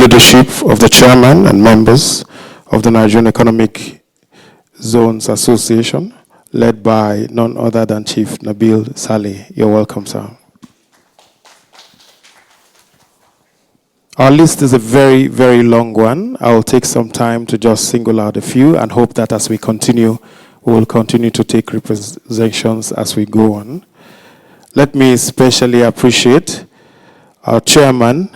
leadership of the chairman and members of the Nigerian Economic Zones Association, led by none other than Chief Nabil Saleh. You're welcome, sir. Our list is a very, very long one. I will take some time to just single out a few and hope that as we continue, we will continue to take representations as we go on. Let me especially appreciate our chairman,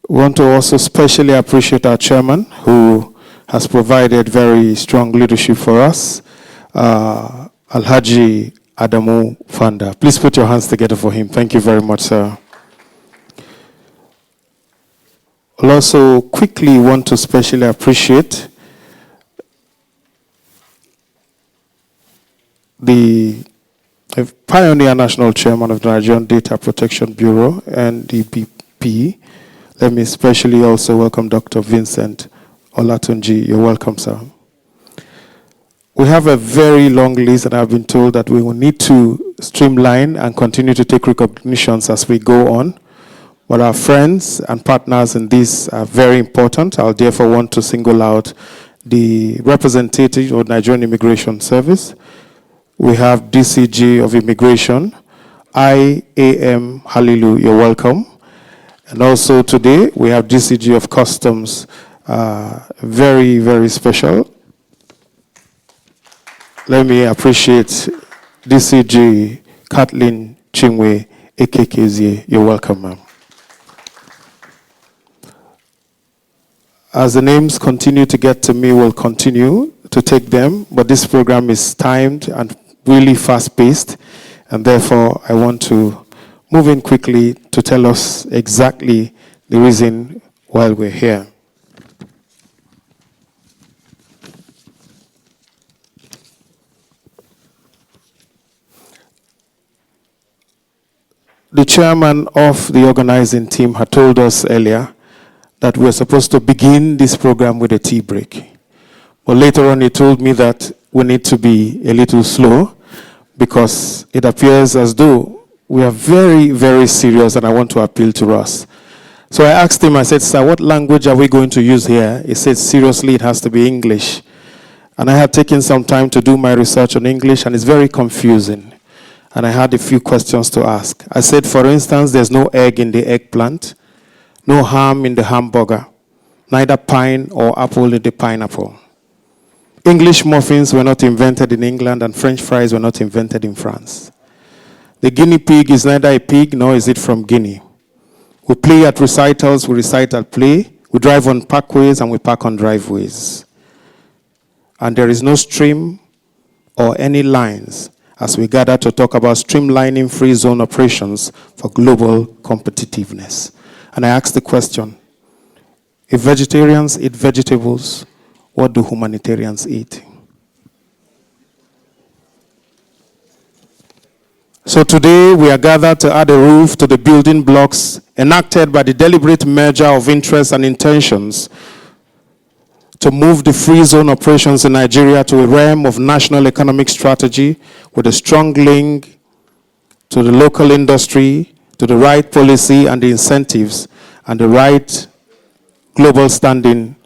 we want to also specially appreciate our chairman who has provided very strong leadership for us, Alhaji Adamu Fanda. Please put your hands together for him. Thank you very much, sir. I'll also quickly want to specially appreciate the pioneer national chairman of the Nigerian Data Protection Bureau, NDPP. Let me especially also welcome Dr. Vincent Olatunji. You're welcome, sir. We have a very long list, and I've been told that we will need to streamline and continue to take recognitions as we go on. But our friends and partners in this are very important. I'll therefore want to single out the representative of Nigerian Immigration Service. We have DCG of Immigration, IAM Halilu. You're welcome. And also today, we have DCG of Customs, very, very special. Let me appreciate DCG Kathleen Chingwe, AKKZA. You're welcome, ma'am. As the names continue to get to me, we'll continue to take them, but this program is timed and really fast-paced, and therefore I want to move in quickly to tell us exactly the reason why we're here. The chairman of the organizing team had told us earlier that we're supposed to begin this program with a tea break. But later on he told me that we need to be a little slow because it appears as though we are very, very serious, and I want to appeal to us. So I asked him, I said, sir, what language are we going to use here? He said, seriously, it has to be English. And I had taken some time to do my research on English, and it's very confusing. And I had a few questions to ask. I said, for instance, there's no egg in the eggplant, no ham in the hamburger, neither pine or apple in the pineapple. English muffins were not invented in England, and French fries were not invented in France. The guinea pig is neither a pig nor is it from Guinea. We play at recitals, we recite at play. We drive on parkways and we park on driveways. And there is no stream or any lines as we gather to talk about streamlining free zone operations for global competitiveness. And I asked the question, if vegetarians eat vegetables, what do humanitarians eat? So today we are gathered to add a roof to the building blocks enacted by the deliberate merger of interests and intentions to move the free zone operations in Nigeria to a realm of national economic strategy with a strong link to the local industry, to the right policy and the incentives, and the right global standing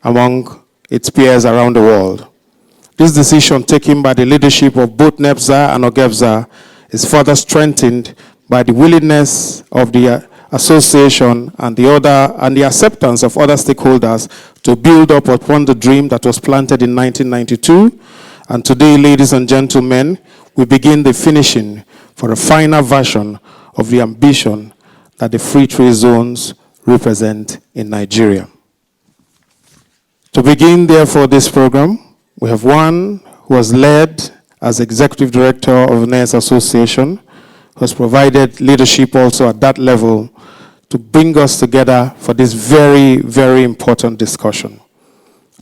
among its peers around the world. This decision taken by the leadership of both NEPZA and OGFZA is further strengthened by the willingness of the association and the acceptance of other stakeholders to build up upon the dream that was planted in 1992. And today, ladies and gentlemen, we begin the finishing for a final version of the ambition that the free trade zones represent in Nigeria. To begin, therefore, this program, we have one who has led as Executive Director of the NEPZA Association, who has provided leadership also at that level to bring us together for this very, very important discussion.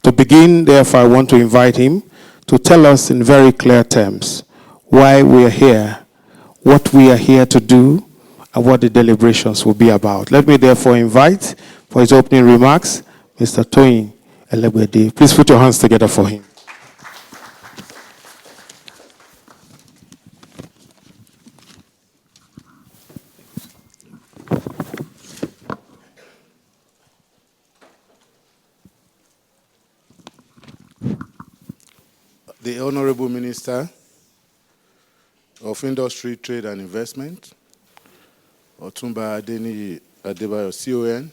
To begin, therefore, I want to invite him to tell us in very clear terms why we are here, what we are here to do, and what the deliberations will be about. Let me therefore invite, for his opening remarks, Mr. Toyin Elegbede. Please put your hands together for him. The Honorable Minister of Industry, Trade and Investment, Otumba Adeniyi Adebayo, CON,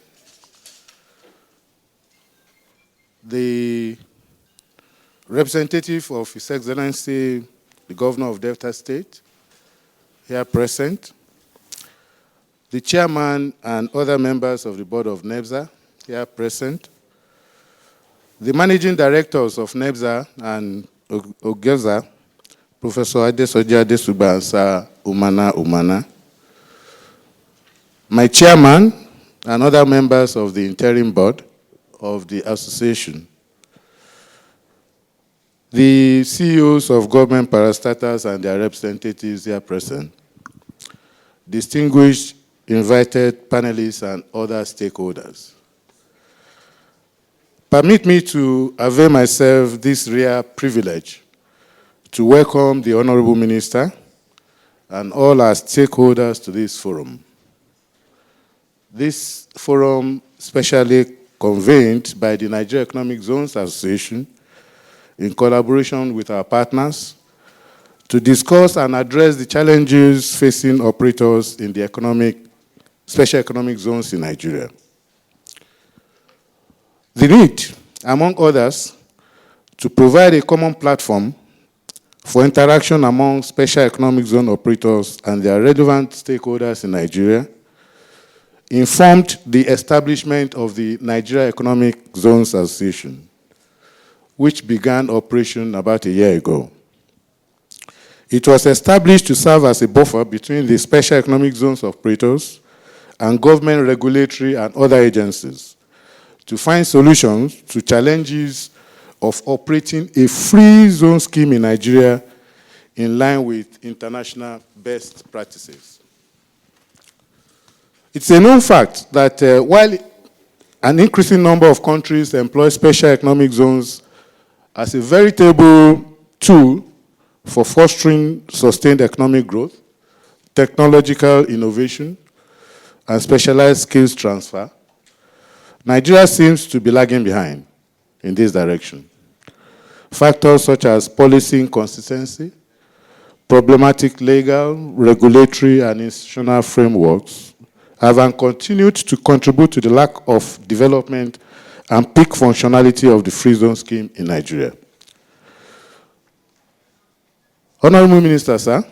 the representative of His Excellency, the Governor of Delta State, here present, the Chairman and other members of the Board of NEPZA, here present, the Managing Directors of NEPZA and OGFZA, Professor Adesoji Adesuba and Sir Umana, my chairman and other members of the interim board of the association, the CEOs of government parastatals and their representatives here present, distinguished invited panelists and other stakeholders. Permit me to avail myself this rare privilege to welcome the Honorable Minister and all our stakeholders to this forum. This forum specially convened by the Nigeria Economic Zones Association in collaboration with our partners to discuss and address the challenges facing operators in the special economic zones in Nigeria. The need, among others, to provide a common platform for interaction among special economic zone operators and their relevant stakeholders in Nigeria informed the establishment of the Nigeria Economic Zones Association, which began operation about a year ago. It was established to serve as a buffer between the special economic zones operators and government regulatory and other agencies to find solutions to challenges of operating a free zone scheme in Nigeria in line with international best practices. It's a known fact that while an increasing number of countries employ special economic zones as a veritable tool for fostering sustained economic growth, technological innovation, and specialized skills transfer, Nigeria seems to be lagging behind in this direction. Factors such as policy inconsistency, problematic legal, regulatory, and institutional frameworks have continued to contribute to the lack of development and peak functionality of the free zone scheme in Nigeria. Honorable Minister, sir,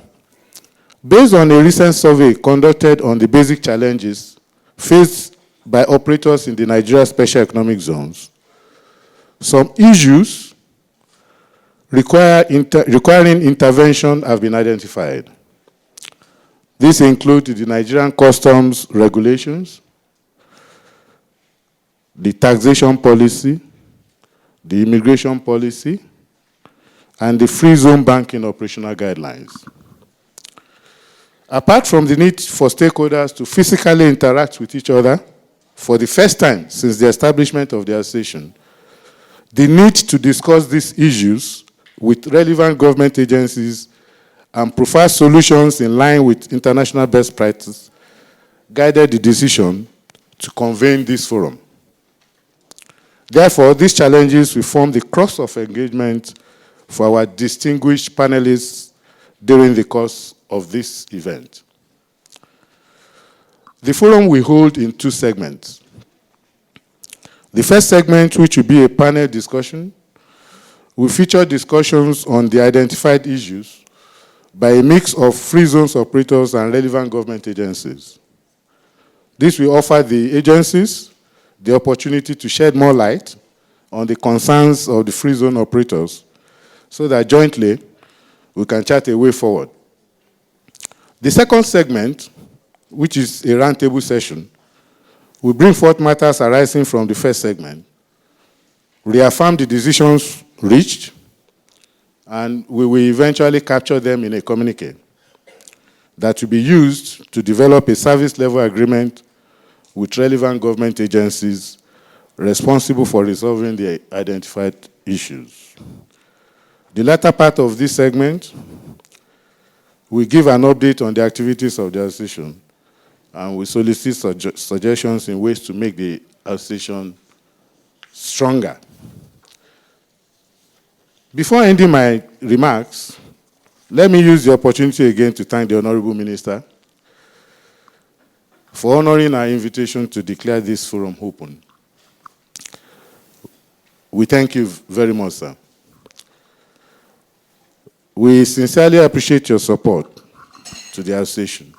based on a recent survey conducted on the basic challenges faced by operators in the Nigeria Special Economic Zones, some issues requiring intervention have been identified. These include the Nigerian customs regulations, the taxation policy, the immigration policy, and the free zone banking operational guidelines. Apart from the need for stakeholders to physically interact with each other for the first time since the establishment of the association, the need to discuss these issues with relevant government agencies and provide solutions in line with international best practice guided the decision to convene this forum. Therefore, these challenges will form the crux of engagement for our distinguished panelists during the course of this event. The forum will hold in two segments. The first segment, which will be a panel discussion, will feature discussions on the identified issues by a mix of free zones operators and relevant government agencies. This will offer the agencies the opportunity to shed more light on the concerns of the free zone operators so that jointly we can chart a way forward. The second segment, which is a roundtable session, will bring forth matters arising from the first segment, reaffirm the decisions reached, and we will eventually capture them in a communique. that will be used to develop a service level agreement with relevant government agencies responsible for resolving the identified issues. The latter part of this segment will give an update on the activities of the association, and we solicit suggestions in ways to make the association stronger. Before ending my remarks, let me use the opportunity again to thank the Honorable Minister for honoring our invitation to declare this forum open. We thank you very much, sir. We sincerely appreciate your support to the association.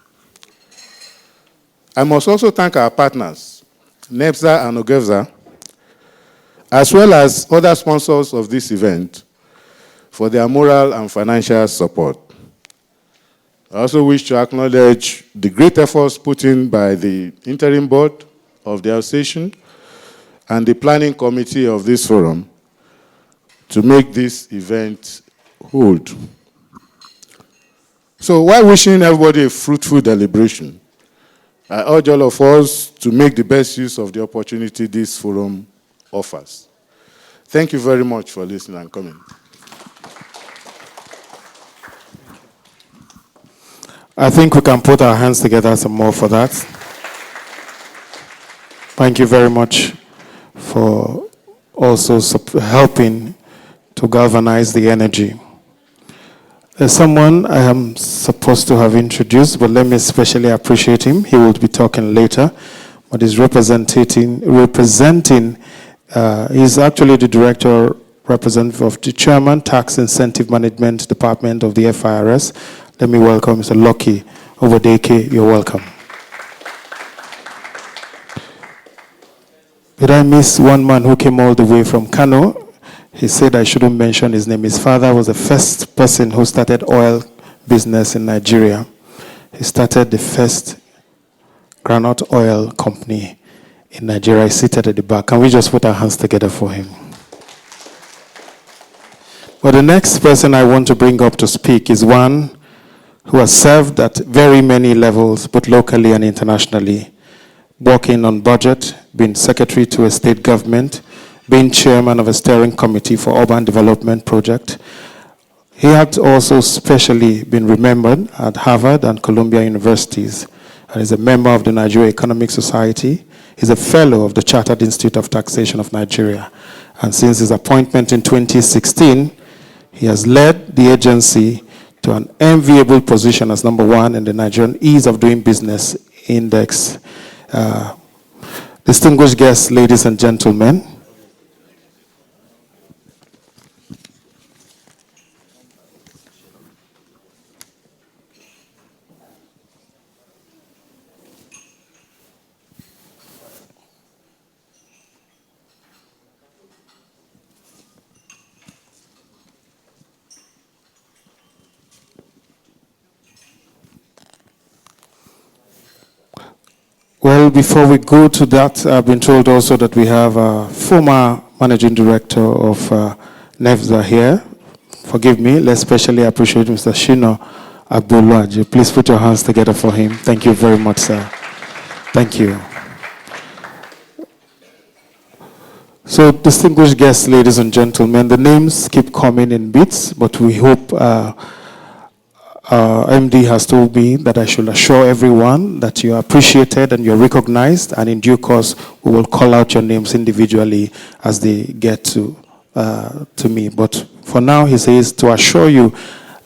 I must also thank our partners, NEPZA and OGFZA, as well as other sponsors of this event, for their moral and financial support. I also wish to acknowledge the great efforts put in by the interim board of the association and the planning committee of this forum to make this event hold. So while wishing everybody a fruitful deliberation, I urge all of us to make the best use of the opportunity this forum offers. Thank you very much for listening and coming. I think we can put our hands together some more for that. Thank you very much for also helping to galvanize the energy. There's someone I am supposed to have introduced, but let me especially appreciate him. He will be talking later, but he's representing, he's actually the director representative of the Chairman, Tax Incentive Management Department of the FIRS. Let me welcome Mr. Lucky Ovadeke. You're welcome. Did I miss one man who came all the way from Kano? He said I shouldn't mention his name. His father was the first person who started oil business in Nigeria. He started the first groundnut oil company in Nigeria. He's seated at the back. Can we just put our hands together for him? But the next person I want to bring up to speak is one who has served at very many levels, both locally and internationally, working on budget, being secretary to a state government, being chairman of a steering committee for urban development project. He had also specially been remembered at Harvard and Columbia Universities, and is a member of the Nigeria Economic Society. He's a fellow of the Chartered Institute of Taxation of Nigeria. And since his appointment in 2016, he has led the agency to an enviable position as number one in the Nigerian Ease of Doing Business Index. Distinguished guests, ladies and gentlemen, well, before we go to that, I've been told also that we have a former managing director of NEPZA here. Forgive me, let's specially appreciate Mr. Shino Agboluaje. Please put your hands together for him. Thank you very much, sir. Thank you. So, distinguished guests, ladies and gentlemen, the names keep coming in bits, but we hope MD has told me that I should assure everyone that you are appreciated and you're recognized, and in due course, we will call out your names individually as they get to me. But for now, he says to assure you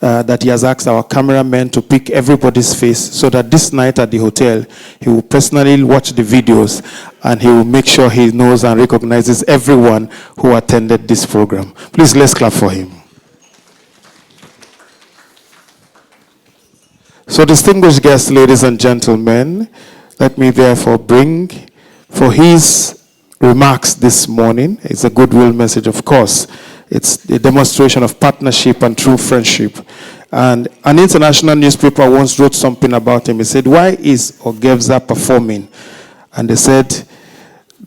that he has asked our cameramen to pick everybody's face so that this night at the hotel, he will personally watch the videos and he will make sure he knows and recognizes everyone who attended this program. Please, let's clap for him. So, distinguished guests, ladies and gentlemen, let me therefore bring for his remarks this morning. It's a goodwill message, of course. It's a demonstration of partnership and true friendship. And an international newspaper once wrote something about him. He said, "Why is OGFZA performing?" And they said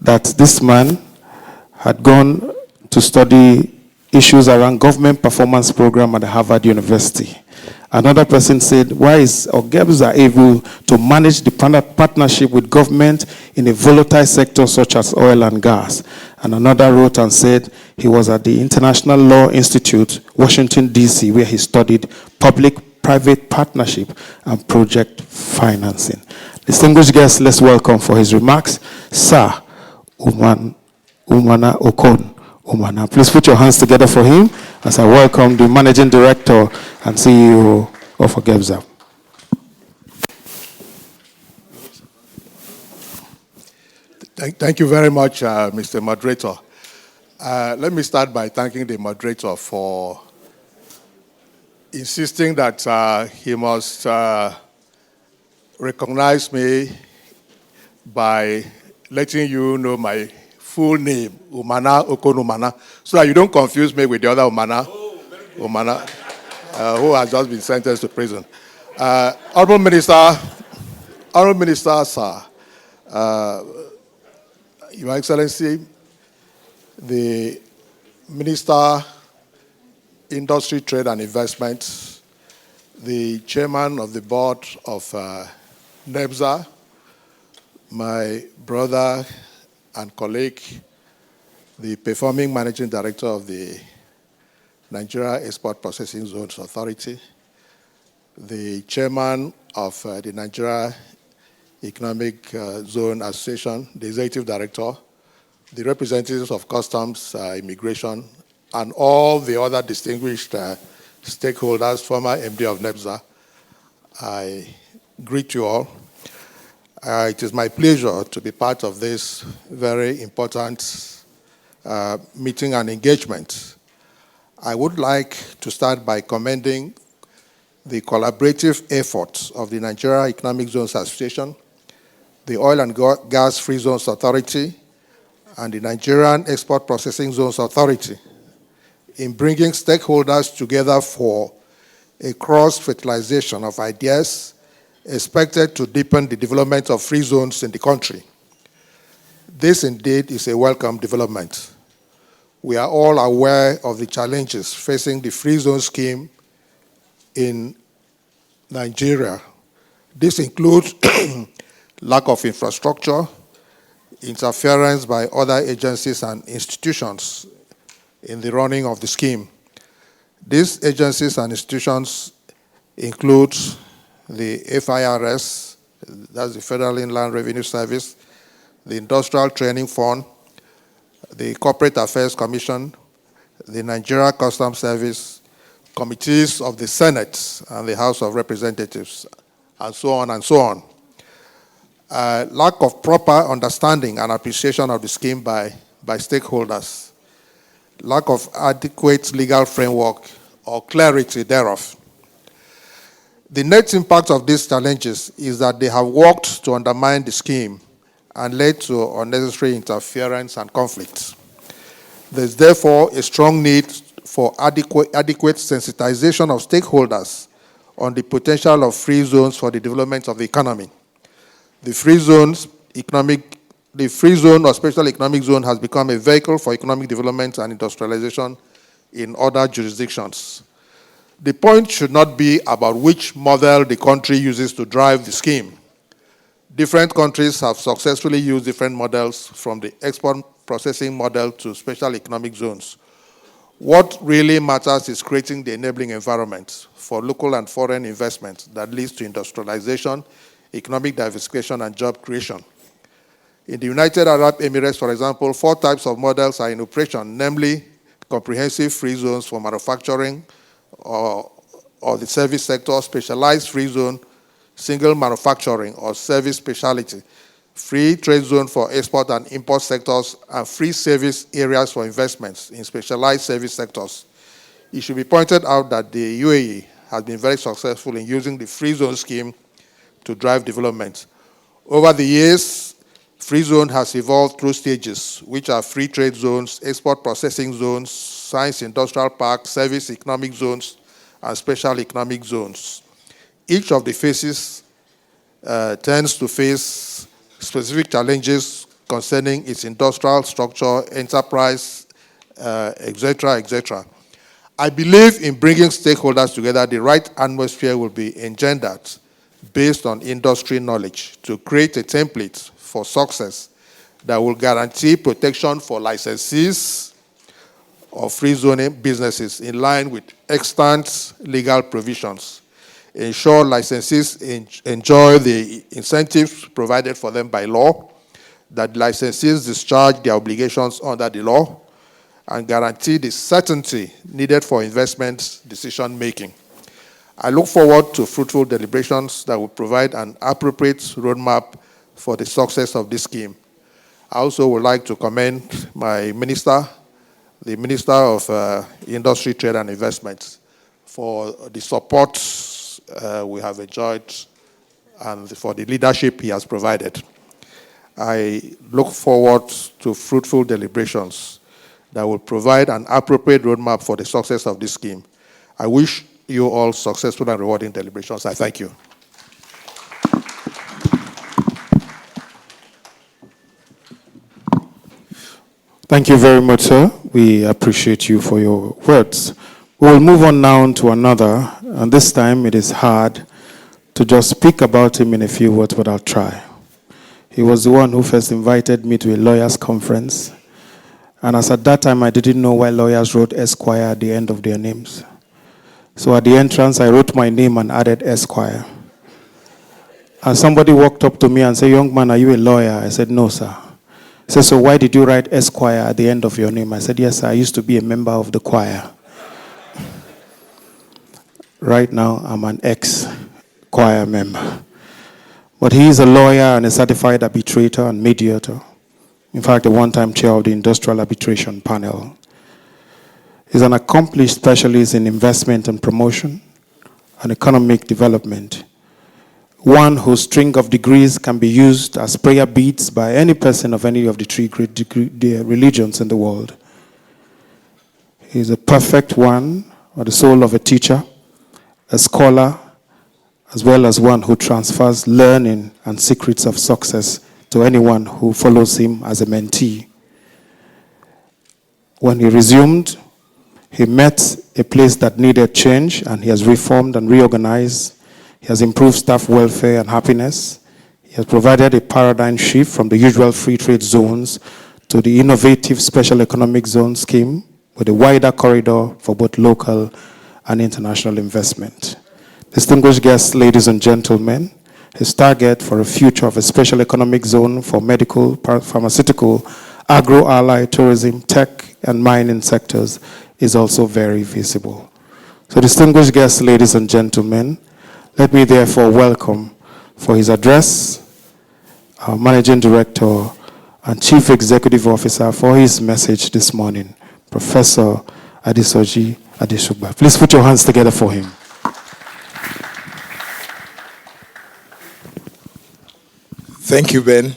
that this man had gone to study issues around government performance program at Harvard University. Another person said, why is OGFZA able to manage the partnership with government in a volatile sector such as oil and gas? And another wrote and said he was at the International Law Institute, Washington, D.C., where he studied public-private partnership and project financing. Distinguished guests, let's welcome for his remarks, Sir Umana Okon. Umana, please put your hands together for him as I welcome the Managing Director and CEO of OGFZA. Thank you very much, Mr. Moderator. Let me start by thanking the moderator for insisting that he must recognize me by letting you know my full name, Umana Okon Umana, so that you don't confuse me with the other Umana, who has just been sentenced to prison. Honorable Minister, sir, Your Excellency, the Minister, Industry, Trade and Investment, the Chairman of the Board of NEPZA, my brother and colleague, the performing Managing Director of the Nigeria Export Processing Zones Authority, the Chairman of the Nigeria Economic Zone Association, the Executive Director, the representatives of Customs, Immigration, and all the other distinguished stakeholders, former MD of NEPZA. I greet you all. It is my pleasure to be part of this very important meeting and engagement. I would like to start by commending the collaborative efforts of the Nigeria Economic Zones Association, the Oil and Gas Free Zones Authority, and the Nigerian Export Processing Zones Authority in bringing stakeholders together for a cross-fertilization of ideas expected to deepen the development of free zones in the country. This indeed is a welcome development. We are all aware of the challenges facing the free zone scheme in Nigeria. This includes lack of infrastructure, interference by other agencies and institutions in the running of the scheme. These agencies and institutions include the FIRS, that's the Federal Inland Revenue Service, the Industrial Training Fund, the Corporate Affairs Commission, the Nigeria Customs Service, committees of the Senate and the House of Representatives, and so on and so on. Lack of proper understanding and appreciation of the scheme by stakeholders, lack of adequate legal framework or clarity thereof. The net impact of these challenges is that they have worked to undermine the scheme and led to unnecessary interference and conflict. There is therefore a strong need for adequate sensitization of stakeholders on the potential of free zones for the development of the economy. The free zone or special economic zone has become a vehicle for economic development and industrialization in other jurisdictions. The point should not be about which model the country uses to drive the scheme. Different countries have successfully used different models, from the export processing model to special economic zones. What really matters is creating the enabling environment for local and foreign investment that leads to industrialization, economic diversification, and job creation. In the United Arab Emirates, for example, 4 types of models are in operation, namely comprehensive free zones for manufacturing or the service sector, specialized free zone, single manufacturing or service specialty, free trade zone for export and import sectors, and free service areas for investments in specialized service sectors. It should be pointed out that the UAE has been very successful in using the free zone scheme to drive development. Over the years, free zone has evolved through stages, which are free trade zones, export processing zones, science industrial parks, service economic zones, and special economic zones. Each of the phases tends to face specific challenges concerning its industrial structure, enterprise, etc., etc. I believe in bringing stakeholders together, the right atmosphere will be engendered based on industry knowledge to create a template for success that will guarantee protection for licensees of free zoning businesses in line with extant legal provisions, ensure licensees enjoy the incentives provided for them by law, that licensees discharge their obligations under the law, and guarantee the certainty needed for investment decision-making. I look forward to fruitful deliberations that will provide an appropriate roadmap for the success of this scheme. I also would like to commend my minister, the Minister of Industry, Trade and Investment, for the support we have enjoyed and for the leadership he has provided. I look forward to fruitful deliberations that will provide an appropriate roadmap for the success of this scheme. I wish you all successful and rewarding deliberations. I thank you. Thank you very much, sir. We appreciate you for your words. We will move on now to another, and this time it is hard to just speak about him in a few words, but I'll try. He was the one who first invited me to a lawyers' conference, and as at that time I didn't know why lawyers wrote Esquire at the end of their names. So at the entrance I wrote my name and added Esquire. And somebody walked up to me and said, "Young man, are you a lawyer?" I said, "No, sir." He said, "So why did you write Esquire at the end of your name?" I said, "Yes, sir, I used to be a member of the choir. Right now, I'm an ex-choir member." But he is a lawyer and a certified arbitrator and mediator. In fact, a one-time chair of the Industrial Arbitration Panel. He's an accomplished specialist in investment and promotion and economic development. One whose string of degrees can be used as prayer beads by any person of any of the three great religions in the world. He's a perfect one, or the soul of a teacher, a scholar, as well as one who transfers learning and secrets of success to anyone who follows him as a mentee. When he resumed, he met a place that needed change, and he has reformed and reorganized. He has improved staff welfare and happiness. He has provided a paradigm shift from the usual free trade zones to the innovative special economic zone scheme with a wider corridor for both local and international investment. Distinguished guests, ladies and gentlemen, his target for a future of a special economic zone for medical, pharmaceutical, agro-allied, tourism, tech, and mining sectors is also very visible. So distinguished guests, ladies and gentlemen, let me therefore welcome for his address our Managing Director and Chief Executive Officer for his message this morning, Professor Adesoji Adesugba. Please put your hands together for him. Thank you, Ben.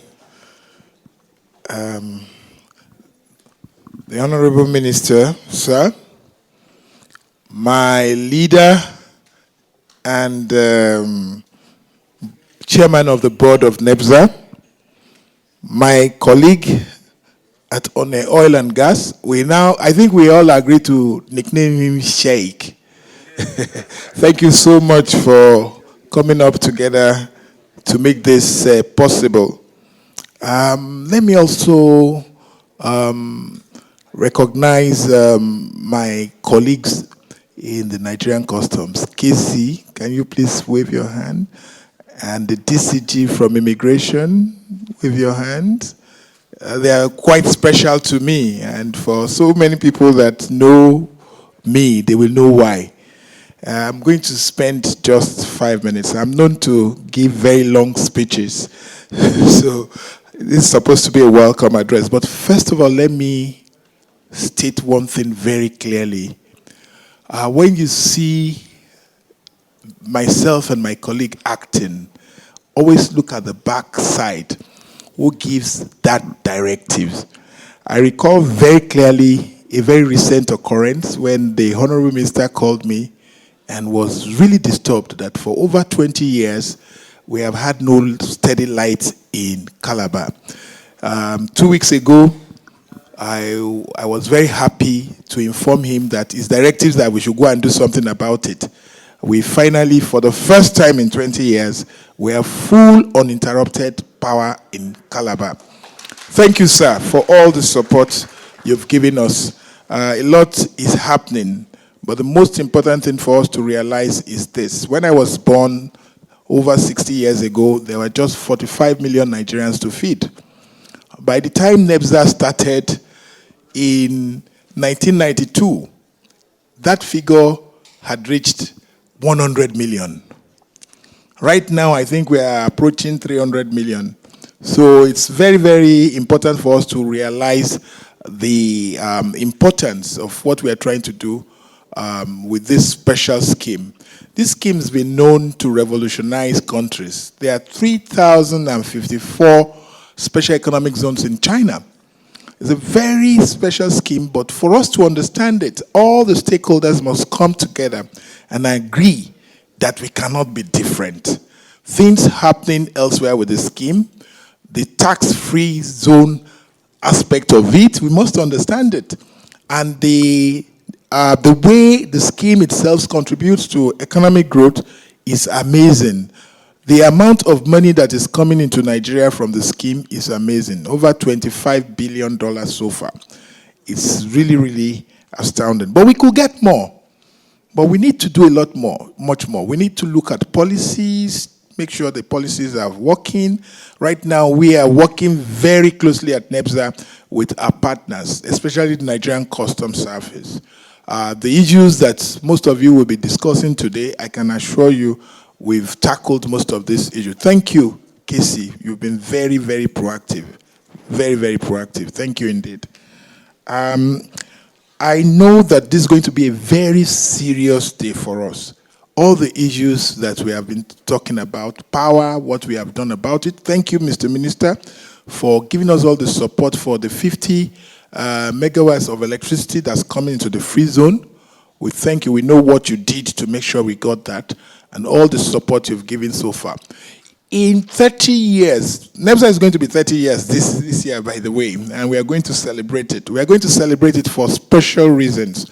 The Honorable Minister, sir, my leader and chairman of the board of NEPZA, my colleague at Oil and Gas, I think we all agree to nickname him Sheikh. Thank you so much for coming up together to make this possible. Let me also recognize my colleagues in the Nigerian Customs. Casey, can you please wave your hand? And the DCG from Immigration, wave your hand. They are quite special to me, and for so many people that know me, they will know why. I'm going to spend just 5 minutes. I'm known to give very long speeches, so this is supposed to be a welcome address. But first of all, let me state one thing very clearly. When you see myself and my colleague acting, always look at the back side. Who gives that directive? I recall very clearly a very recent occurrence when the Honorable Minister called me and was really disturbed that for over 20 years, we have had no steady light in Calabar. 2 weeks ago, I was very happy to inform him that his directives that we should go and do something about it. We finally, for the first time in 20 years, we have full uninterrupted power in Calabar. Thank you, sir, for all the support you've given us. A lot is happening, but the most important thing for us to realize is this. When I was born over 60 years ago, there were just 45 million Nigerians to feed. By the time NEPZA started in 1992, that figure had reached 100 million. Right now, I think we are approaching 300 million. So it's very, very important for us to realize the importance of what we are trying to do with this special scheme. This scheme has been known to revolutionize countries. There are 3,054 special economic zones in China. It's a very special scheme, but for us to understand it, all the stakeholders must come together and agree that we cannot be different. Things happening elsewhere with the scheme, the tax-free zone aspect of it, we must understand it. And the way the scheme itself contributes to economic growth is amazing. The amount of money that is coming into Nigeria from the scheme is amazing. Over $25 billion so far. It's really, really astounding. But we could get more. But we need to do a lot more, much more. We need to look at policies, make sure the policies are working. Right now, we are working very closely at NEPZA with our partners, especially the Nigerian Customs Service. The issues that most of you will be discussing today, I can assure you, we've tackled most of this issue. Thank you, Casey. You've been very, very proactive. Very, very proactive. Thank you indeed. I know that this is going to be a very serious day for us. All the issues that we have been talking about, power, what we have done about it. Thank you, Mr. Minister, for giving us all the support for the 50 megawatts of electricity that's coming into the free zone. We thank you. We know what you did to make sure we got that, and all the support you've given so far. In 30 years, NEPZA is going to be 30 years this year, by the way, and we are going to celebrate it. We are going to celebrate it for special reasons.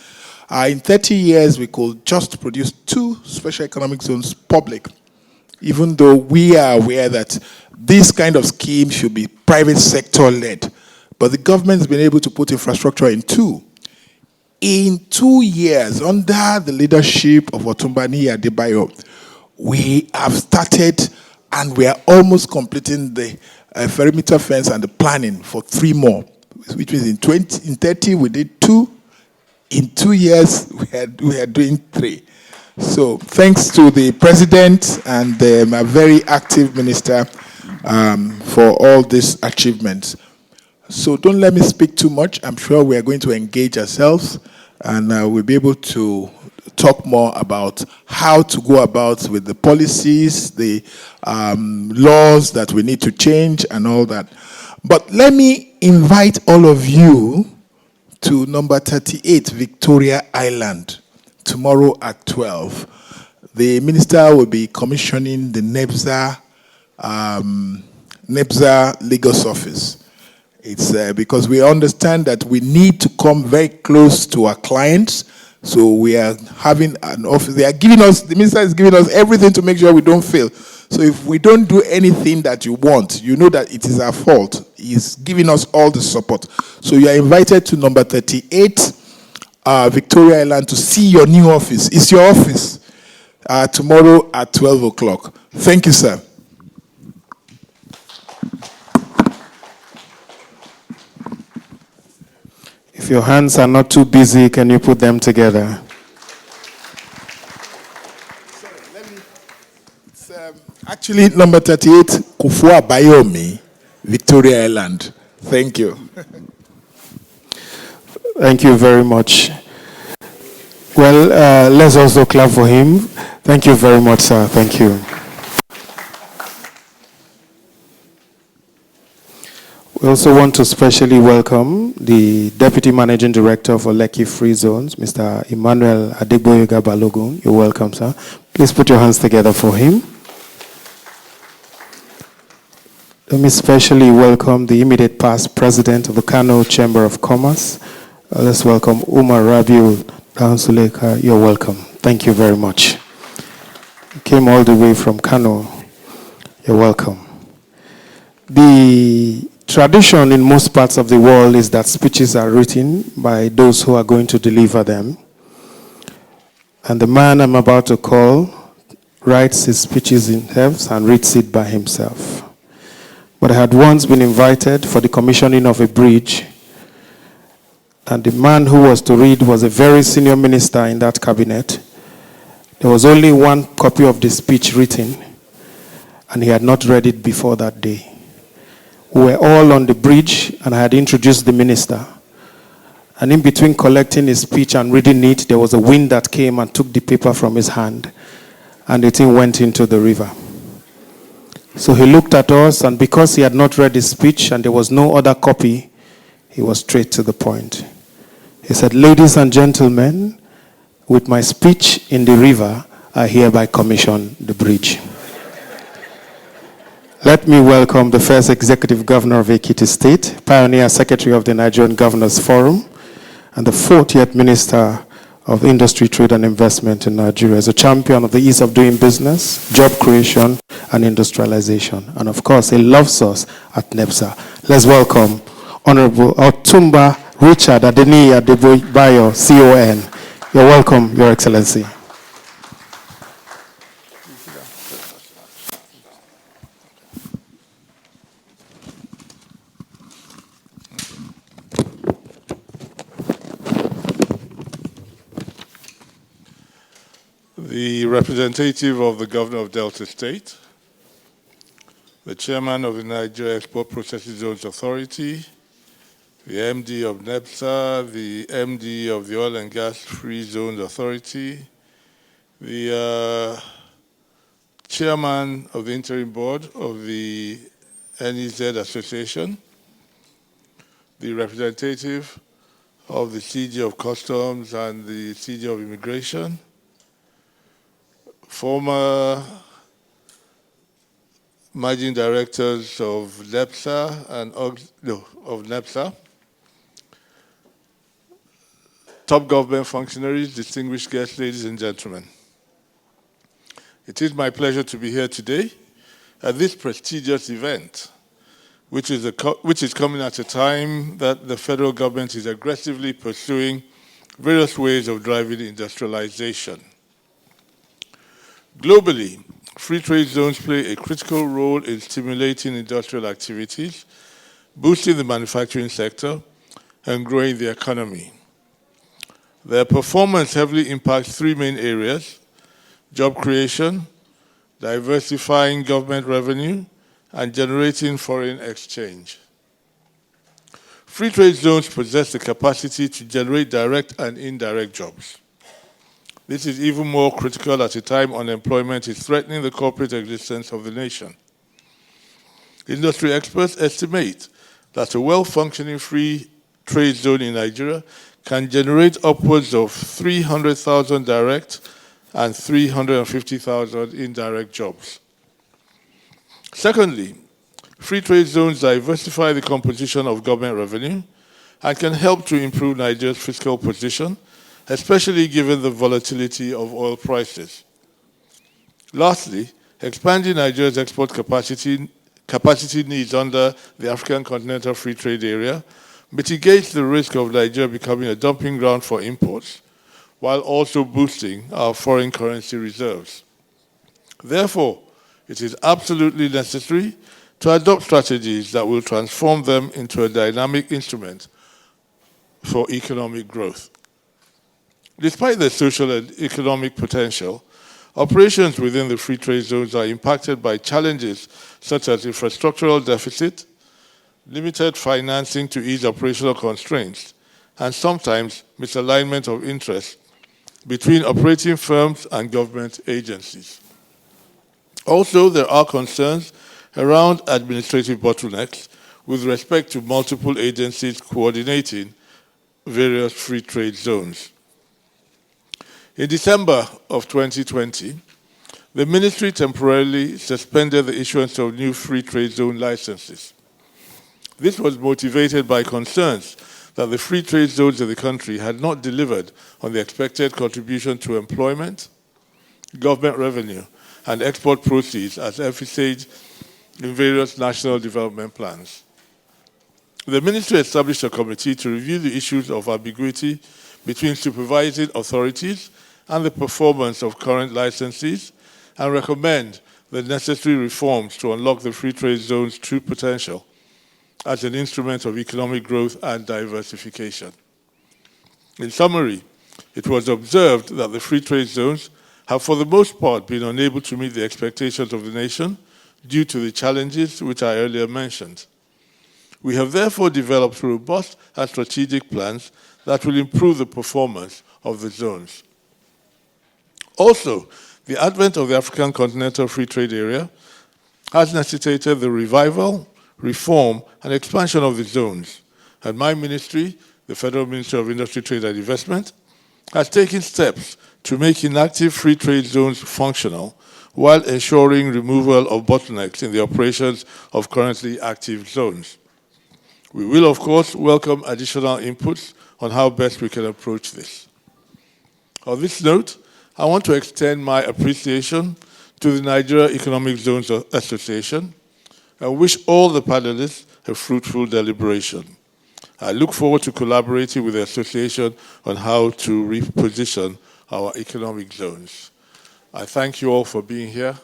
In 30 years, we could just produce 2 special economic zones public, even though we are aware that this kind of scheme should be private sector led. But the government has been able to put infrastructure in 2. In 2 years, under the leadership of Otumbani Adebayo, we have started and we are almost completing the perimeter fence and the planning for 3 more, which means in 30 we did 2. In 2 years we are doing 3. So thanks to the president and my very active minister for all these achievements. So don't let me speak too much. I'm sure we are going to engage ourselves and we'll be able to talk more about how to go about with the policies, the laws that we need to change and all that. But let me invite all of you to number 38, Victoria Island, tomorrow at 12. The minister will be commissioning the NEPZA Lagos office. It's because we understand that we need to come very close to our clients. So we are having an office. They are giving us, the minister is giving us everything to make sure we don't fail. So if we don't do anything that you want, you know that it is our fault. He's giving us all the support. So you are invited to number 38, Victoria Island, to see your new office. It's your office tomorrow at 12 o'clock. Thank you, sir. If your hands are not too busy, can you put them together? Actually, number 38, Kufua Bayomi, Victoria Island. Thank you. Thank you very much. Well, let's also clap for him. Thank you very much, sir. Thank you. We also want to specially welcome the Deputy Managing Director for Lekki Free Zones, Mr. Emmanuel Adegboyega Balogun. You're welcome, sir. Please put your hands together for him. Let me especially welcome the immediate past president of the Kano Chamber of Commerce. Let's welcome Umar Rabiu Dansuleka. You're welcome. Thank you very much. You came all the way from Kano. You're welcome. The tradition in most parts of the world is that speeches are written by those who are going to deliver them. And the man I'm about to call writes his speeches in himself and reads it by himself. But I had once been invited for the commissioning of a bridge, and the man who was to read was a very senior minister in that cabinet. There was only one copy of the speech written, and he had not read it before that day. We were all on the bridge, and I had introduced the minister. And in between collecting his speech and reading it, there was a wind that came and took the paper from his hand, and the thing went into the river. So he looked at us, and because he had not read his speech and there was no other copy, he was straight to the point. He said, "Ladies and gentlemen, with my speech in the river, I hereby commission the bridge." Let me welcome the first executive governor of Ekiti State, pioneer secretary of the Nigerian Governors Forum, and the 40th minister of Industry, Trade and Investment in Nigeria, as a champion of the ease of doing business, job creation, and industrialization. And of course, he loves us at NEPZA. Let's welcome Honorable Otumba Richard Adeni Adebobayo, CON. You're welcome, Your Excellency. The representative of the governor of Delta State, the chairman of the Nigeria Export Processing Zones Authority, the MD of NEPZA, the MD of the Oil and Gas Free Zones Authority, the chairman of the interim board of the NEPZA Association, the representative of the CG of Customs and the CG of Immigration, former managing directors of NEPZA and of NEPZA, top government functionaries, distinguished guests, ladies and gentlemen. It is my pleasure to be here today at this prestigious event, which is coming at a time that the federal government is aggressively pursuing various ways of driving industrialization. Globally, free trade zones play a critical role in stimulating industrial activities, boosting the manufacturing sector, and growing the economy. Their performance heavily impacts three main areas: job creation, diversifying government revenue, and generating foreign exchange. Free trade zones possess the capacity to generate direct and indirect jobs. This is even more critical at a time unemployment is threatening the corporate existence of the nation. Industry experts estimate that a well-functioning free trade zone in Nigeria can generate upwards of 300,000 direct and 350,000 indirect jobs. Secondly, free trade zones diversify the composition of government revenue and can help to improve Nigeria's fiscal position, especially given the volatility of oil prices. Lastly, expanding Nigeria's export capacity needs under the African Continental Free Trade Area mitigates the risk of Nigeria becoming a dumping ground for imports, while also boosting our foreign currency reserves. Therefore, it is absolutely necessary to adopt strategies that will transform them into a dynamic instrument for economic growth. Despite their social and economic potential, operations within the free trade zones are impacted by challenges such as infrastructural deficit, limited financing to ease operational constraints, and sometimes misalignment of interests between operating firms and government agencies. Also, there are concerns around administrative bottlenecks with respect to multiple agencies coordinating various free trade zones. In December of 2020, The ministry temporarily suspended the issuance of new free trade zone licenses. This was motivated by concerns that the free trade zones of the country had not delivered on the expected contribution to employment, government revenue, and export proceeds as envisaged in various national development plans. The ministry established a committee to review the issues of ambiguity between supervising authorities and the performance of current licensees and recommend the necessary reforms to unlock the free trade zone's true potential as an instrument of economic growth and diversification. In summary, it was observed that the free trade zones have for the most part been unable to meet the expectations of the nation due to the challenges which I earlier mentioned. We have therefore developed robust and strategic plans that will improve the performance of the zones. Also, the advent of the African Continental Free Trade Area has necessitated the revival, reform, and expansion of the zones. And my ministry, the Federal Ministry of Industry, Trade and Investment, has taken steps to make inactive free trade zones functional while ensuring removal of bottlenecks in the operations of currently active zones. We will, of course, welcome additional inputs on how best we can approach this. On this note, I want to extend my appreciation to the Nigeria Economic Zones Association and wish all the panelists a fruitful deliberation. I look forward to collaborating with the association on how to reposition our economic zones. I thank you all for being here,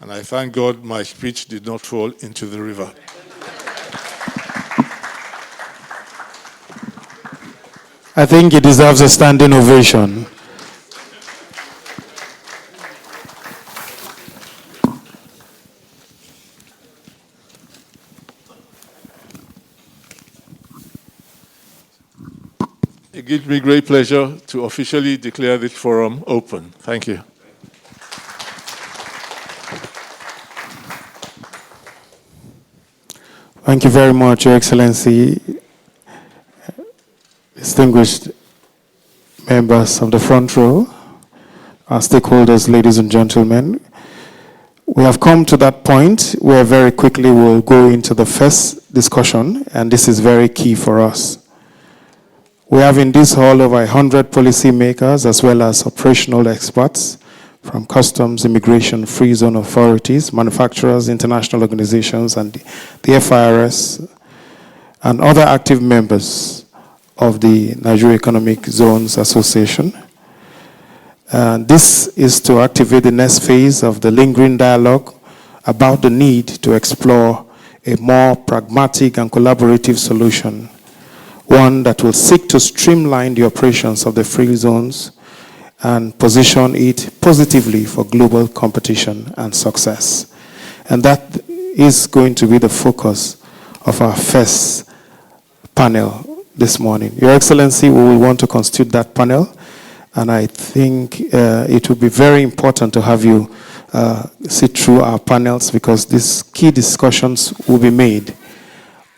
and I thank God my speech did not fall into the river. I think it deserves a standing ovation. It gives me great pleasure to officially declare this forum open. Thank you. Thank you very much, Your Excellency, distinguished members of the front row, our stakeholders, ladies and gentlemen. We have come to that point where very quickly we'll go into the first discussion, and this is very key for us. We have in this hall over 100 policymakers as well as operational experts from customs, immigration, free zone authorities, manufacturers, international organizations, and the FIRS, and other active members of the Nigeria Economic Zones Association. This is to activate the next phase of the lingering dialogue about the need to explore a more pragmatic and collaborative solution, one that will seek to streamline the operations of the free zones and position it positively for global competition and success. And that is going to be the focus of our first panel this morning. Your Excellency, we will want to constitute that panel, and I think it will be very important to have you sit through our panels because these key discussions will be made.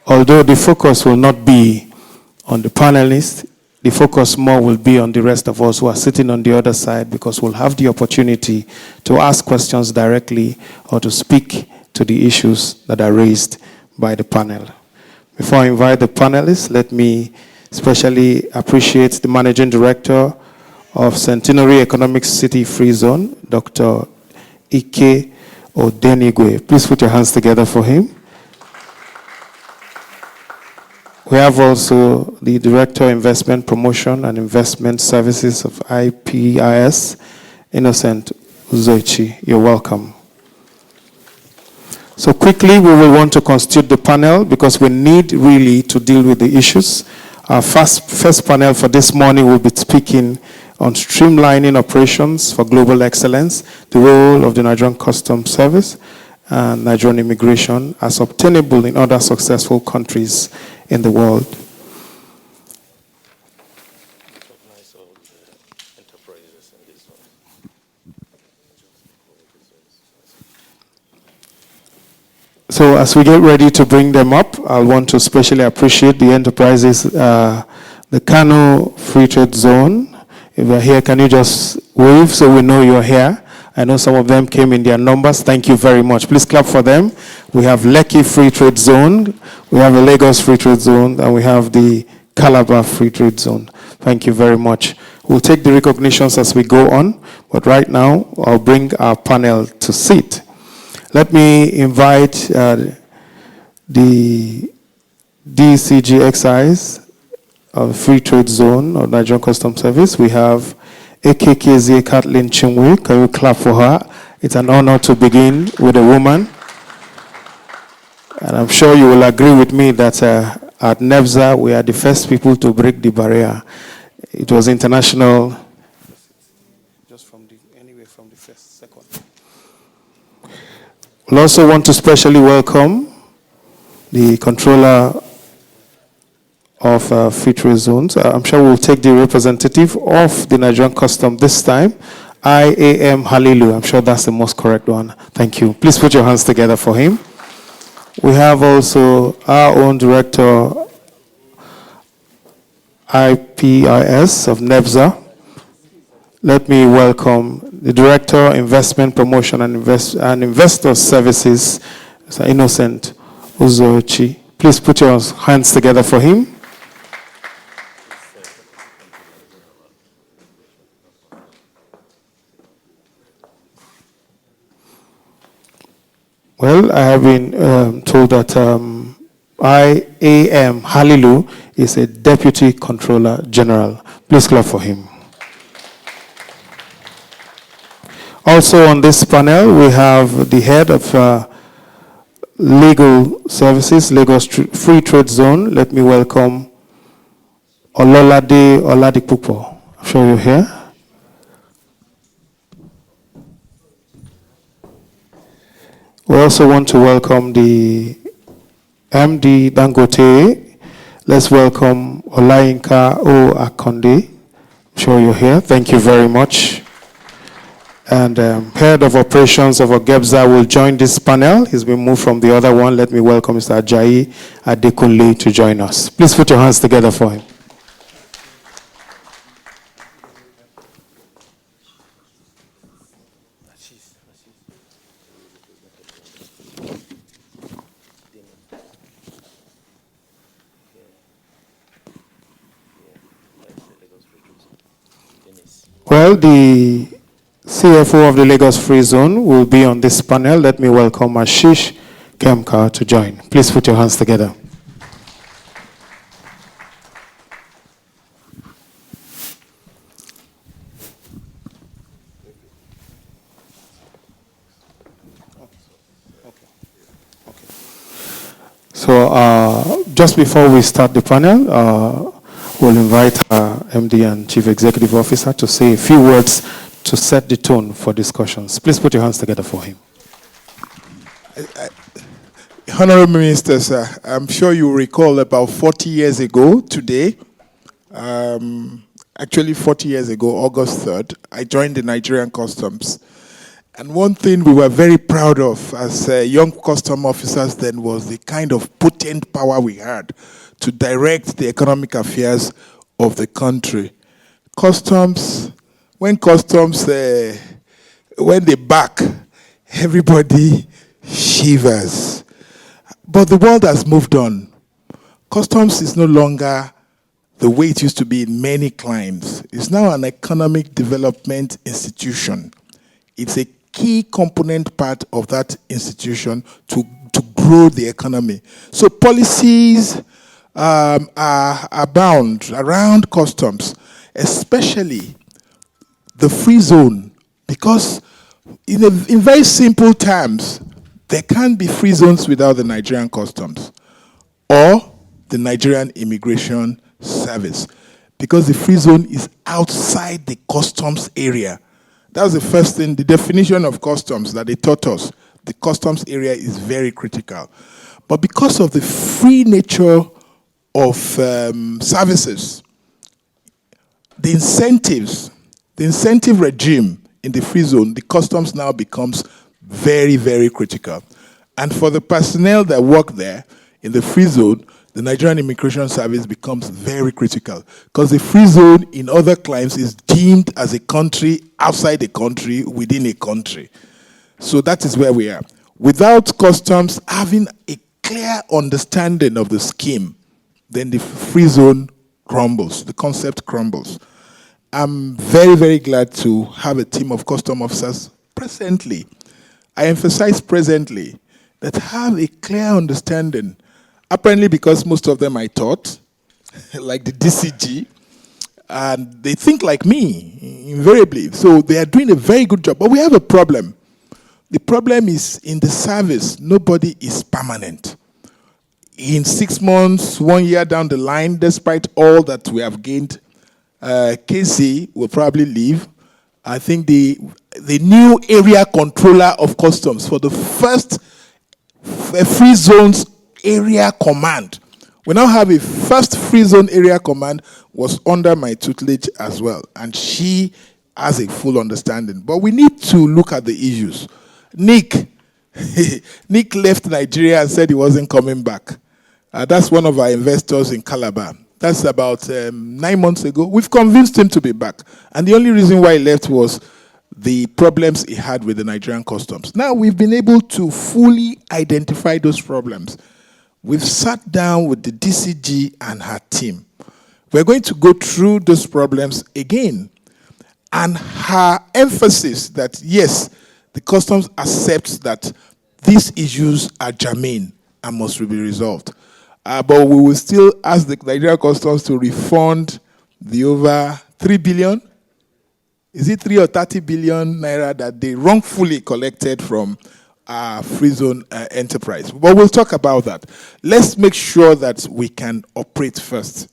Although the focus will not be on the panelists, the focus more will be on the rest of us who are sitting on the other side because we'll have the opportunity to ask questions directly or to speak to the issues that are raised by the panel. Before I invite the panelists, let me especially appreciate the Managing Director of Centenary Economic City Free Zone, Dr. Ike Odenigwe. Please put your hands together for him. We have also the Director of Investment Promotion and Investment Services of IPIS, Innocent Uzoichi. You're welcome. So quickly, we will want to constitute the panel because we need really to deal with the issues. Our first panel for this morning will be speaking on streamlining operations for global excellence, the role of the Nigerian Customs Service and Nigerian immigration as obtainable in other successful countries in the world. So as we get ready to bring them up, I want to especially appreciate the enterprises, the Kano Free Trade Zone. If you're here, can you just wave so we know you're here? I know some of them came in their numbers. Thank you very much. Please clap for them. We have Lekki Free Trade Zone, we have the Lagos Free Trade Zone, and we have the Calabar Free Trade Zone. Thank you very much. We'll take the recognitions as we go on, but right now I'll bring our panel to sit. Let me invite the DCG Excise of Free Trade Zone of Nigerian Customs Service. We have AKKZ Kathleen Chinwe. Can you clap for her? It's an honor to begin with a woman. And I'm sure you will agree with me that at NEPZA, we are the first people to break the barrier. It was international. Just from the first, second. We'll also want to specially welcome the controller of Free Trade Zones. I'm sure we'll take the representative of the Nigerian Custom this time, IAM Halilu. I'm sure that's the most correct one. Thank you. Please put your hands together for him. We have also our own director, IPIS of NEPZA. Let me welcome the Director, Investment Promotion and Investor Services, Mr. Innocent Uzochi. Please put your hands together for him. Well, I have been told that IAM Halilu is a Deputy Controller General. Please clap for him. Also on this panel, we have the head of Legal Services, Lagos Free Trade Zone. Let me welcome Ololade Oladipupo. I'm sure you're here. We also want to welcome the MD Dangote. Let's welcome Olayinka O. Akonde. I'm sure you're here. Thank you very much. And Head of Operations of OGFZA will join this panel. He's been moved from the other one. Let me welcome Mr. Ajayi Adekunle to join us. Please put your hands together for him. Well, the CFO of the Lagos Free Zone will be on this panel. Let me welcome Ashish Kemkar to join. Please put your hands together. So just before we start the panel, we'll invite our MD and Chief Executive Officer to say a few words to set the tone for discussions. Please put your hands together for him. Honorable Minister, sir, I'm sure you recall about 40 years ago today, actually 40 years ago, August 3rd, I joined the Nigerian Customs. And one thing we were very proud of as young custom officers then was the kind of potent power we had to direct the economic affairs of the country. Customs, when they back, everybody shivers. But the world has moved on. Customs is no longer the way it used to be in many climes. It's now an economic development institution. It's a key component part of that institution to grow the economy. So policies are bound around customs, especially the free zone, because in very simple terms, there can't be free zones without the Nigerian Customs or the Nigerian Immigration Service, because the free zone is outside the customs area. That was the first thing, the definition of customs that they taught us. The customs area is very critical. But because of the free nature of services, the incentive regime in the free zone, the customs now becomes very, very critical. And for the personnel that work there in the free zone, the Nigerian Immigration Service becomes very critical, because the free zone in other climes is deemed as a country outside a country within a country. So that is where we are. Without customs having a clear understanding of the scheme, then the free zone crumbles, the concept crumbles. I'm very, very glad to have a team of custom officers presently. I emphasize presently, that have a clear understanding. Apparently because most of them I taught, like the DCG, and they think like me, invariably. So they are doing a very good job. But we have a problem. The problem is in the service, nobody is permanent. In 6 months, 1 year down the line, despite all that we have gained, KC will probably leave. I think the new area controller of customs for the first free zones area command. We now have a first free zone area command was under my tutelage as well. And she has a full understanding. But we need to look at the issues. Nick left Nigeria and said he wasn't coming back. That's one of our investors in Calabar. That's about 9 months ago. We've convinced him to be back. And the only reason why he left was the problems he had with the Nigerian customs. Now we've been able to fully identify those problems. We've sat down with the DCG and her team. We're going to go through those problems again. And her emphasis that, yes, the customs accepts that these issues are germane and must be resolved. But we will still ask the Nigerian customs to refund the over 3 billion. Is it 3 or 30 billion naira that they wrongfully collected from free zone enterprise? But we'll talk about that. Let's make sure that we can operate first.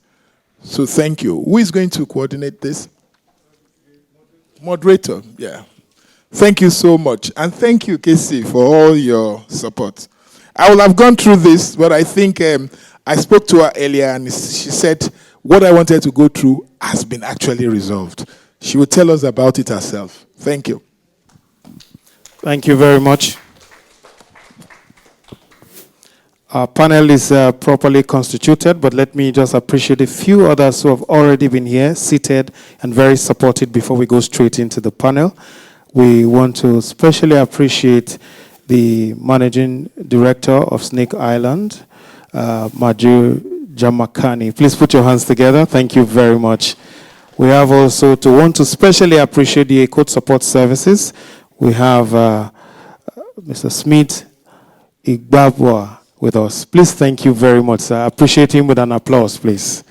So thank you. Who is going to coordinate this? Moderator, yeah. Thank you so much. And thank you, KC, for all your support. I will have gone through this, but I think I spoke to her earlier and she said what I wanted to go through has been actually resolved. She will tell us about it herself. Thank you. Thank you very much. Our panel is properly constituted, but let me just appreciate a few others who have already been here, seated, and very supported before we go straight into the panel. We want to especially appreciate the Managing Director of Snake Island, Major Jamakani. Please put your hands together. Thank you very much. We have also to want to specially appreciate the Code Support Services. We have Mr. Smith Igbabwa with us. Please thank you very much, sir. Appreciate him with an applause, please.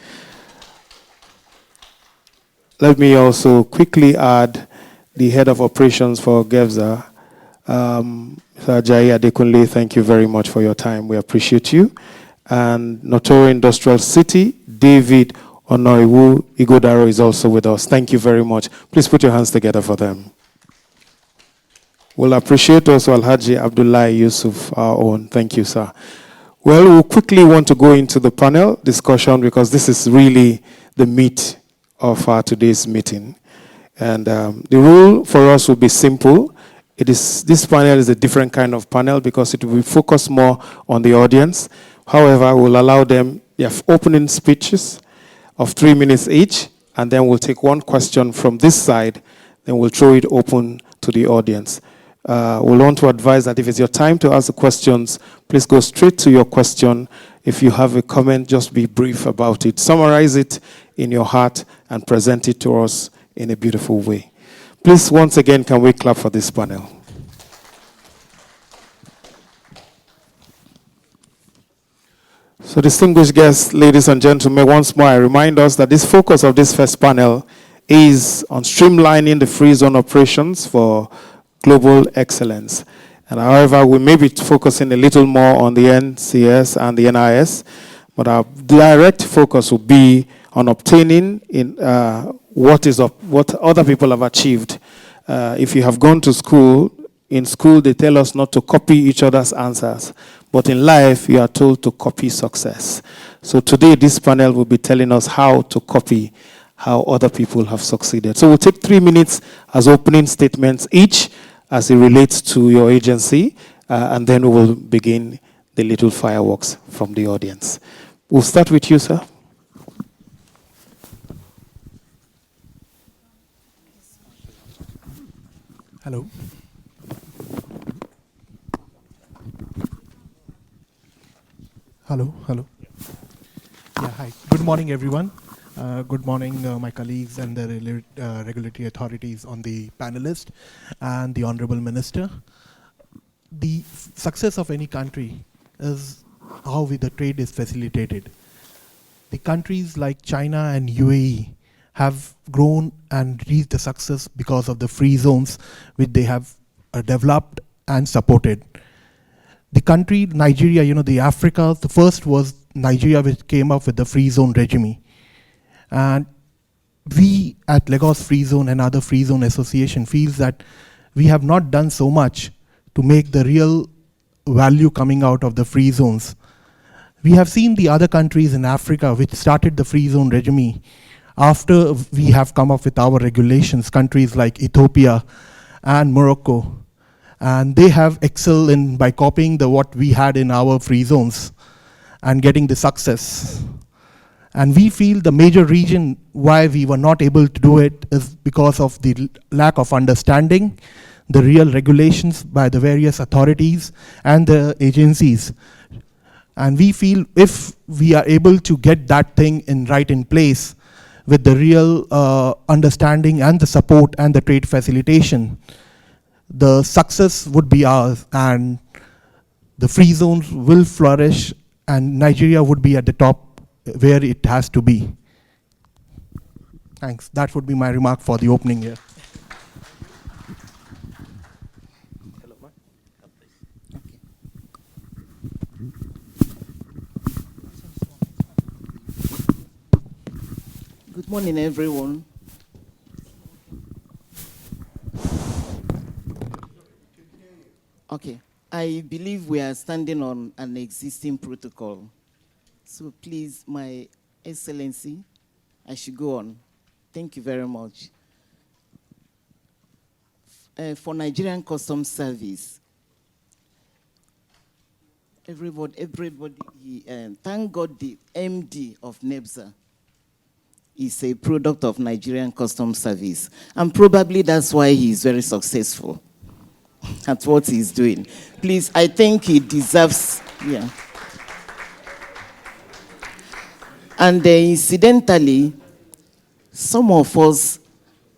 Let me also quickly add the Head of Operations for OGFZA, Mr. Ajayi Adekunle. Thank you very much for your time. We appreciate you. And Notori Industrial City, David Onoiwu Igodaro is also with us. Thank you very much. Please put your hands together for them. We'll appreciate also Alhaji Abdullahi Yusuf, our own. Thank you, sir. Well, we'll quickly want to go into the panel discussion because this is really the meat of today's meeting. And the rule for us will be simple. This panel is a different kind of panel because it will be focused more on the audience. However, we'll allow them their opening speeches of 3 minutes each, and then we'll take one question from this side, then we'll throw it open to the audience. We'll want to advise that if it's your time to ask the questions, please go straight to your question. If you have a comment, just be brief about it. Summarize it in your heart and present it to us in a beautiful way. Please, once again, can we clap for this panel? So distinguished guests, ladies and gentlemen, once more I remind us that this focus of this first panel is on streamlining the free zone operations for global excellence. And however, we may be focusing a little more on the NCS and the NIS, but our direct focus will be on obtaining what other people have achieved. If you have gone to school, in school they tell us not to copy each other's answers. But in life, you are told to copy success. So today, this panel will be telling us how to copy how other people have succeeded. So we'll take 3 minutes as opening statements each as it relates to your agency, and then we will begin the little fireworks from the audience. We'll start with you, sir. Hello. Hello. Yeah, hi. Good morning, everyone. Good morning, my colleagues and the regulatory authorities on the panelist and the Honorable Minister. The success of any country is how the trade is facilitated. The countries like China and UAE have grown and reached the success because of the free zones which they have developed and supported. The country, Nigeria, the Africa, the first was Nigeria which came up with the free zone regime. And we at Lagos Free Zone and other Free Zone Association feels that we have not done so much to make the real value coming out of the free zones. We have seen the other countries in Africa which started the free zone regime after we have come up with our regulations, countries like Ethiopia and Morocco. And they have excelled in by copying what we had in our free zones and getting the success. And we feel the major reason why we were not able to do it is because of the lack of understanding, the real regulations by the various authorities and the agencies. And we feel if we are able to get that thing right in place with the real understanding and the support and the trade facilitation, the success would be ours and the free zones will flourish and Nigeria would be at the top where it has to be. Thanks. That would be my remark for the opening here. Good morning, everyone. Okay, I believe we are standing on an existing protocol. So please, My Excellency, I should go on. Thank you very much. For Nigerian Customs Service, everybody, thank God the MD of NEPZA is a product of Nigerian Customs Service. And probably that's why he's very successful at what he's doing. Please, I think he deserves, yeah. And incidentally, some of us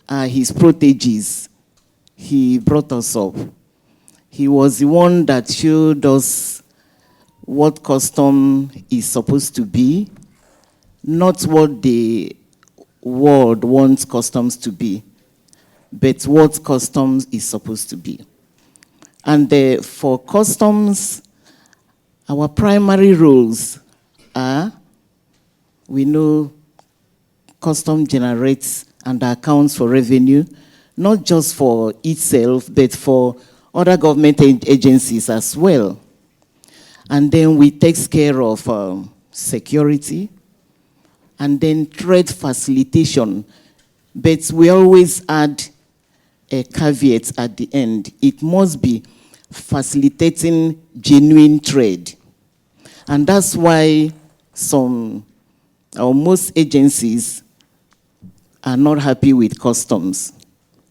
are his proteges. He brought us up. He was the one that showed us what custom is supposed to be, not what the world wants customs to be, but what customs is supposed to be. And for customs, our primary roles are, we know custom generates and accounts for revenue, not just for itself, but for other government agencies as well. And then we take care of security, and then trade facilitation. But we always add a caveat at the end. It must be facilitating genuine trade. And that's why most agencies are not happy with customs,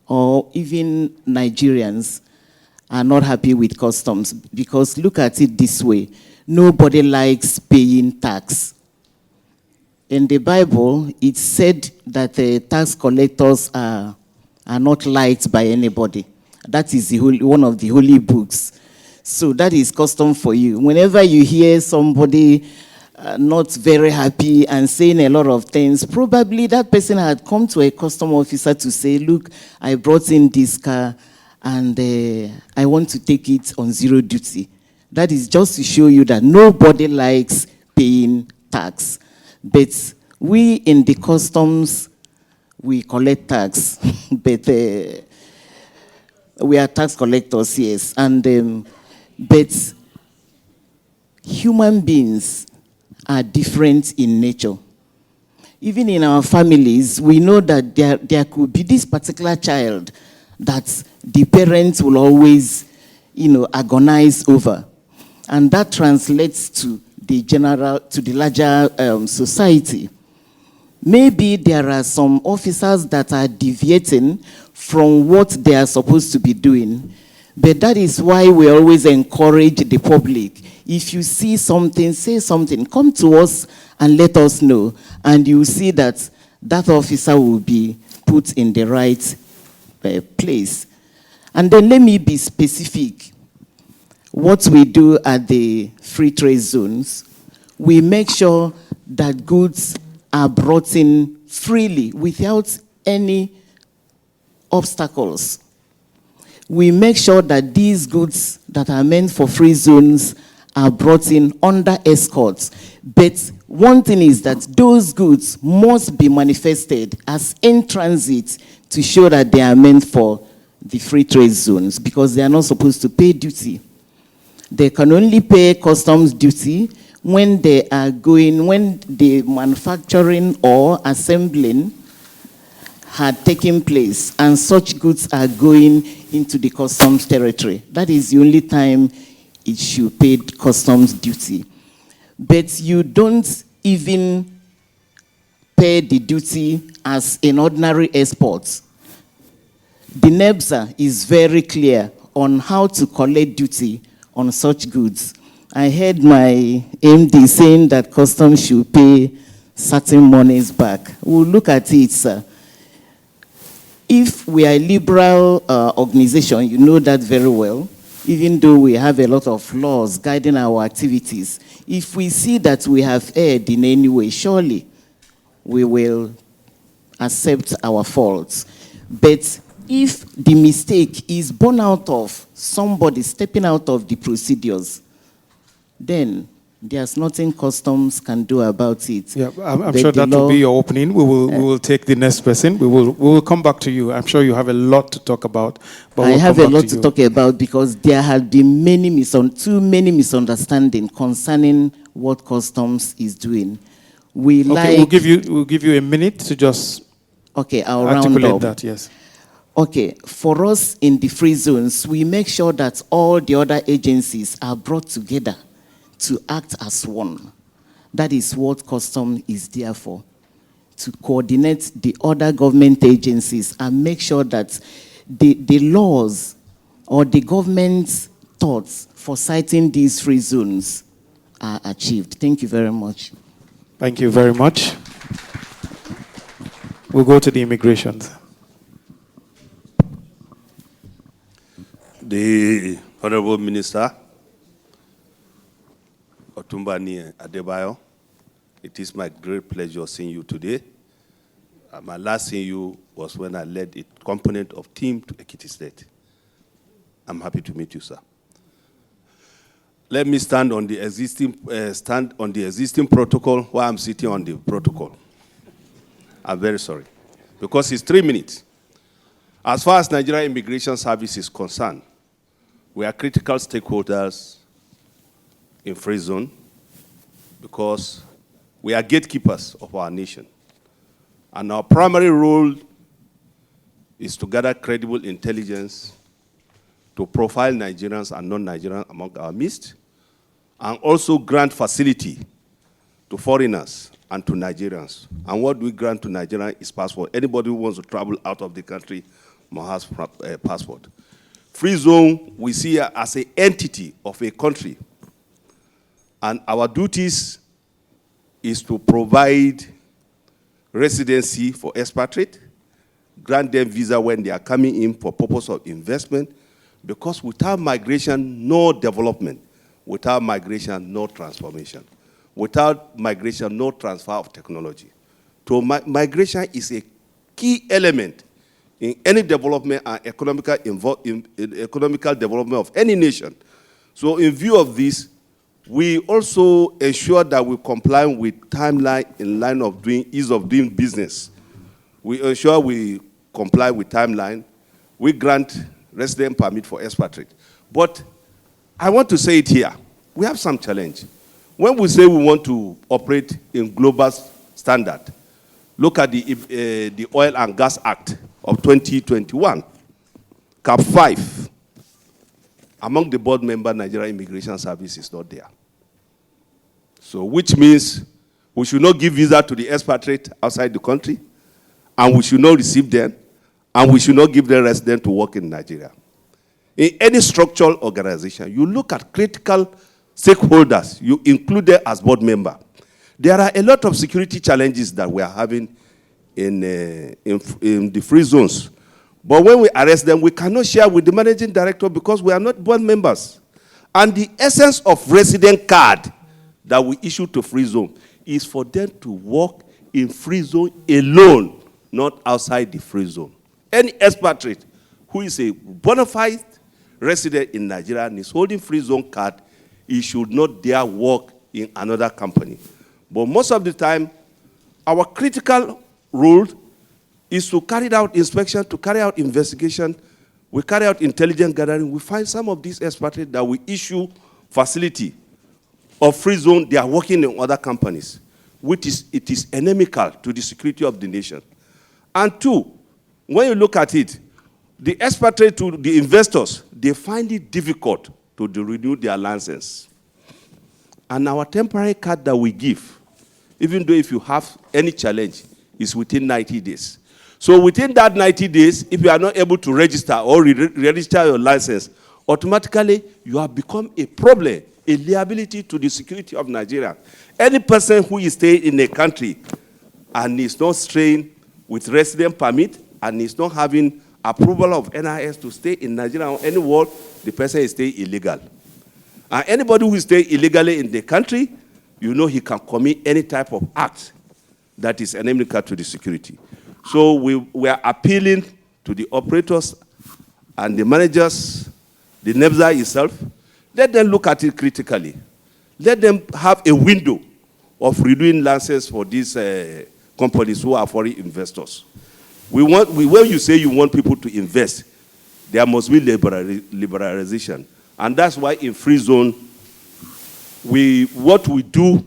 or even Nigerians are not happy with customs, because look at it this way, nobody likes paying tax. In the Bible, it said that the tax collectors are not liked by anybody. That is one of the holy books. So that is custom for you. Whenever you hear somebody not very happy and saying a lot of things, probably that person had come to a custom officer to say, look, I brought in this car and I want to take it on zero duty. That is just to show you that nobody likes paying tax. But we in the customs, we collect tax, but we are tax collectors, yes. And but human beings are different in nature. Even in our families, we know that there could be this particular child that the parents will always, agonize over. And that translates to the larger society. Maybe there are some officers that are deviating from what they are supposed to be doing. But that is why we always encourage the public. If you see something, say something, come to us and let us know. And you see that that officer will be put in the right place. And then let me be specific. What we do at the free trade zones, we make sure that goods are brought in freely without any obstacles. We make sure that these goods that are meant for free zones are brought in under escorts. But one thing is that those goods must be manifested as in transit to show that they are meant for the free trade zones, because they are not supposed to pay duty. They can only pay customs duty when they are when the manufacturing or assembling had taken place and such goods are going into the customs territory. That is the only time it should pay customs duty. But you don't even pay the duty as an ordinary export. The NEPZA is very clear on how to collect duty on such goods. I heard my MD saying that customs should pay certain monies back. We'll look at it, sir. If we are a liberal organization, you know that very well, even though we have a lot of laws guiding our activities. If we see that we have erred in any way, surely we will accept our faults. But if the mistake is born out of somebody stepping out of the procedures, then there's nothing customs can do about it. Yeah, I'm sure that will be your opening. We will take the next person. We will come back to you. I'm sure you have a lot to talk about. But I have a lot to talk about because there have been too many misunderstandings concerning what customs is doing. We'll give you a minute to just I'll round up. That, yes. Okay, for us in the free zones, we make sure that all the other agencies are brought together to act as one. That is what custom is there for, to coordinate the other government agencies and make sure that the laws or the government's thoughts for citing these free zones are achieved. Thank you very much. Thank you very much. We'll go to the immigrations. The Honorable Minister, Otumbani Adebayo, it is my great pleasure seeing you today. My last seeing you was when I led a component of team to Ekiti State. I'm happy to meet you, sir. Let me stand on the existing protocol while I'm sitting on the protocol. I'm very sorry, because it's 3 minutes. As far as Nigeria Immigration Service is concerned, we are critical stakeholders in free zone because we are gatekeepers of our nation. And our primary role is to gather credible intelligence to profile Nigerians and non-Nigerians among our midst, and also grant facility to foreigners and to Nigerians. And what we grant to Nigerians is passport. Anybody who wants to travel out of the country must have a passport. Free zone, we see as an entity of a country. And our duties is to provide residency for expatriate, grant them visa when they are coming in for purpose of investment, because without migration, no development. Without migration, no transformation. Without migration, no transfer of technology. So migration is a key element in any development and economical development of any nation. So in view of this, we also ensure that we comply with timeline in line of ease of doing business. We ensure we comply with timeline. We grant resident permit for expatriate. But I want to say it here. We have some challenge. When we say we want to operate in global standard, look at the Oil and Gas Act of 2021, Cap 5. Among the board member, Nigeria Immigration Service is not there. So which means we should not give visa to the expatriate outside the country, and we should not receive them, and we should not give them residents to work in Nigeria. In any structural organization, you look at critical stakeholders, you include them as board member. There are a lot of security challenges that we are having in the free zones. But when we arrest them, we cannot share with the managing director because we are not board members. And the essence of resident card that we issue to free zone is for them to work in free zone alone, not outside the free zone. Any expatriate who is a bona fide resident in Nigeria and is holding free zone card, he should not dare work in another company. But most of the time, our critical role is to carry out inspection, to carry out investigation. We carry out intelligence gathering. We find some of these expatriates that we issue facility of free zone, they are working in other companies, it is inimical to the security of the nation. And two, when you look at it, the expatriate to the investors, they find it difficult to renew their license. And our temporary card that we give, even though if you have any challenge, is within 90 days. So within that 90 days, if you are not able to register or re-register your license, automatically you have become a problem, a liability to the security of Nigeria. Any person who is staying in a country and is not staying with resident permit and is not having approval of NIS to stay in Nigeria or any world, the person is staying illegal. And anybody who is staying illegally in the country, you know he can commit any type of act that is inimical to the security. So we are appealing to the operators and the managers, the NEPZA itself. Let them look at it critically. Let them have a window of renewing licenses for these companies who are foreign investors. When you say you want people to invest, there must be liberalization. And that's why in free zone, what we do,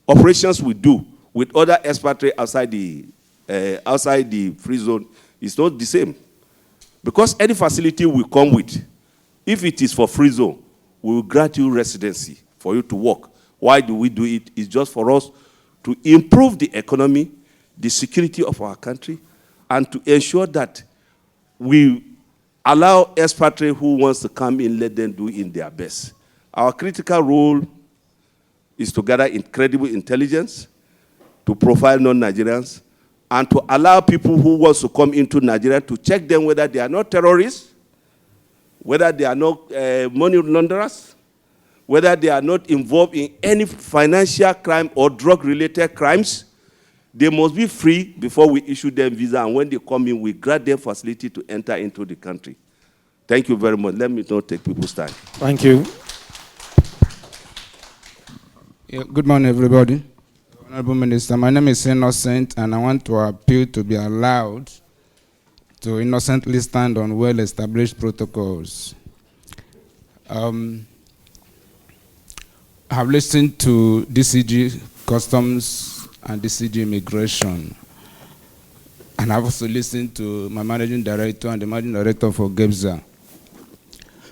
operations we do with other expatriates outside the free zone is not the same. Because any facility we come with, if it is for free zone, we will grant you residency for you to work. Why do we do it? It's just for us to improve the economy, the security of our country, and to ensure that we allow expatriates who wants to come in, let them do in their best. Our critical role is to gather incredible intelligence, to profile non-Nigerians, and to allow people who want to come into Nigeria to check them whether they are not terrorists, whether they are not money launderers, whether they are not involved in any financial crime or drug-related crimes. They must be free before we issue them visa, and when they come in, we grant them facility to enter into the country. Thank you very much. Let me not take people's time. Thank you. Yeah, good morning, everybody. Honorable Minister, my name is Innocent, and I want to appeal to be allowed to innocently stand on well-established protocols. I have listened to DCG Customs and DCG Immigration, and I've also listened to my managing director and the managing director for OGFZA.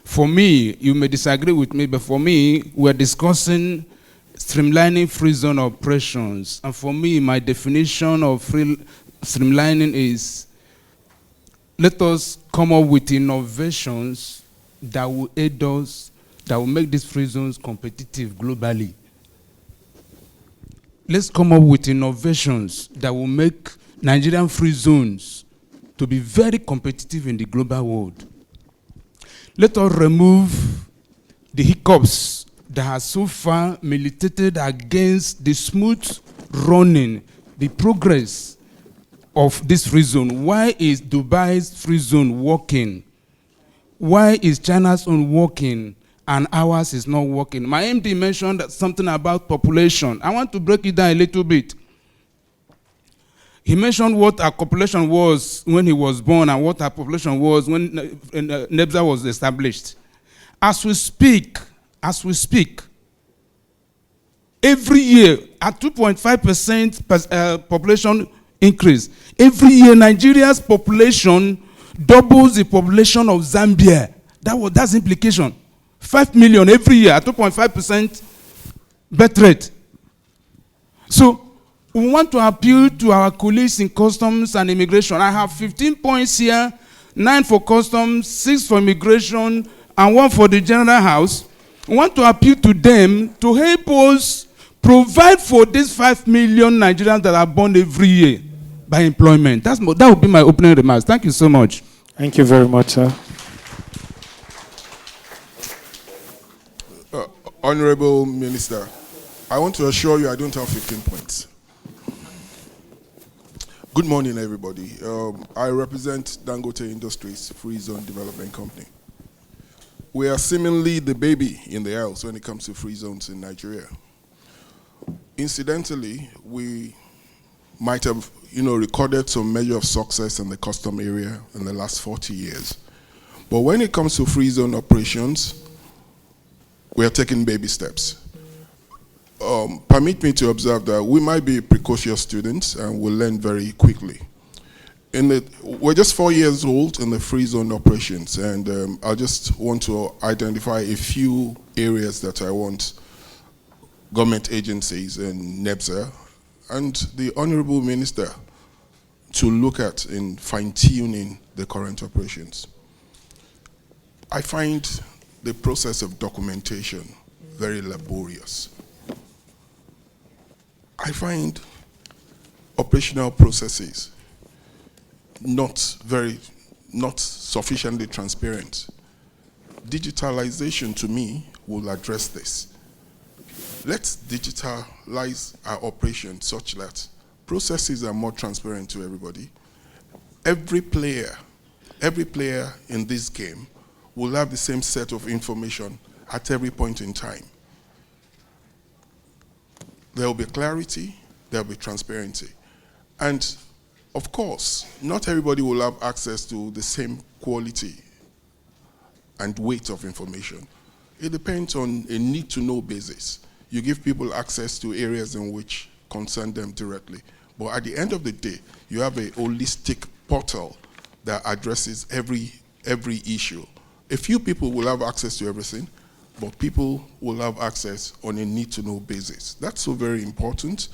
For me, you may disagree with me, but for me, we're discussing streamlining free zone operations. And for me, my definition of streamlining is, let us come up with innovations that will aid us, that will make these free zones competitive globally. Let's come up with innovations that will make Nigerian free zones to be very competitive in the global world. Let us remove the hiccups that have so far militated against the smooth running, the progress of this free zone. Why is Dubai's free zone working? Why is China's own working and ours is not working? My MD mentioned something about population. I want to break it down a little bit. He mentioned what our population was when he was born and what our population was when NEPZA was established. As we speak, every year, at 2.5% population increase, every year Nigeria's population doubles the population of Zambia. That's implication. 5 million every year at 2.5% birth rate. So we want to appeal to our colleagues in customs and immigration. I have 15 points here, 9 for customs, 6 for immigration, and 1 for the general house. We want to appeal to them to help us provide for these 5 million Nigerians that are born every year by employment. That would be my opening remarks. Thank you so much. Thank you very much, sir. Honorable Minister, I want to assure you I don't have 15 points. Good morning, everybody. I represent Dangote Industries Free Zone Development Company. We are seemingly the baby in the house when it comes to free zones in Nigeria. Incidentally, we might have, recorded some measure of success in the custom area in the last 40 years. But when it comes to free zone operations, we are taking baby steps. Permit me to observe that we might be precocious students and we'll learn very quickly. We're just 4 years old in the free zone operations, and I just want to identify a few areas that I want government agencies and NEPZA and the Honorable Minister to look at in fine-tuning the current operations. I find the process of documentation very laborious. I find operational processes not sufficiently transparent. Digitalization, to me, will address this. Let's digitalize our operations such that processes are more transparent to everybody. Every player in this game will have the same set of information at every point in time. There will be clarity, there will be transparency. And of course, not everybody will have access to the same quality and weight of information. It depends on a need-to-know basis. You give people access to areas in which concern them directly. But at the end of the day, you have a holistic portal that addresses every issue. A few people will have access to everything, but people will have access on a need-to-know basis. That's so very important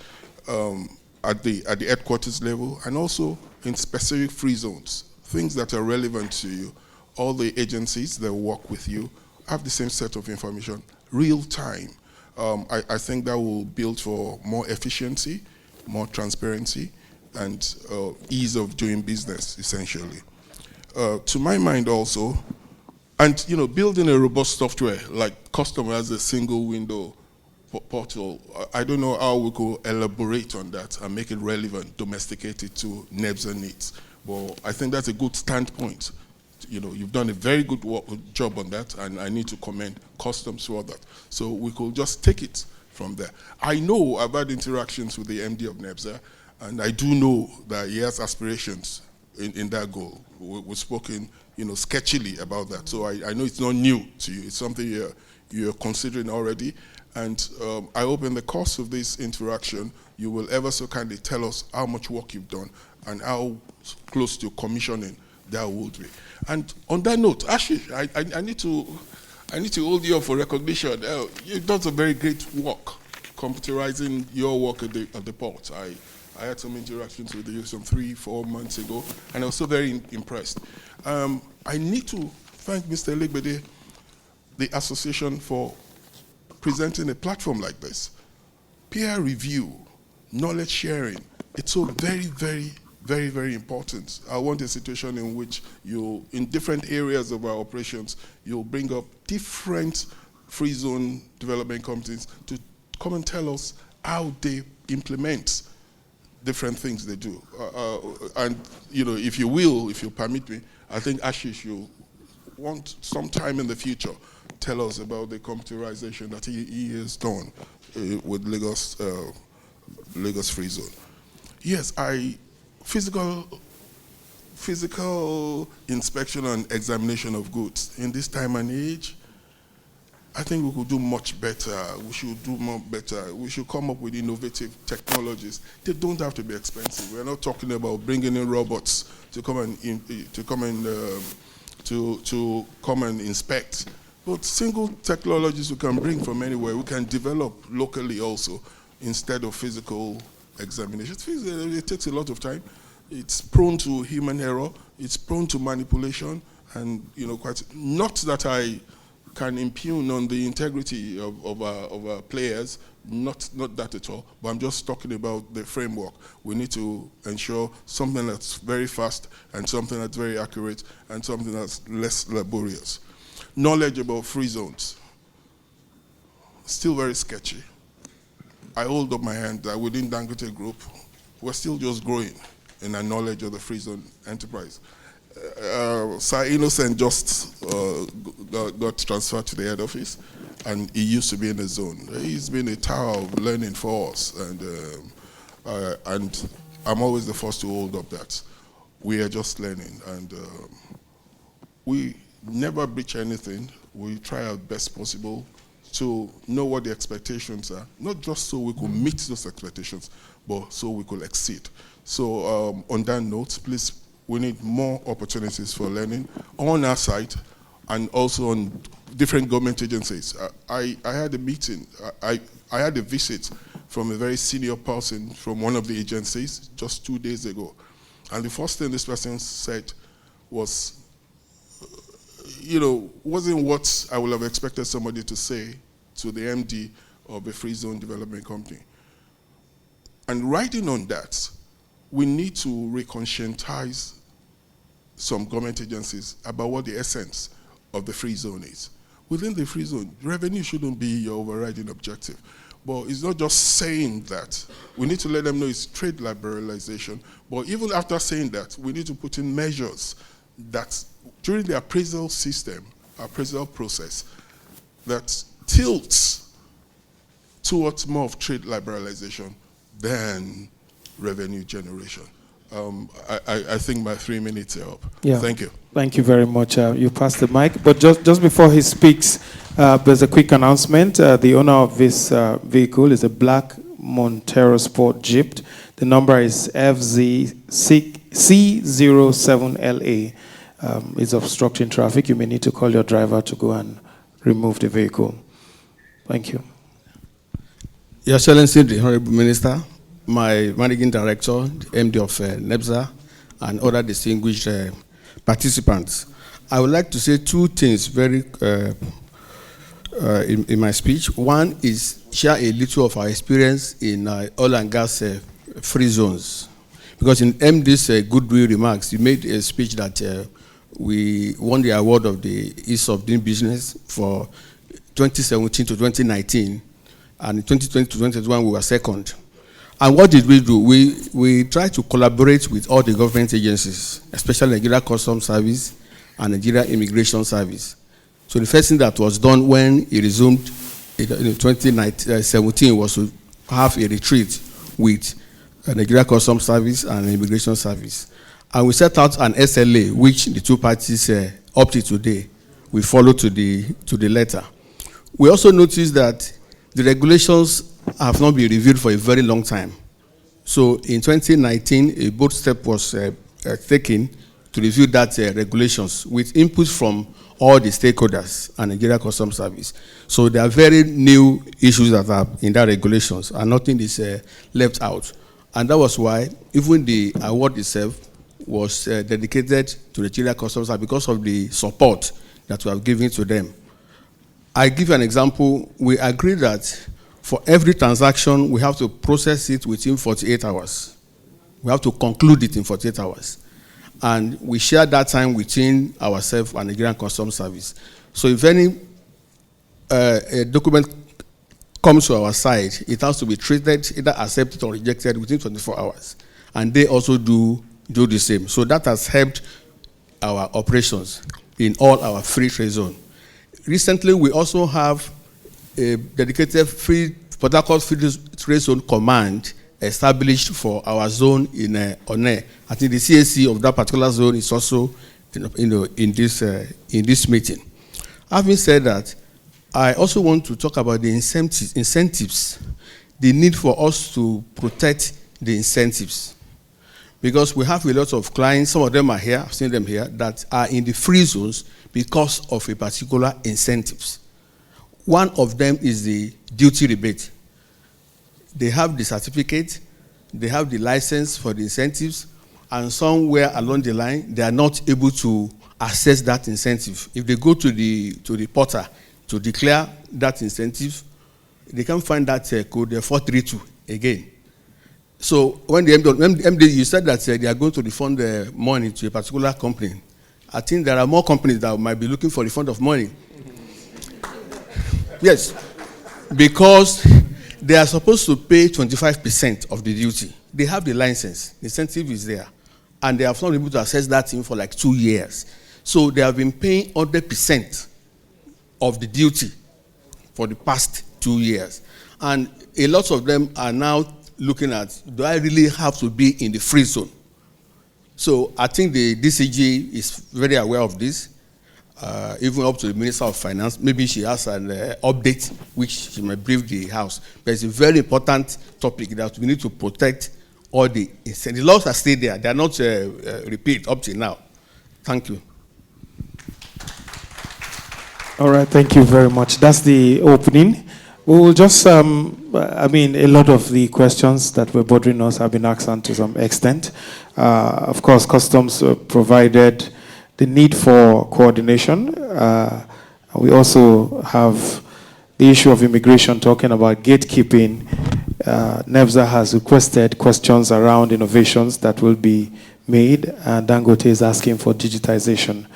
at the headquarters level and also in specific free zones, things that are relevant to you. All the agencies that work with you have the same set of information, real time. I think that will build for more efficiency, more transparency, and ease of doing business, essentially. To my mind also, and building a robust software like customer as a single window portal, I don't know how we could elaborate on that and make it relevant, domesticate it to NEPZA needs. But I think that's a good standpoint. You've done a very good job on that, and I need to commend customs for that. So we could just take it from there. I know I've had interactions with the MD of NEPZA, and I do know that he has aspirations in that goal. We've spoken, sketchily about that. So I know it's not new to you. It's something you're considering already. And I hope in the course of this interaction, you will ever so kindly tell us how much work you've done and how close to commissioning that would be. And on that note, Ashish, I need to hold you up for recognition. You've done some very great work computerizing your work at the port. I had some interactions with you some 3-4 months ago, and I was so very impressed. I need to thank Mr. Legbede, the association, for presenting a platform like this. Peer review, knowledge sharing, it's so very, very, very, very important. I want a situation in which in different areas of our operations, you'll bring up different free zone development companies to come and tell us how they implement different things they do. And if you permit me, I think Ashish, you want sometime in the future tell us about the computerization that he has done with Lagos Free Zone. Yes, physical inspection and examination of goods in this time and age, I think we could do much better. We should do more better. We should come up with innovative technologies. They don't have to be expensive. We're not talking about bringing in robots to come and inspect. But single technologies we can bring from anywhere, we can develop locally also. instead of physical examination. It takes a lot of time. It's prone to human error. It's prone to manipulation, and quite not that I can impugn on the integrity of our players. Not that at all. But I'm just talking about the framework. We need to ensure something that's very fast and something that's very accurate and something that's less laborious. Knowledge about free zones. Still very sketchy. I hold up my hand that within Dangote Group, we're still just growing in our knowledge of the free zone enterprise. Sir Innocent just got transferred to the head office, and he used to be in the zone. He's been a tower of learning for us, and I'm always the first to hold up that we are just learning, and we never breach anything. We try our best possible to know what the expectations are, not just so we could meet those expectations, but so we could exceed. So on that note, please, we need more opportunities for learning on our side and also on different government agencies. I had a meeting, I had a visit from a very senior person from one of the agencies just 2 days ago. And the first thing this person said was, wasn't what I would have expected somebody to say to the MD of a free zone development company. And riding on that, we need to reconscientize some government agencies about what the essence of the free zone is. Within the free zone, revenue shouldn't be your overriding objective. But it's not just saying that. We need to let them know it's trade liberalization. But even after saying that, we need to put in measures that during the appraisal system, appraisal process, that tilts towards more of trade liberalization than revenue generation. I think my 3 minutes are up. Yeah. Thank you. Thank you very much. You pass the mic. But just before he speaks, there's a quick announcement. The owner of this vehicle is a black Montero Sport Jeep. The number is FZC07LA. It's obstructing traffic. You may need to call your driver to go and remove the vehicle. Thank you. Your Excellency, the Honorable Minister, my Managing Director, the MD of NEPZA, and other distinguished participants. I would like to say two things very in my speech. One is share a little of our experience in oil and gas free zones. Because in MD's goodwill remarks, you made a speech that we won the award of the Ease of Doing Business for 2017 to 2019, and in 2020 to 2021 we were second. And what did we do? We tried to collaborate with all the government agencies, especially Nigeria Customs Service and Nigeria Immigration Service. So the first thing that was done when it resumed in 2017 was to have a retreat with Nigeria Customs Service and Immigration Service. And we set out an SLA, which the two parties up to today, we follow to the letter. We also noticed that the regulations have not been reviewed for a very long time. So in 2019, a bold step was taken to review that regulations with input from all the stakeholders and Nigeria Customs Service. So there are very new issues that are in that regulations, and nothing is left out. And that was why even the award itself was dedicated to Nigeria Customs Service because of the support that we have given to them. I give you an example. We agree that for every transaction, we have to process it within 48 hours. We have to conclude it in 48 hours. And we share that time within ourselves and Nigerian Customs Service. So if any a document comes to our side, it has to be treated, either accepted or rejected within 24 hours. And they also do the same. So that has helped our operations in all our free trade zone. Recently, we also have a dedicated Port Harcourt Free Trade Zone Command established for our zone in One. I think the CAC of that particular zone is also in this meeting. Having said that, I also want to talk about the incentives, the need for us to protect the incentives. Because we have a lot of clients, some of them are here, I've seen them here, that are in the free zones because of a particular incentives. One of them is the duty rebate. they have the certificate, they have the license for the incentives, and somewhere along the line, they are not able to access that incentive. If they go to the portal to declare that incentive, they can find that code 432 again. So when the MD, you said that they are going to refund the money to a particular company, I think there are more companies that might be looking for refund of money. Yes, because they are supposed to pay 25% of the duty. They have the license, the incentive is there, and they have not been able to access that thing for like 2 years. So they have been paying 100% of the duty for the past 2 years. And a lot of them are now looking at, do I really have to be in the free zone? So I think the DCG is very aware of this, even up to the Minister of Finance. Maybe she has an update which she may brief the House. But it's a very important topic that we need to protect all the incentives. The laws are still there. They are not repealed up till now. Thank you. All right, thank you very much. That's the opening. We will just, a lot of the questions that were bothering us have been asked to some extent. Of course, customs provided the need for coordination. We also have the issue of immigration, talking about gatekeeping. NEPZA has requested questions around innovations that will be made, and Dangote is asking for digitization.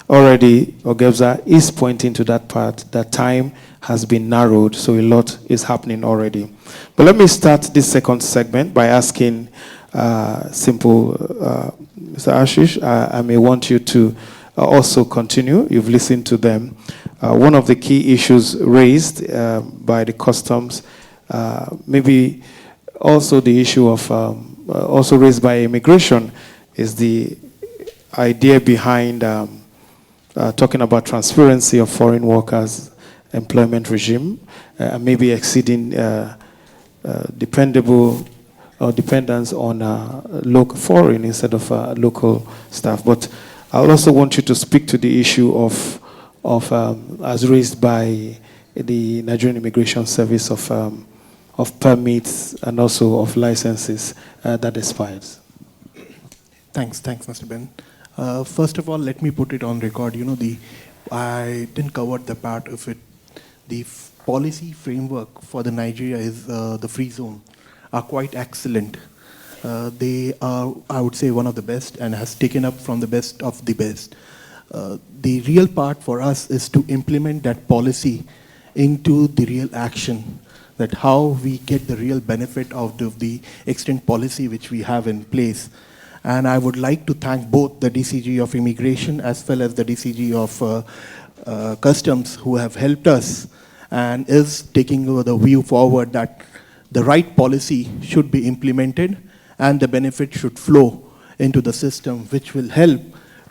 Already, OGFZA is pointing to that part. That time has been narrowed, so a lot is happening already. But let me start this second segment by asking Mr. Ashish, I may want you to also continue. You've listened to them. One of the key issues raised by the customs, maybe also the issue of, also raised by immigration, is the idea behind talking about transparency of foreign workers' employment regime, maybe exceeding dependable or dependence on local foreign instead of local staff. But I also want you to speak to the issue of as raised by the Nigerian Immigration Service of permits and also of licenses that expires. Thanks, Mr. Ben. First of all, let me put it on record. I didn't cover the part of it. The policy framework for the Nigeria is the free zone are quite excellent. They are, I would say, one of the best and has taken up from the best of the best. The real part for us is to implement that policy into the real action, that how we get the real benefit out of the extent policy which we have in place. And I would like to thank both the DCG of Immigration as well as the DCG of Customs who have helped us and is taking the view forward that the right policy should be implemented and the benefit should flow into the system, which will help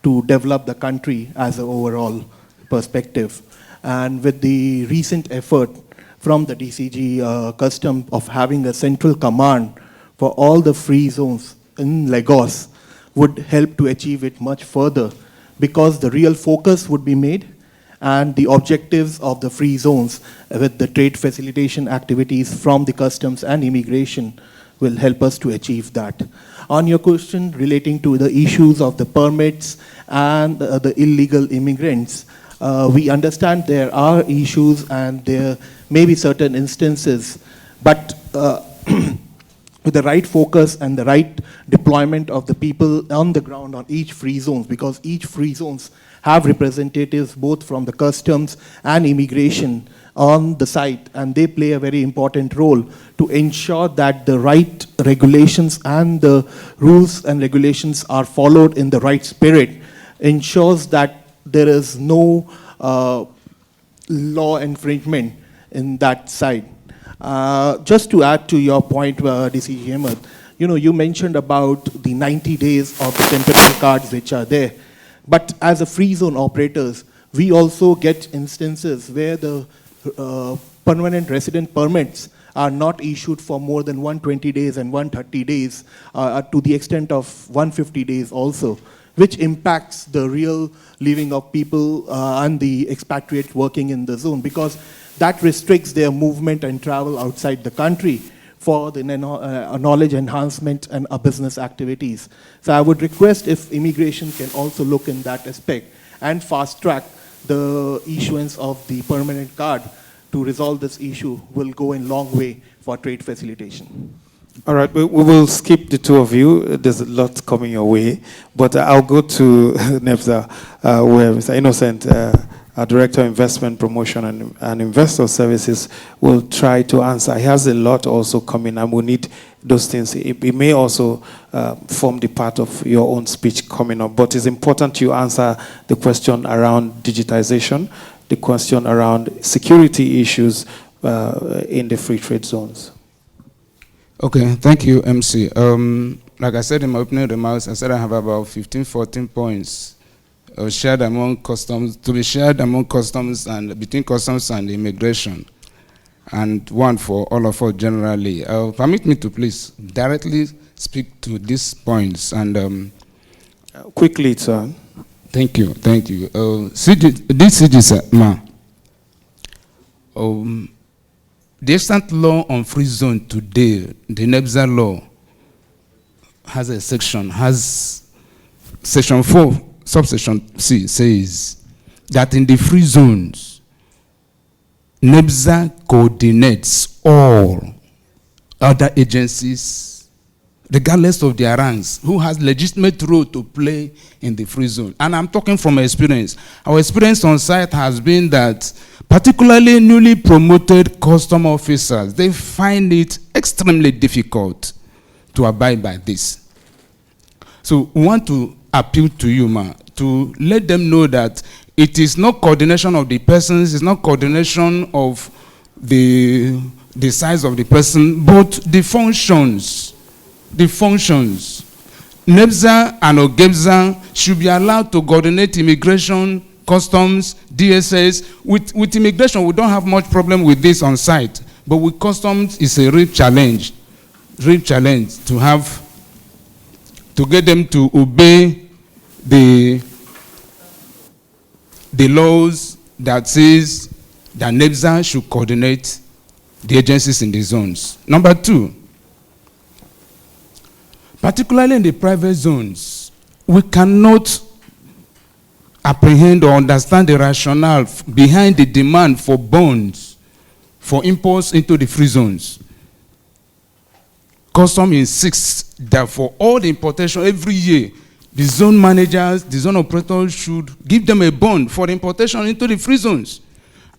to develop the country as an overall perspective. And with the recent effort from the DCG Custom of having a central command for all the free zones in Lagos would help to achieve it much further, because the real focus would be made and the objectives of the free zones with the trade facilitation activities from the customs and immigration will help us to achieve that. On your question relating to the issues of the permits and the illegal immigrants, we understand there are issues and there may be certain instances, but with the right focus and the right deployment of the people on the ground on each free zones, because each free zones have representatives both from the customs and immigration on the site, and they play a very important role to ensure that the right regulations and the rules and regulations are followed in the right spirit, ensures that there is no law infringement in that side. Just to add to your point, DCG Ahmed, you mentioned about the 90 days of the temporary cards which are there. But as a free zone operators, we also get instances where the permanent resident permits are not issued for more than 120 days and 130 days to the extent of 150 days also, which impacts the real living of people and the expatriates working in the zone, because that restricts their movement and travel outside the country, for the knowledge enhancement and business activities. So I would request if immigration can also look in that aspect and fast track the issuance of the permanent card to resolve this issue will go a long way for trade facilitation. All right, we will skip the two of you. There's a lot coming your way, but I'll go to NEPZA, where Mr. Innocent, our Director of Investment Promotion and Investor Services, will try to answer. He has a lot also coming, and we need those things. It may also form the part of your own speech coming up, but it's important you answer the question around digitization, the question around security issues in the free trade zones. Okay, thank you, MC. Like I said in my opening remarks, I said I have about 15, 14 points shared among customs, to be shared among customs and between customs and immigration, and one for all of us generally. Permit me to please directly speak to these points and quickly, sir. Thank you, thank you. This CGSA, the extant law on free zone today, the NEPZA law, has a section, has section 4, subsection C, says that in the free zones, NEPZA coordinates all other agencies, regardless of their ranks, who has legitimate role to play in the free zone. And I'm talking from experience. Our experience on site has been that particularly newly promoted custom officers, they find it extremely difficult to abide by this. So we want to appeal to you, to let them know that it is not coordination of the persons, it's not coordination of the size of the person, but the functions. The functions. NEPZA and OGFZA should be allowed to coordinate immigration, customs, DSS. With immigration, we don't have much problem with this on site, but with customs, it's a real challenge to get them to obey the laws that says that NEPZA should coordinate the agencies in the zones. Number 2, particularly in the private zones, we cannot apprehend or understand the rationale behind the demand for bonds for imports into the free zones. Custom insists that for all the importation every year, the zone managers, the zone operators should give them a bond for the importation into the free zones.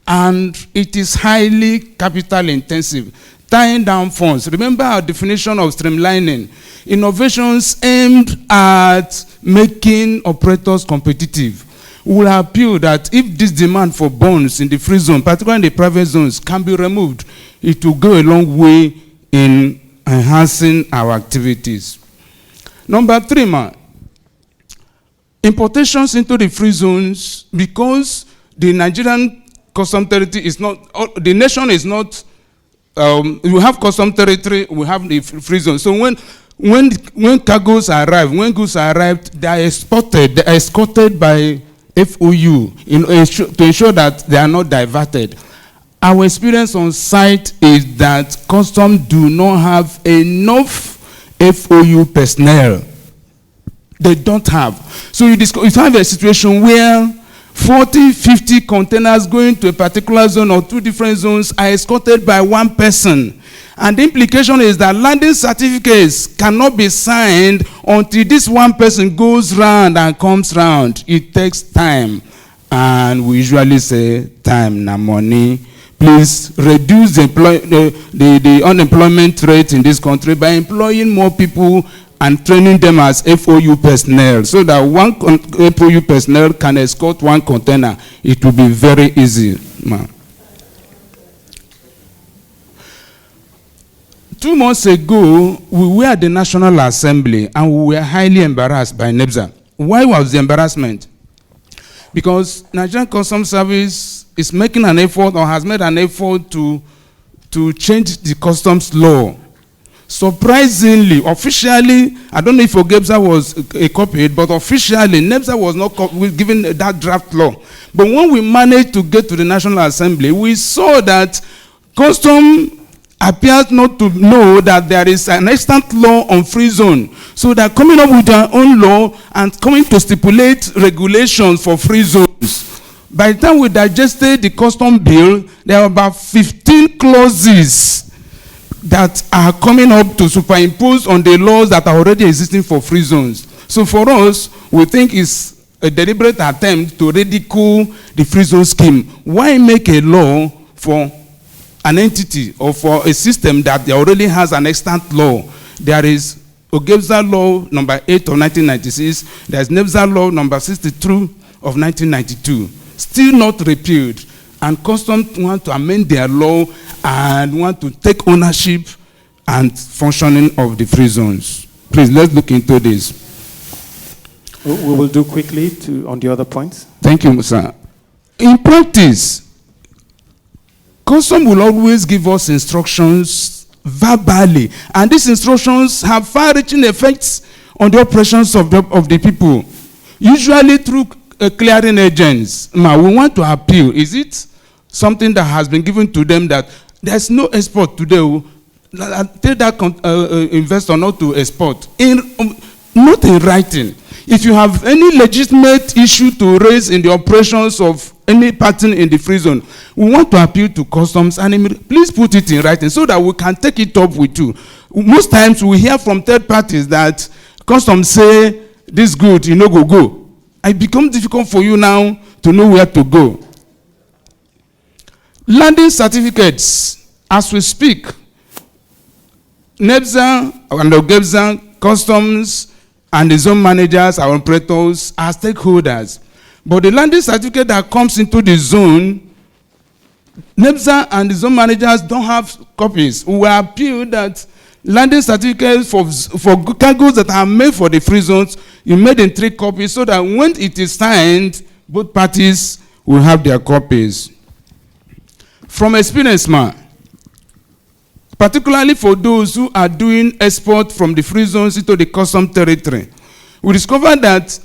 And it is highly capital intensive, tying down funds. Remember our definition of streamlining. Innovations aimed at making operators competitive. We will appeal that if this demand for bonds in the free zone, particularly in the private zones, can be removed, it will go a long way in enhancing our activities. Number 3, importations into the free zones, because the Nigerian custom territory is not, the nation is not, we have custom territory, we have the free zone. So when cargoes arrive, when goods are arrived, they are escorted by FOU to ensure that they are not diverted. Our experience on site is that customs do not have enough FOU personnel. They don't have. So you have a situation where 40, 50 containers going to a particular zone or 2 different zones are escorted by 1 person. And the implication is that landing certificates cannot be signed until this 1 person goes round and comes round. It takes time. And we usually say, time na money. Please reduce the unemployment rate in this country by employing more people and training them as FOU personnel, so that 1 FOU personnel can escort 1 container. It will be very easy. 2 months ago, we were at the National Assembly and we were highly embarrassed by NEPZA. Why was the embarrassment? Because Nigerian Customs Service is making an effort or has made an effort to change the customs law. Surprisingly, officially, I don't know if OGFZA was copied, but officially, NEPZA was not given that draft law. But when we managed to get to the National Assembly, we saw that custom appears not to know that there is an extant law on free zone. So they're coming up with their own law and coming to stipulate regulations for free zones. By the time we digested the custom bill, there are about 15 clauses that are coming up to superimpose on the laws that are already existing for free zones. So for us, we think it's a deliberate attempt to ridicule the free zone scheme. Why make a law for an entity or for a system that already has an extant law? There is OGFZA law number 8 of 1996. There is NEPZA law number 62 of 1992. Still not repealed. And customs want to amend their law and want to take ownership and functioning of the free zones. Please, let's look into this. We will do quickly on the other points. Thank you, sir. In practice, custom will always give us instructions verbally, and these instructions have far-reaching effects on the operations of the people, usually through clearing agents. Now, we want to appeal. Is it something that has been given to them that there's no export today? Tell that investor not to export. Not in writing. If you have any legitimate issue to raise in the operations of any pattern in the free zone, we want to appeal to customs and please put it in writing so that we can take it up with you. Most times we hear from third parties that customs say this good, you know, go. It becomes difficult for you now to know where to go. Landing certificates, as we speak, NEPZA and OGFZA, customs, and the zone managers, our operators, are stakeholders. But the landing certificate that comes into the zone, NEPZA and the zone managers don't have copies. We appeal that landing certificates for cargoes that are made for the free zones, you made in 3 copies so that when it is signed, both parties will have their copies. From experience, particularly for those who are doing export from the free zones into the custom territory, we discovered that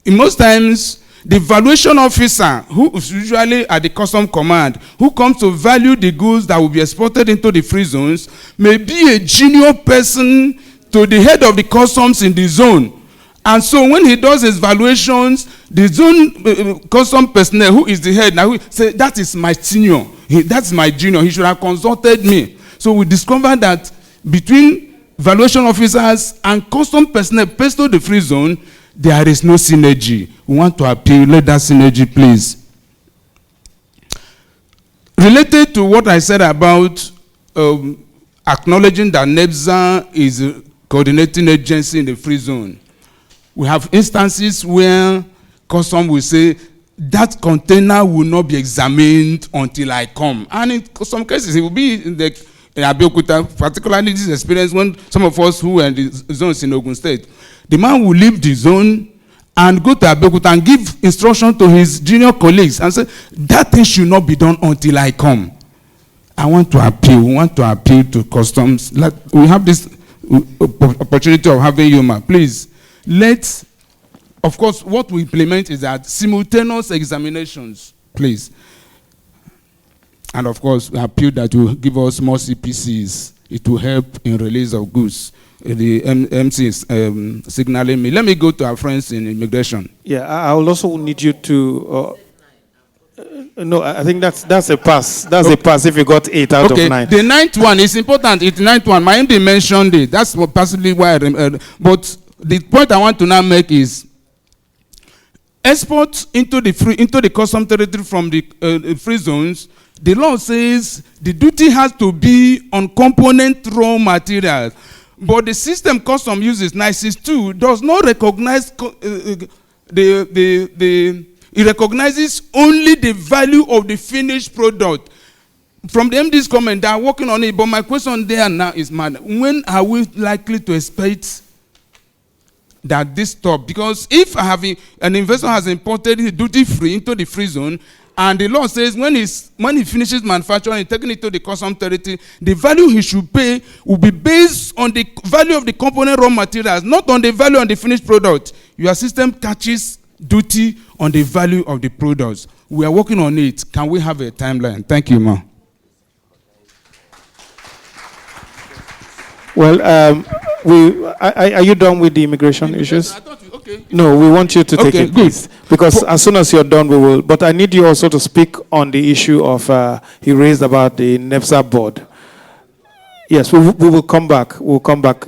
in most times, the valuation officer, who is usually at the custom command, who comes to value the goods that will be exported into the free zones, may be a junior person to the head of the customs in the zone. And so when he does his valuations, the zone custom personnel, who is the head, now he say, that is my senior, that's my junior, he should have consulted me. So we discovered that between valuation officers and custom personnel based on the free zone, there is no synergy. We want to appeal, let that synergy, please. Related to what I said about acknowledging that NEPZA is a coordinating agency in the free zone, we have instances where custom will say, that container will not be examined until I come. And in some cases, it will be in Abeokuta, particularly this experience when some of us who were in the zones in Ogun State, the man will leave the zone and go to Abeokuta and give instruction to his junior colleagues and say, that thing should not be done until I come. I want to appeal. We want to appeal to customs. We have this opportunity of having you, please. Of course, what we implement is that simultaneous examinations, please. And of course, we appeal that you give us more CPCs. It will help in release of goods. The MC is signaling me. Let me go to our friends in immigration. Yeah, I will also need you to... no, I think that's a pass. That's a pass if you got 8 out of 9. The 9th one is important. It's the 9th one. My MD mentioned it. That's possibly why but the point I want to now make is export into the custom territory from the free zones. The law says the duty has to be on component raw materials, but the system custom uses 962 does not recognize it recognizes only the value of the finished product. From the MD's comment, they are working on it, but my question there now is, when are we likely to expect that this stop? Because if an investor has imported duty-free into the free zone, and the law says when he finishes manufacturing and taking it to the custom territory, the value he should pay will be based on the value of the component raw materials, not on the value of the finished product. Your system catches duty on the value of the products. We are working on it. Can we have a timeline? Thank you, ma'am. Well, are you done with the immigration issues? I thought okay. No, we want you to take Okay, it, please. Because as soon as you're done, we will. But I need you also to speak on the issue of he raised about the NEPZA board. Yes, we will come back. We'll come back.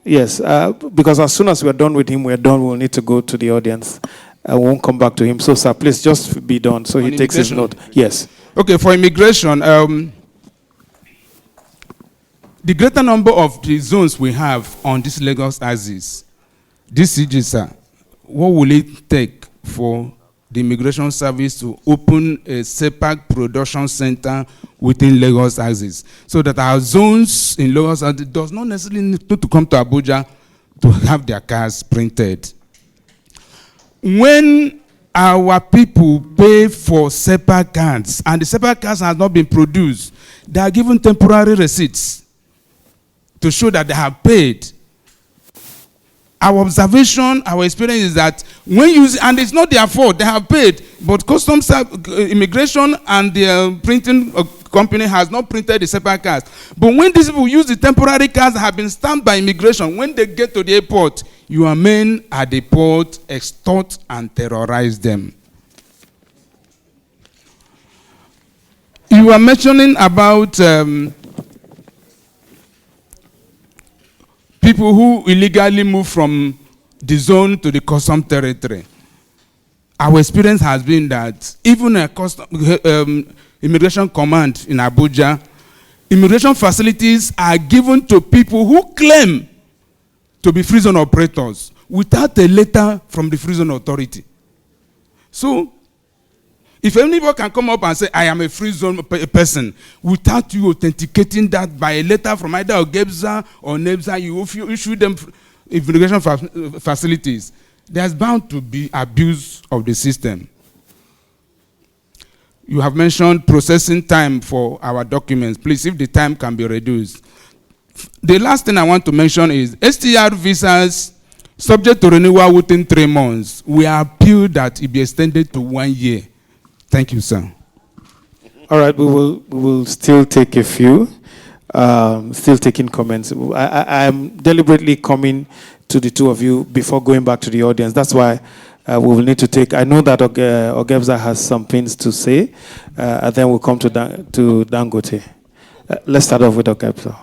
Yes, because as soon as we're done with him, we're done. We'll need to go to the audience. I won't come back to him. So, sir, please just be done. So he takes his note. Yes. Okay, for immigration, the greater number of the zones we have on this Lagos axis, this CG, sir, what will it take for the immigration service to open a SEPAC production center within Lagos axis, so that our zones in Lagos axis does not necessarily need to come to Abuja to have their cars printed? When our people pay for SEPAC cards and the SEPAC cards have not been produced, they are given temporary receipts to show that they have paid. Our observation, our experience is that when you, and it's not their fault, they have paid, but customs, immigration and the printing company has not printed the SEPAC cards. But when these people use the temporary cards that have been stamped by immigration, when they get to the airport, your men at the port extort and terrorize them. You are mentioning about people who illegally move from the zone to the custom territory. Our experience has been that even a immigration command in Abuja, immigration facilities are given to people who claim to be free zone operators without a letter from the free zone authority. So, if anybody can come up and say, I am a free zone person, without you authenticating that by a letter from either OGFZA or NEPZA, you issue them immigration facilities, there's bound to be abuse of the system. You have mentioned processing time for our documents. Please, if the time can be reduced. The last thing I want to mention is STR visas subject to renewal within 3 months. We appeal that it be extended to 1 year. Thank you, sir. All right, we will still take a few, still taking comments. I am deliberately coming to the two of you before going back to the audience. That's why we will need to take. I know that OGFZA has some things to say, and then we'll come to Dangote. Let's start off with OGFZA.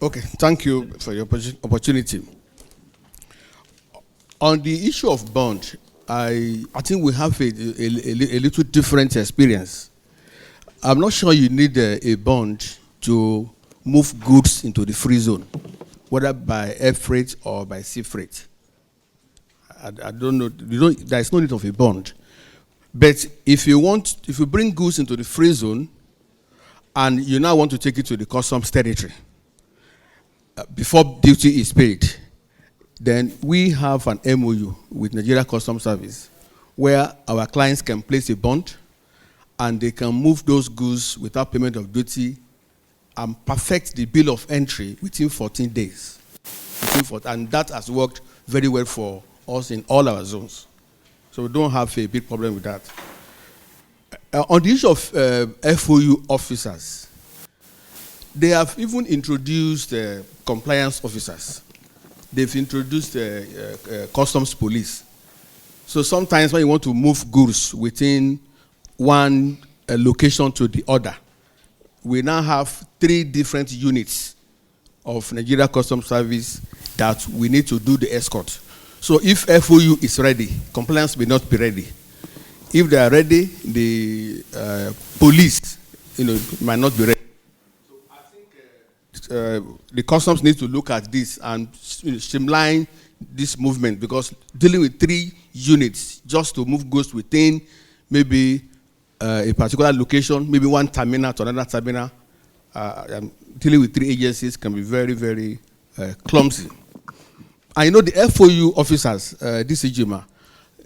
Okay, thank you for your opportunity. On the issue of bond, I think we have a little different experience. I'm not sure you need a bond to move goods into the free zone, whether by air freight or by sea freight. I don't know. There is no need of a bond. But if you bring goods into the free zone and you now want to take it to the customs territory before duty is paid, then we have an MOU with Nigeria Customs Service where our clients can place a bond and they can move those goods without payment of duty and perfect the bill of entry within 14 days. And that has worked very well for us in all our zones. So we don't have a big problem with that. On the issue of FOU officers, they have even introduced compliance officers. They've introduced customs police. So sometimes when you want to move goods within one location to the other, we now have 3 different units of Nigeria Customs Service that we need to do the escort. So if FOU is ready, compliance may not be ready. If they are ready, the police, might not be ready. The customs need to look at this and streamline this movement, because dealing with 3 units just to move goods within maybe a particular location, maybe one terminal to another terminal, dealing with 3 agencies can be very, very clumsy. I know the FOU officers, DCGMA,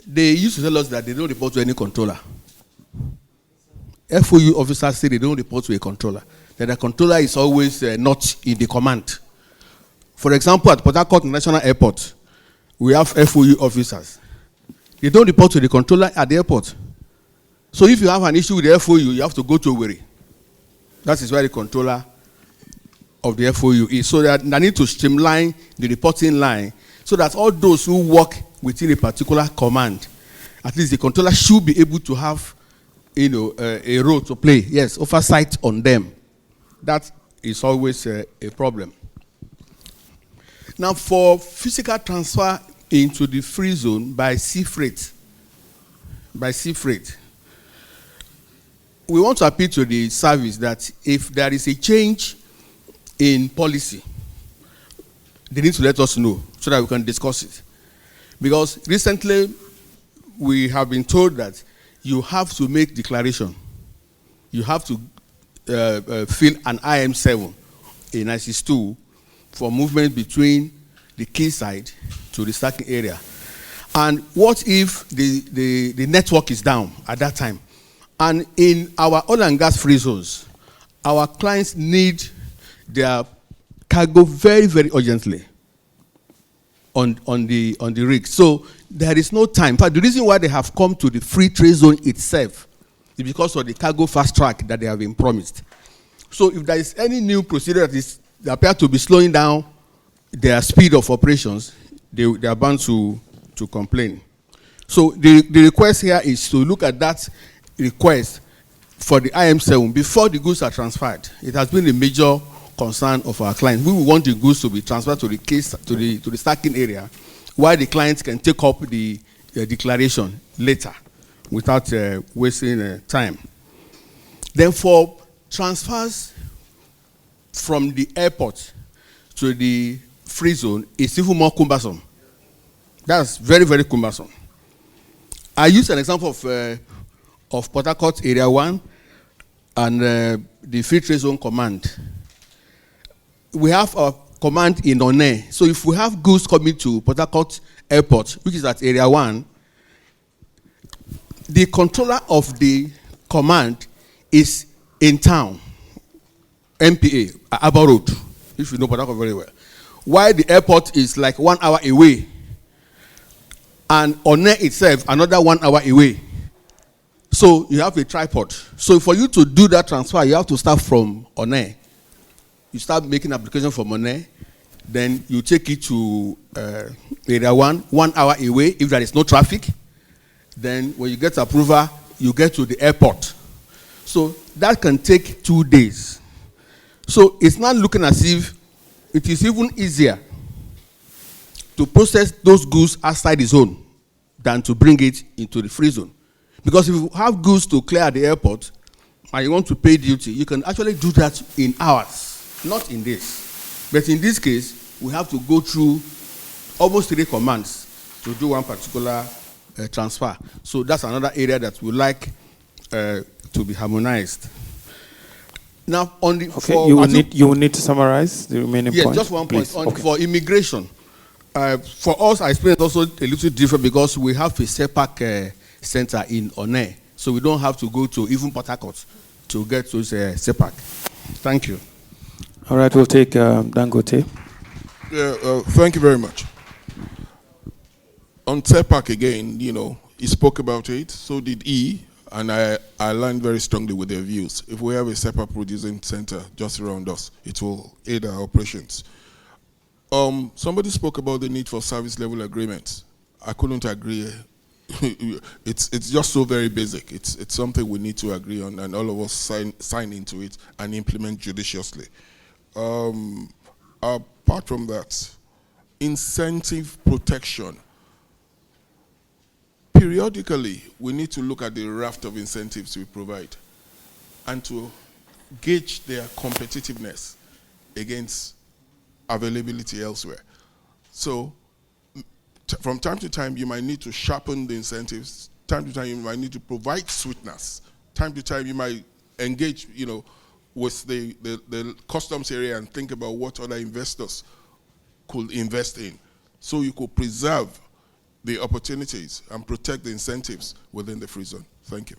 they used to tell us that they don't report to any controller. FOU officers say they don't report to a controller, that the controller is always not in the command. For example, at Port Harcourt National Airport, we have FOU officers. They don't report to the controller at the airport. So if you have an issue with the FOU, you have to go to Owerri. That is where the controller of the FOU is so that I need to streamline the reporting line so that all those who work within a particular command, at least the controller should be able to have, a role to play. Yes, oversight on them. That is always a problem. Now, for physical transfer into the free zone by sea freight, we want to appeal to the service that if there is a change in policy, they need to let us know so that we can discuss it. Because recently, we have been told that you have to make declaration. You have to fill an IM7 in ISIS2 for movement between the quayside to the stacking area. And what if the network is down at that time? And in our oil and gas free zones, our clients need their cargo very, very urgently on the rig. So there is no time. In fact, the reason why they have come to the free trade zone itself is because of the cargo fast track that they have been promised. So if there is any new procedure that appears to be slowing down their speed of operations, they are bound to complain. So the request here is to look at that request for the IM7 before the goods are transferred. It has been a major concern of our clients. We want the goods to be transferred to the stacking area, while the clients can take up the declaration later without wasting time. Then for transfers from the airport to the free zone, it's even more cumbersome. That's very, very cumbersome. I use an example of Port Harcourt Area 1 and the Free Trade Zone Command. We have a command in One. So if we have goods coming to Port Harcourt Airport, which is at Area 1, the controller of the command is in town, MPA, Abba Road, if you know Port Harcourt very well. While the airport is like 1 hour away, and One itself, another 1 hour away. So you have a tripod. So for you to do that transfer, you have to start from One. You start making application from One, then you take it to Area 1, 1 hour away if there is no traffic. Then when you get approval, you get to the airport. So that can take 2 days. So it's not looking as if it is even easier to process those goods outside the zone than to bring it into the free zone. Because if you have goods to clear at the airport and you want to pay duty, you can actually do that in hours, not in days. But in this case, we have to go through almost 3 commands to do one particular transfer. So that's another area that we like to be harmonized. Now, on the you will need to summarize the remaining points. Yeah, just one point. For immigration, for us, I explained also a little different because we have a SEPAC center in One, so we don't have to go to even Port Harcourt to get to SEPAC. Thank you. All right, we'll take Dangote. Thank you very much. On SEPAC again, he spoke about it, so did he, and I aligned very strongly with their views. If we have a SEPAC producing center just around us, it will aid our operations. Somebody spoke about the need for service level agreements. I couldn't agree. It's just so very basic. It's something we need to agree on, and all of us sign into it and implement judiciously. Apart from that, incentive protection. Periodically, we need to look at the raft of incentives we provide and to gauge their competitiveness against availability elsewhere. So from time to time, you might need to sharpen the incentives. Time to time, you might need to provide sweetness. Time to time, you might engage, with the customs area and think about what other investors could invest in. So you could preserve the opportunities and protect the incentives within the free zone. Thank you.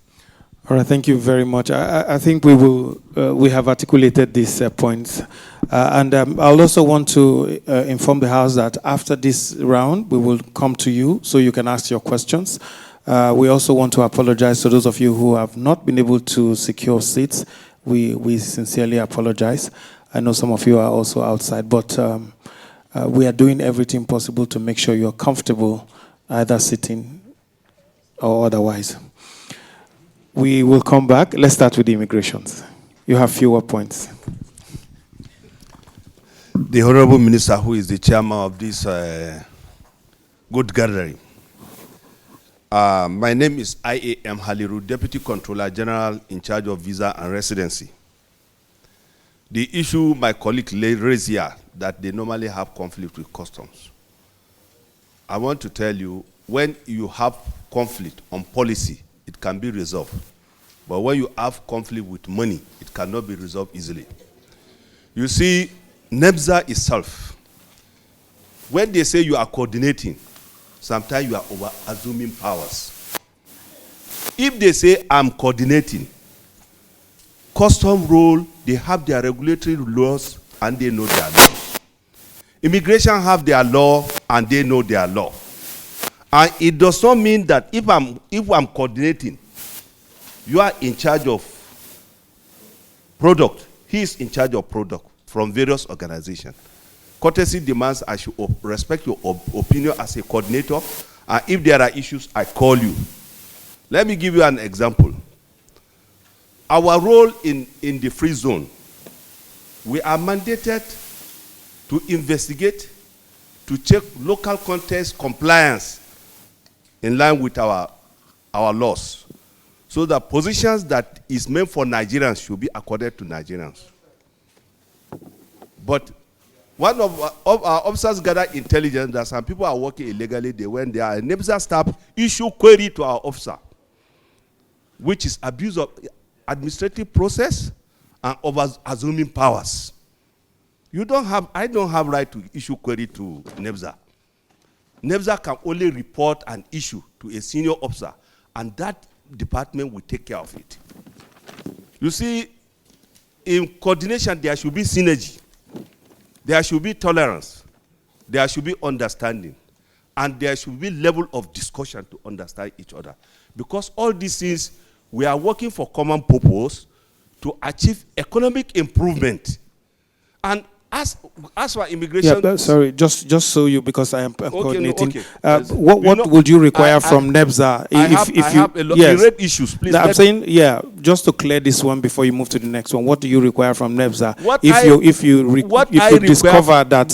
All right, thank you very much. I think we have articulated these points. And I'll also want to inform the House that after this round, we will come to you so you can ask your questions. We also want to apologize to those of you who have not been able to secure seats. We sincerely apologize. I know some of you are also outside, but we are doing everything possible to make sure you're comfortable, either sitting or otherwise. We will come back. Let's start with the immigrations. You have fewer points. The Honorable Minister, who is the chairman of this good gathering. My name is I.A.M. Haliru, Deputy Controller General in charge of visa and residency. The issue my colleague raised here, that they normally have conflict with customs. I want to tell you, when you have conflict on policy, it can be resolved. But when you have conflict with money, it cannot be resolved easily. You see, NEPZA itself, when they say you are coordinating, sometimes you are over-assuming powers. If they say I'm coordinating, custom rule, they have their regulatory laws and they know their law. Immigration have their law and they know their law. And it does not mean that if I'm coordinating, you are in charge of product, he is in charge of product from various organizations. Courtesy demands I should respect your opinion as a coordinator, and if there are issues, I call you. Let me give you an example. Our role in the free zone, we are mandated to investigate, to check local context compliance in line with our laws, so that positions that is meant for Nigerians should be accorded to Nigerians. But one of our officers gathered intelligence that some people are working illegally. They went there, and NEPZA staff issue query to our officer, which is abuse of administrative process and over-assuming powers. I don't have right to issue query to NEPZA. NEPZA can only report an issue to a senior officer, and that department will take care of it. You see, in coordination, there should be synergy. There should be tolerance. There should be understanding. And there should be level of discussion to understand each other. Because all these things, we are working for common purpose to achieve economic improvement. And as for immigration... Yeah, sorry, just so you, because I am coordinating. Okay. Yes. What would you require from NEPZA? I have a lot of red issues, please. I'm saying, yeah, just to clear this one before you move to the next one. What do you require from NEPZA if you discover that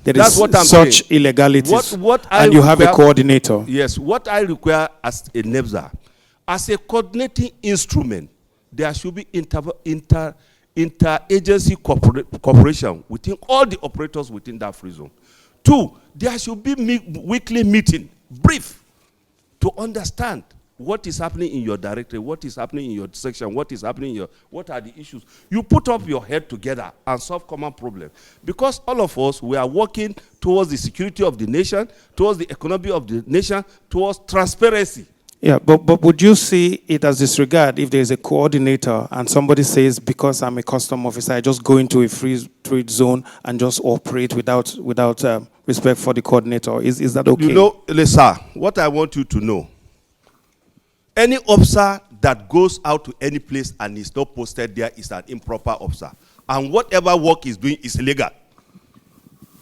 there is such illegalities and you have a coordinator? Yes, what I require as a NEPZA, as a coordinating instrument, there should be interagency cooperation within all the operators within that free zone. 2, there should be weekly meeting, brief, to understand what is happening in your directory, what is happening in your section, what is happening in your, what are the issues. You put up your head together and solve common problems. Because all of us, we are working towards the security of the nation, towards the economy of the nation, towards transparency. Yeah, but would you see it as disregard if there is a coordinator and somebody says, because I'm a custom officer, I just go into a free trade zone and just operate without respect for the coordinator? Is that okay? You know, sir, what I want you to know, any officer that goes out to any place and is not posted there is an improper officer. And whatever work he's doing is illegal.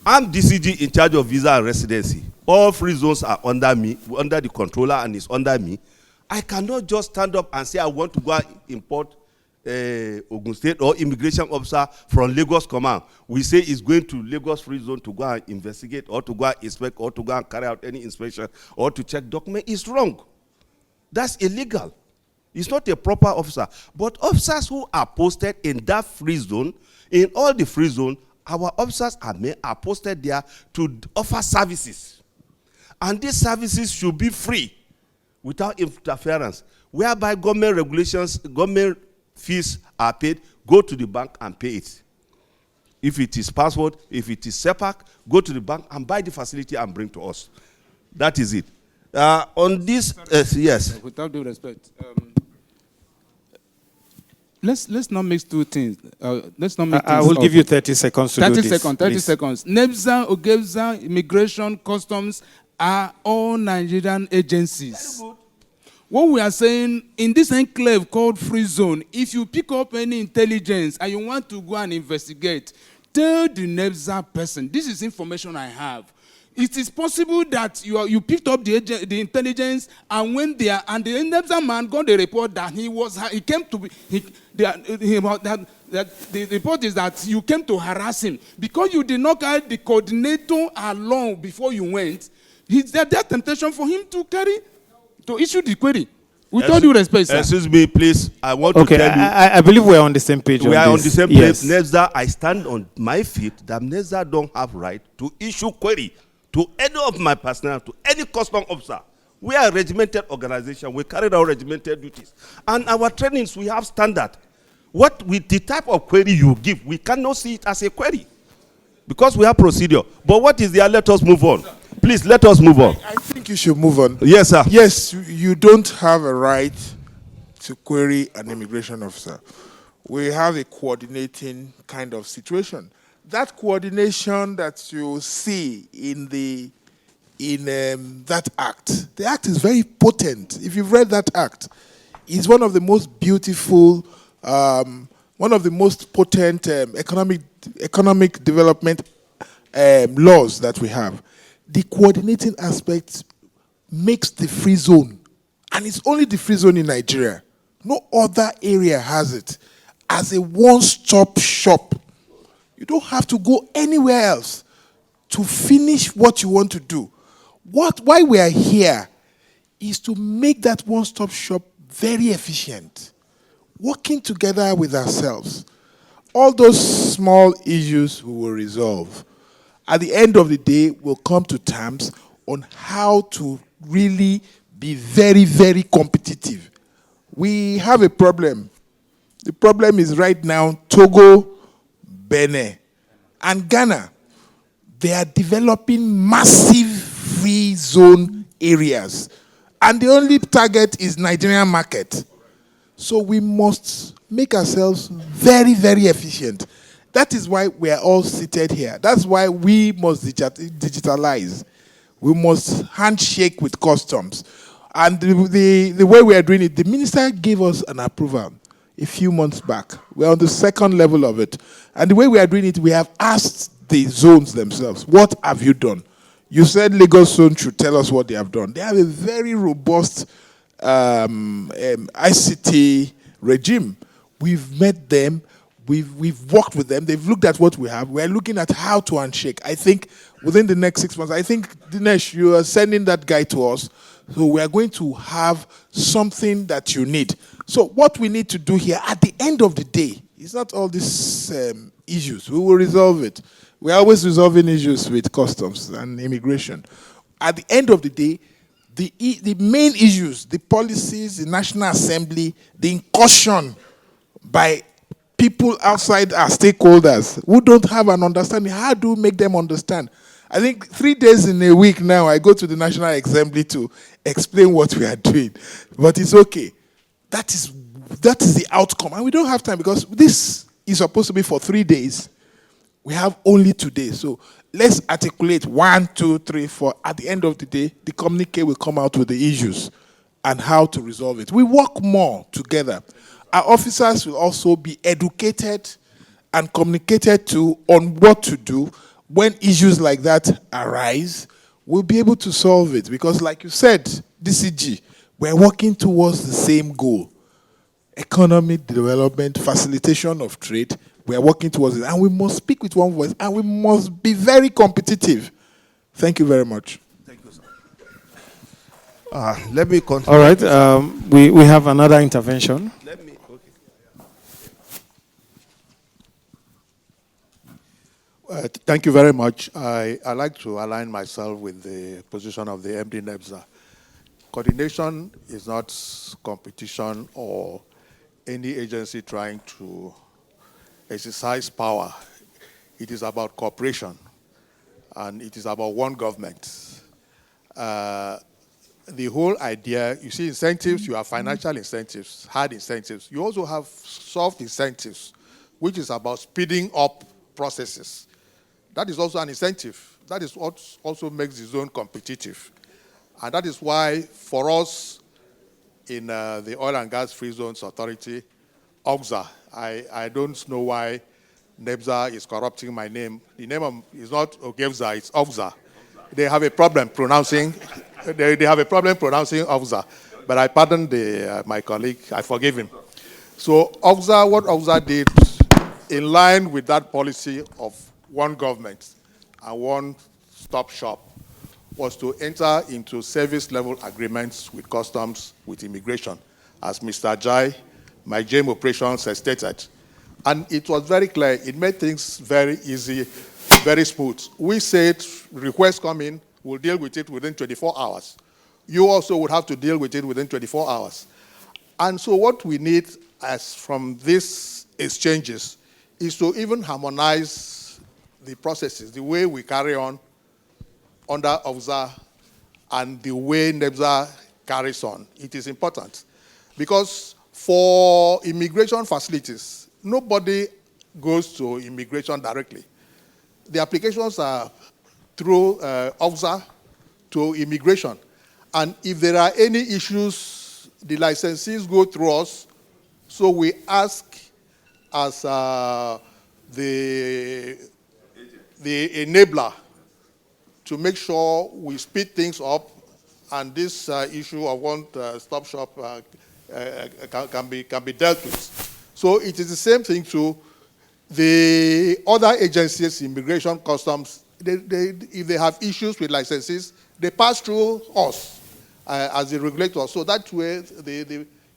I'm DCG in charge of visa and residency. All free zones are under me, under the controller, and it's under me. I cannot just stand up and say I want to go and import Ogun State or immigration officer from Lagos Command. We say he's going to Lagos free zone to go and investigate or to go and inspect or to go and carry out any inspection or to check document. It's wrong. That's illegal. It's not a proper officer. But officers who are posted in that free zone, in all the free zone, our officers are posted there to offer services. And these services should be free without interference, whereby government regulations, government fees are paid, go to the bank and pay it. If it is password, if it is SEPAC, go to the bank and buy the facility and bring to us. That is it. On this, yes. Without due respect, let's not mix two things. Let's not make. I will give you 30 seconds to do this. 30 seconds. NEPZA, OGFZA, Immigration, Customs are all Nigerian agencies. What we are saying, in this enclave called free zone, if you pick up any intelligence and you want to go and investigate, tell the NEPZA person, this is information I have. It is possible that you picked up the intelligence, and when the NEPZA man got the report that the report is that you came to harass him because you did not carry the coordinator along before you went. Is there temptation for him to issue the query? With all due respect, sir. Excuse me, please. I want to tell you. I believe we are on the same page. We are on the same page. Yes. NEPZA, I stand on my feet that NEPZA don't have right to issue query to any of my personnel, to any custom officer. We are a regimented organization. We carry out regimented duties. And our trainings, we have standard. The type of query you give, we cannot see it as a query because we have procedure. But what is there? Let us move on. Please, let us move on. I think you should move on. Yes, sir. Yes, you don't have a right to query an immigration officer. We have a coordinating kind of situation. That coordination that you see in that act, the act is very potent. If you've read that act, it's one of the most beautiful, one of the most potent economic development laws that we have. The coordinating aspect makes the free zone, and it's only the free zone in Nigeria. No other area has it as a one-stop shop. You don't have to go anywhere else to finish what you want to do. Why we are here is to make that one-stop shop very efficient, working together with ourselves. All those small issues we will resolve. At the end of the day, we'll come to terms on how to really be very, very competitive. We have a problem. The problem is right now, Togo, Benin, and Ghana. They are developing massive free zone areas. And the only target is Nigerian market. So we must make ourselves very, very efficient. That is why we are all seated here. That's why we must digitalize. We must handshake with customs. And the way we are doing it, the minister gave us an approval a few months back. We're on the second level of it. And the way we are doing it, we have asked the zones themselves, what have you done? You said Lagos zone should tell us what they have done. They have a very robust ICT regime. We've met them. We've worked with them. They've looked at what we have. We're looking at how to handshake. I think within the next 6 months, I think, Dinesh, you are sending that guy to us. So we are going to have something that you need. So what we need to do here at the end of the day, it's not all these issues. We will resolve it. We're always resolving issues with customs and immigration. At the end of the day, the main issues, the policies, the National Assembly, the incursion by people outside our stakeholders who don't have an understanding. How do we make them understand? I think 3 days in a week now, I go to the National Assembly to explain what we are doing. But it's okay. That is the outcome. And we don't have time because this is supposed to be for 3 days. We have only 2 days. So let's articulate 1, 2, 3, 4. At the end of the day, the communique will come out with the issues and how to resolve it. We work more together. Our officers will also be educated and communicated to on what to do when issues like that arise. We'll be able to solve it because, like you said, DCG, we're working towards the same goal. Economic development, facilitation of trade, we're working towards it. And we must speak with one voice and we must be very competitive. Thank you very much. Thank you, sir. Let me continue. All right, we have another intervention. Let me. Thank you very much. I like to align myself with the position of the MD NEPZA. Coordination is not competition or any agency trying to exercise power. It is about cooperation, and it is about one government. The whole idea, you see incentives, you have financial incentives, hard incentives. You also have soft incentives, which is about speeding up processes. That is also an incentive. That is what also makes the zone competitive. And that is why, for us, in the Oil and Gas Free Zones Authority, OGFZA. I don't know why NEPZA is corrupting my name. The name is not OGFZA, it's OGFZA. They have a problem pronouncing, they have a problem pronouncing OGFZA. But I pardon my colleague, I forgive him. So OGFZA, what OGFZA did, in line with that policy of one government and one stop shop, was to enter into service-level agreements with customs, with immigration, as Mr. Jai, my GM operations, has stated. And it was very clear. It made things very easy, very smooth. We said, requests come in, we'll deal with it within 24 hours. You also would have to deal with it within 24 hours. And so what we need as from these exchanges is to even harmonize the processes, the way we carry on under OGFZA and the way NEPZA carries on. It is important. Because for immigration facilities, nobody goes to immigration directly. The applications are through OGFZA to immigration. And if there are any issues, the licensees go through us. So we ask as the enabler to make sure we speed things up, and this issue of one-stop shop can be dealt with. So it is the same thing to the other agencies, immigration, customs. If they have issues with licenses, they pass through us as the regulator. So that way,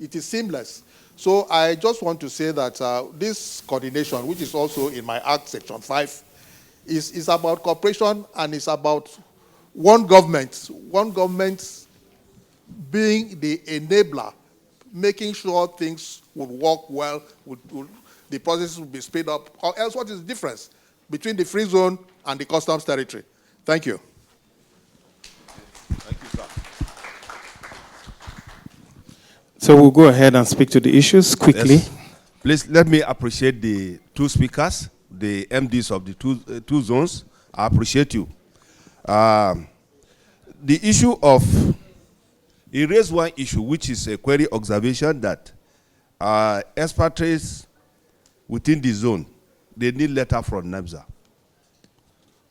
it is seamless. So I just want to say that this coordination, which is also in my Act Section 5, is about cooperation, and it's about one government being the enabler, making sure things would work well, the process would be sped up, or else what is the difference between the free zone and the customs territory? Thank you. Thank you, sir. So we'll go ahead and speak to the issues quickly. Yes. Please let me appreciate the two speakers, the MDs of the two zones. I appreciate you. The issue of, he raised one issue, which is a query observation that expatriates within the zone, they need letter from NEPZA.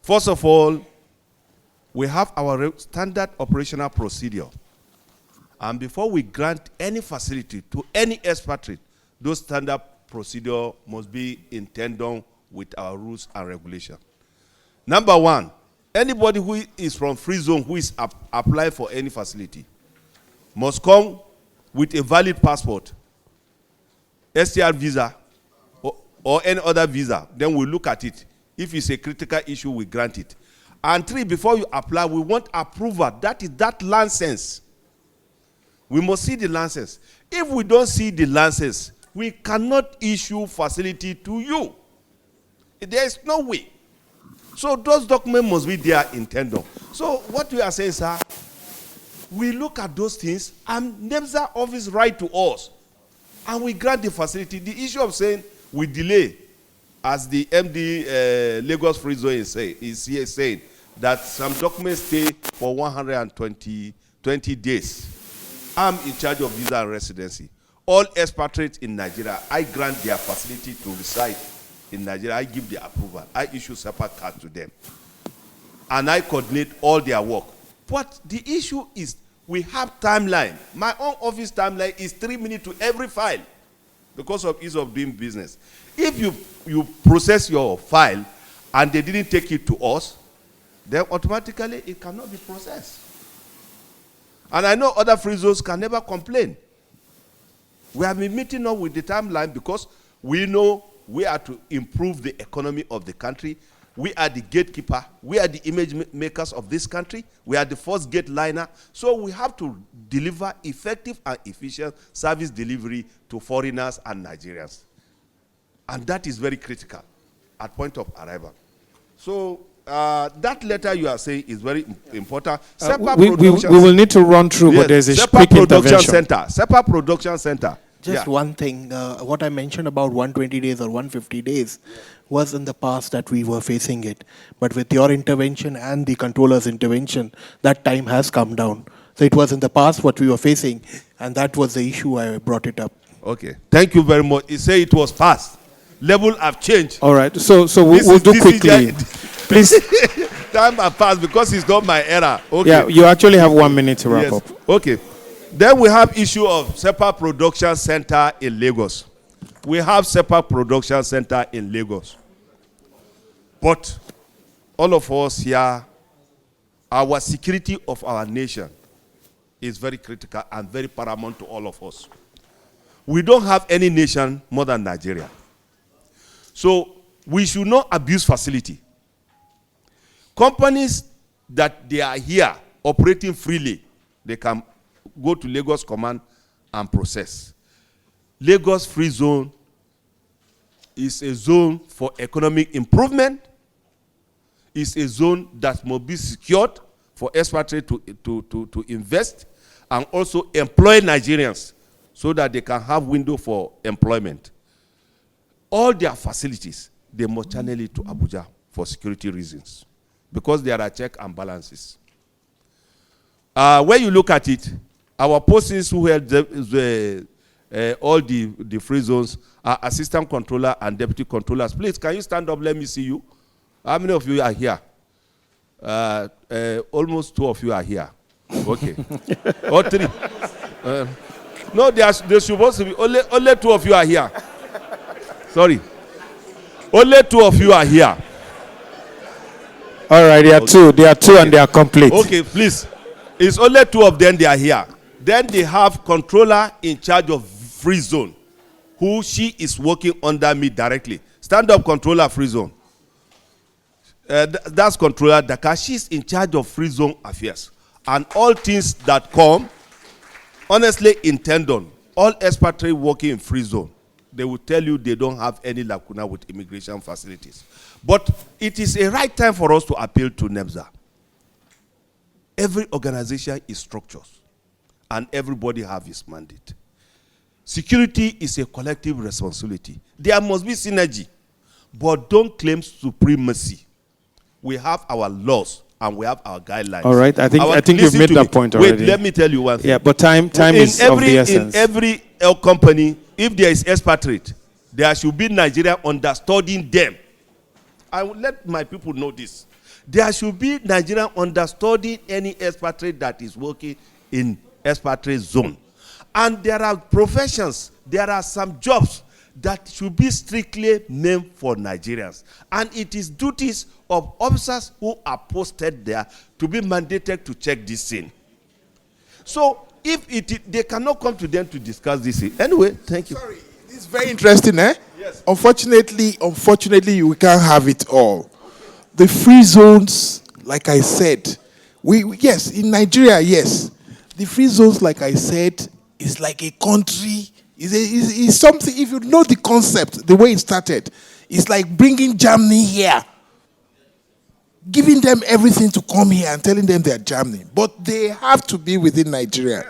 First of all, we have our standard operational procedure. And before we grant any facility to any expatriate, those standard procedure must be in tandem with our rules and regulations. Number one, anybody who is from free zone who is applying for any facility must come with a valid passport, STR visa, or any other visa. Then we look at it. If it's a critical issue, we grant it. And three, before you apply, we want approval. That is that license. We must see the license. If we don't see the license, we cannot issue facility to you. There is no way. So those documents must be there in tandem. So what we are saying, sir, we look at those things, and NEPZA office write to us, and we grant the facility. The issue of saying we delay, as the MD Lagos Free Zone is here saying, that some documents stay for 120 days. I'm in charge of visa and residency. All expatriates in Nigeria, I grant their facility to reside in Nigeria. I give the approval. I issue separate card to them. And I coordinate all their work. But the issue is we have timeline. My own office timeline is 3 minutes to every file because of ease of doing business. If you process your file and they didn't take it to us, then automatically it cannot be processed. And I know other free zones can never complain. We have been meeting up with the timeline because we know we are to improve the economy of the country. We are the gatekeeper. We are the image makers of this country. We are the first gate liner. So we have to deliver effective and efficient service delivery to foreigners and Nigerians. And that is very critical at point of arrival. So that letter you are saying is very important. We will need to run through, yes, but there's a quick intervention. SEPA Production Center. Just one thing, what I mentioned about 120 days or 150 days was in the past that we were facing it. But with your intervention and the controller's intervention, that time has come down. So it was in the past what we were facing, and that was the issue I brought it up. Okay. Thank you very much. You say it was past. Level have changed. All right. So we'll do quickly. Please. Time have passed because it's not my era. Okay. Yeah, you actually have 1 minute to wrap up. Okay. Then we have issue of SEPA Production Center in Lagos. We have SEPA Production Center in Lagos. But all of us here, our security of our nation is very critical and very paramount to all of us. We don't have any nation more than Nigeria. So we should not abuse facility. Companies that they are here operating freely, they can go to Lagos Command and process. Lagos Free Zone is a zone for economic improvement. It's a zone that must be secured for expatriates to invest and also employ Nigerians so that they can have window for employment. All their facilities, they must channel it to Abuja for security reasons because there are checks and balances. When you look at it, our persons who held all the free zones are assistant controller and deputy controllers. Please, can you stand up? Let me see you. How many of you are here? Almost 2 of you are here. Okay. Or 3. No, there's supposed to be only 2 of you are here. Sorry. Only 2 of you are here. All right, there are 2. There are 2 and they are complete. Okay, please. It's only 2 of them, they are here. Then they have controller in charge of free zone, who she is working under me directly. Stand up, controller, free zone. That's controller Dakar. She's in charge of free zone affairs. And all things that come, honestly, in tendon, all expatriates working in free zone, they will tell you they don't have any lacuna with immigration facilities. But it is a right time for us to appeal to NEPZA. Every organization is structured, and everybody have his mandate. Security is a collective responsibility. There must be synergy, but don't claim supremacy. We have our laws and we have our guidelines. All right, I think you've made that point already. Wait, let me tell you one thing. Yeah, but time is of the essence. In every company, if there is expatriate, there should be Nigerian understudying them. I will let my people know this. There should be Nigerian understudying any expatriate that is working in expatriate zone. And there are professions, there are some jobs that should be strictly named for Nigerians. And it is duties of officers who are posted there to be mandated to check this thing. So if they cannot come to them to discuss this thing. Anyway, thank you. Sorry, it's very interesting, eh? Yes. Unfortunately, we can't have it all. The free zones, like I said, yes, in Nigeria, yes. The free zones, like I said, is like a country. It's something, if you know the concept, the way it started, it's like bringing Germany here. Giving them everything to come here and telling them they're Germany. But they have to be within Nigeria.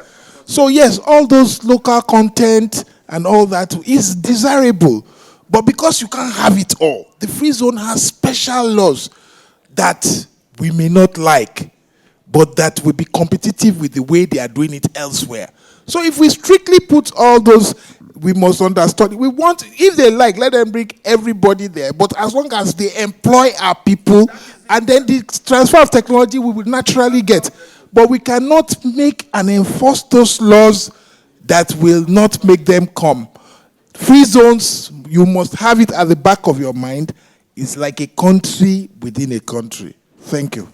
So yes, all those local content and all that is desirable. But because you can't have it all, the free zone has special laws that we may not like, but that will be competitive with the way they are doing it elsewhere. So if we strictly put all those, we must understand. We want, if they like, let them bring everybody there. But as long as they employ our people, and then the transfer of technology we will naturally get. But we cannot make and enforce those laws that will not make them come. Free zones, you must have it at the back of your mind. It's like a country within a country. Thank you.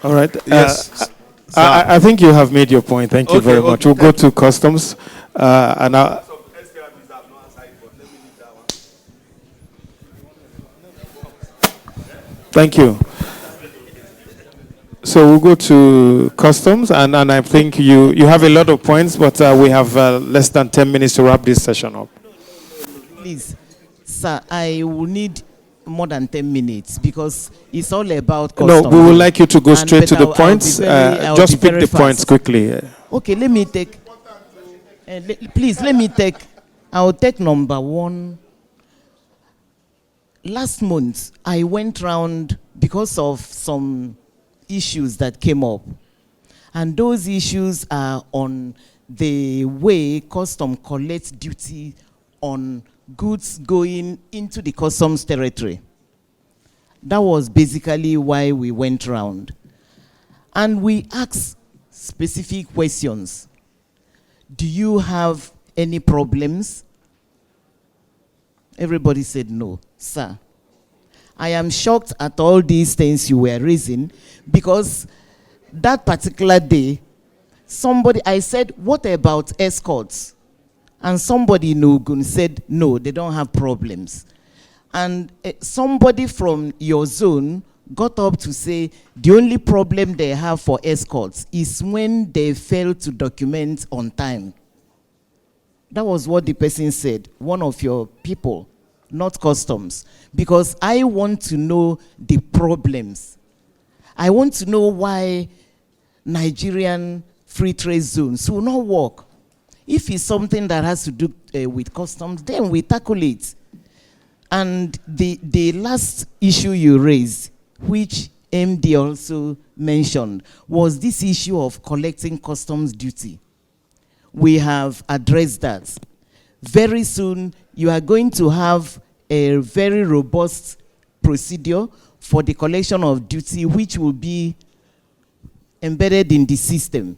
All right. Yes. I think you have made your point. Thank you very much. We'll go to customs. Thank you. So we'll go to customs, and I think you have a lot of points, but we have less than 10 minutes to wrap this session up. Please, sir, I will need more than 10 minutes because it's all about customs. No, we would like you to go straight to the points. Just pick the points quickly. Okay, let me take. Please, let me take. I'll take number 1. Last month, I went round because of some issues that came up. And those issues are on the way custom collects duty on goods going into the customs territory. That was basically why we went round. And we asked specific questions. Do you have any problems? Everybody said no. Sir, I am shocked at all these things you were raising, because that particular day, I said, what about escorts? And somebody in Ogun said, no, they don't have problems. And somebody from your zone got up to say, the only problem they have for escorts is when they fail to document on time. That was what the person said, one of your people, not customs. Because I want to know the problems. I want to know why Nigerian free trade zones will not work. If it's something that has to do with customs, then we tackle it. And the last issue you raised, which MD also mentioned, was this issue of collecting customs duty. We have addressed that. Very soon, you are going to have a very robust procedure for the collection of duty, which will be embedded in the system.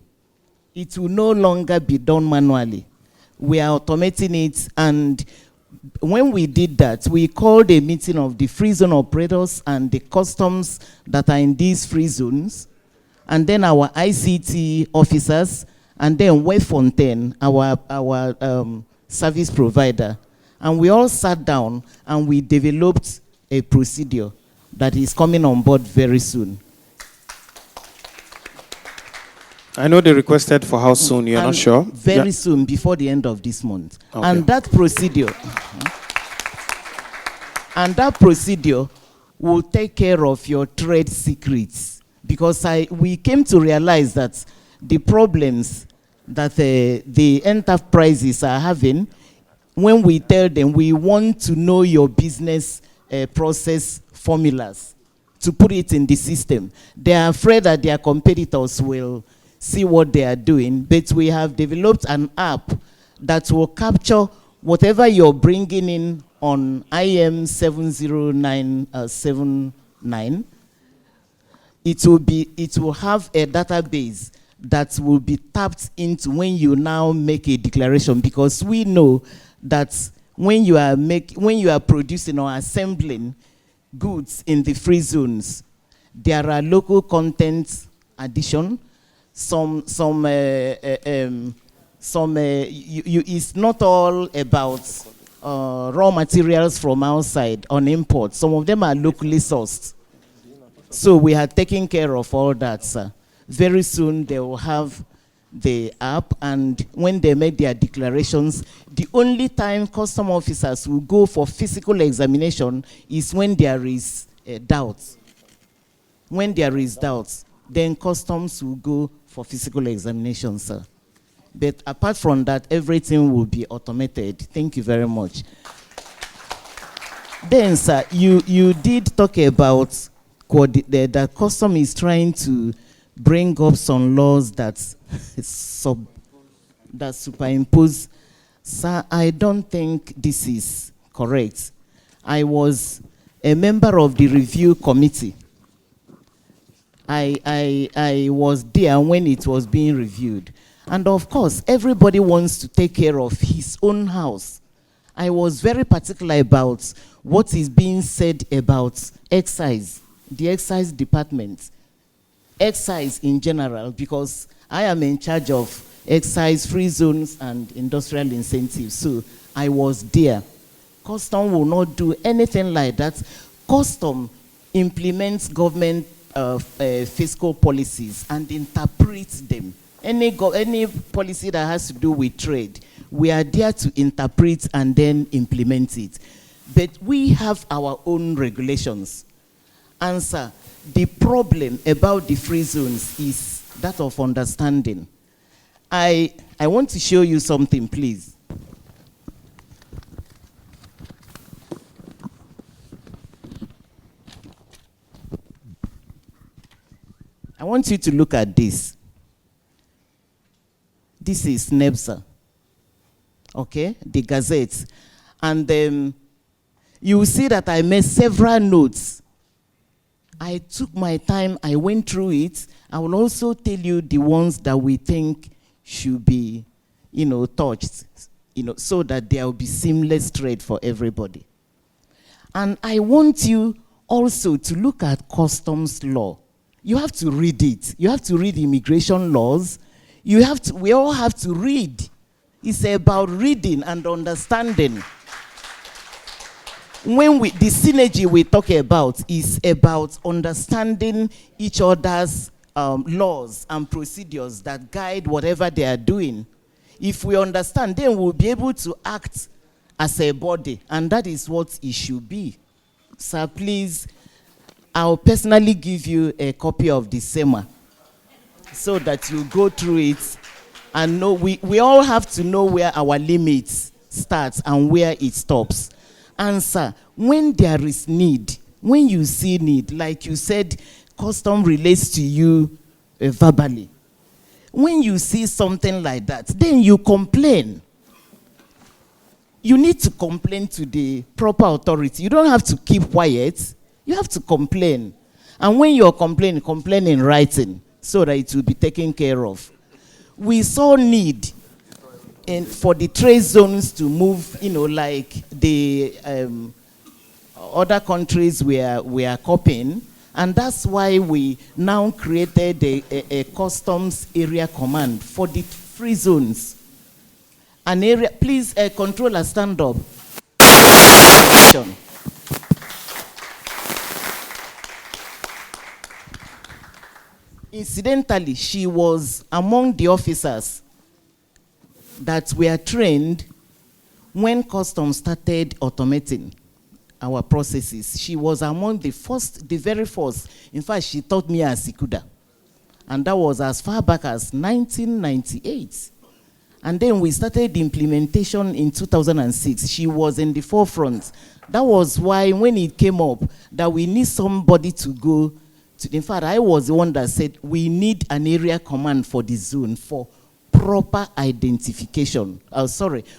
It will no longer be done manually. We are automating it, and when we did that, we called a meeting of the free zone operators and the customs that are in these free zones, and then our ICT officers, and then Westfontaine, our service provider. And we all sat down and we developed a procedure that is coming on board very soon. I know they requested for how soon, you're not sure? Very soon, before the end of this month. Okay. And that procedure will take care of your trade secrets. Because we came to realize that the problems that the enterprises are having, when we tell them we want to know your business process formulas to put it in the system, they are afraid that their competitors will see what they are doing. But we have developed an app that will capture whatever you're bringing in on IM 70979. It will have a database that will be tapped into when you now make a declaration, because we know that when you are producing or assembling goods in the free zones, there are local content addition. It's not all about raw materials from outside on import. Some of them are locally sourced. So we are taking care of all that, sir. Very soon they will have the app, and when they make their declarations, the only time custom officers will go for physical examination is when there is doubt. When there is doubt, then customs will go for physical examination, sir. But apart from that, everything will be automated. Thank you very much. Then, sir, you did talk about that custom is trying to bring up some laws that superimpose. Sir, I don't think this is correct. I was a member of the review committee. I was there when it was being reviewed. And of course, everybody wants to take care of his own house. I was very particular about what is being said about excise, the excise department, excise in general, because I am in charge of excise free zones and industrial incentives. So I was there. Custom will not do anything like that. Custom implements government fiscal policies and interprets them. Any policy that has to do with trade, we are there to interpret and then implement it. But we have our own regulations. Answer. The problem about the free zones is that of understanding. I want to show you something, please. want you to look at this. This is NEPZA, okay, the Gazette. And you will see that I made several notes. I took my time, I went through it. I will also tell you the ones that we think should be, touched, so that there will be seamless trade for everybody. And I want you also to look at customs law. You have to read it. You have to read immigration laws. We all have to read. It's about reading and understanding. The synergy we talk about is about understanding each other's laws and procedures that guide whatever they are doing. If we understand, then we'll be able to act as a body, and that is what it should be. Sir, please, I'll personally give you a copy of the SEMA so that you go through it and know. We all have to know where our limits start and where it stops. And sir, when there is need, when you see need, like you said, custom relates to you verbally. When you see something like that, then you complain. You need to complain to the proper authority. You don't have to keep quiet. You have to complain. And when you're complaining, complain in writing so that it will be taken care of. We saw need for the trade zones to move, like the other countries we are copying. And that's why we now created a customs area command for the free zones. An area, please, controller, stand up. Incidentally, she was among the officers that were trained when customs started automating our processes. She was among the very first. In fact, she taught me as Sikuda. And that was as far back as 1998. And then we started the implementation in 2006. She was in the forefront. That was why when it came up that we need somebody to go to, in fact, I was the one that said we need an area command for the zone for proper identification.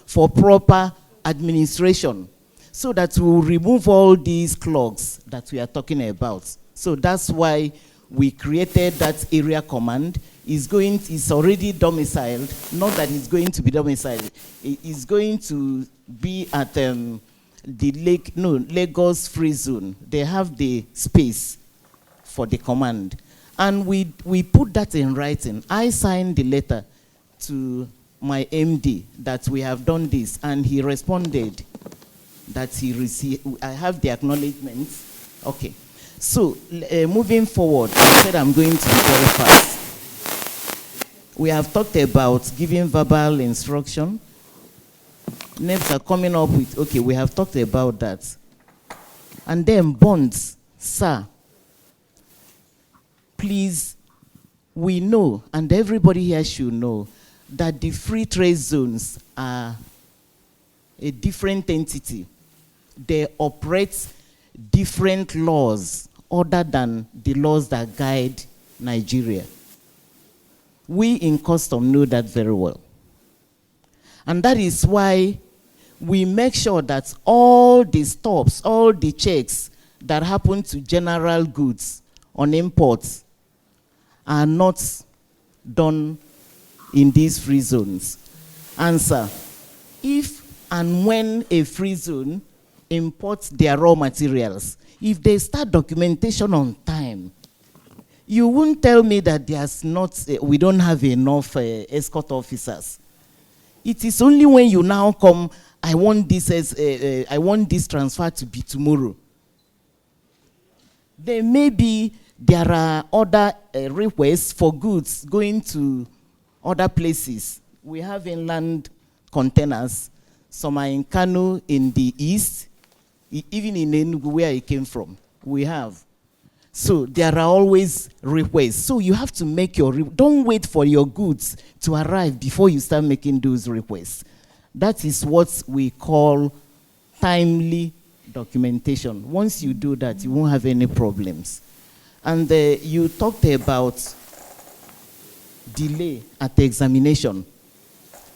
For proper administration, so that we'll remove all these clogs that we are talking about. So that's why we created that area command. It's already domiciled, not that it's going to be domiciled. It's going to be at the Lagos Free Zone. They have the space for the command. And we put that in writing. I signed the letter to my MD that we have done this, and he responded that he received. I have the acknowledgements. Okay. So, moving forward, I said I'm going to be very fast. We have talked about giving verbal instruction. NEPZA coming up with, okay, we have talked about that. And then bonds, sir. Please, we know, and everybody here should know, that the free trade zones are a different entity. They operate different laws other than the laws that guide Nigeria. We in custom know that very well. And that is why we make sure that all the stops, all the checks that happen to general goods on imports are not done in these free zones. Answer: if and when a free zone imports their raw materials, if they start documentation on time, you won't tell me that there's not, we don't have enough escort officers. It is only when you now come, I want this transfer to be tomorrow. There are other requests for goods going to other places. We have inland containers. Some are in Kano in the east, even in Enugu where I came from. We have. So there are always requests. So you have to make don't wait for your goods to arrive before you start making those requests. That is what we call timely documentation. Once you do that, you won't have any problems. And you talked about delay at the examination.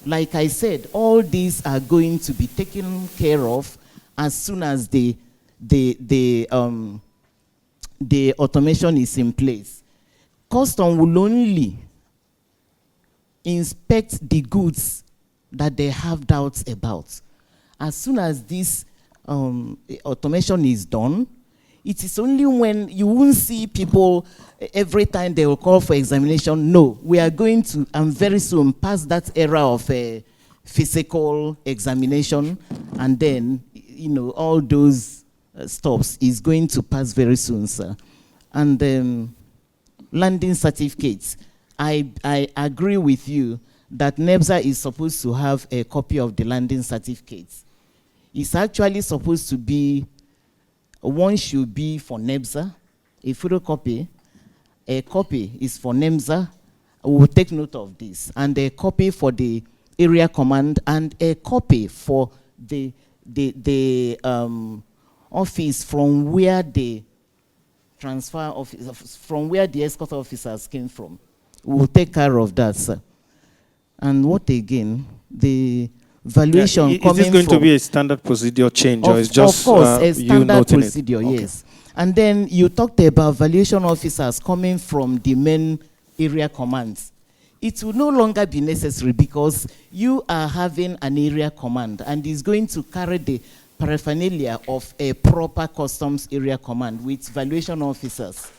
Like I said, all these are going to be taken care of as soon as the automation is in place. Custom will only inspect the goods that they have doubts about. As soon as this automation is done, it is only when you won't see people every time they will call for examination. No, we are going to, and very soon, pass that era of physical examination, and then, all those stops is going to pass very soon, sir. And landing certificates. I agree with you that NEPZA is supposed to have a copy of the landing certificates. It's actually supposed to be, one should be for NEPZA, a photocopy, a copy is for NEPZA. We will take note of this, and a copy for the area command, and a copy for the office from where the transfer office, from where the escort officers came from. We will take care of that, sir. And what again? The valuation coming from... Is this going to be a standard procedure change, or is just of course, a standard procedure, it? Yes. Okay. And then you talked about valuation officers coming from the main area commands. It will no longer be necessary because you are having an area command and is going to carry the paraphernalia of a proper customs area command with valuation officers.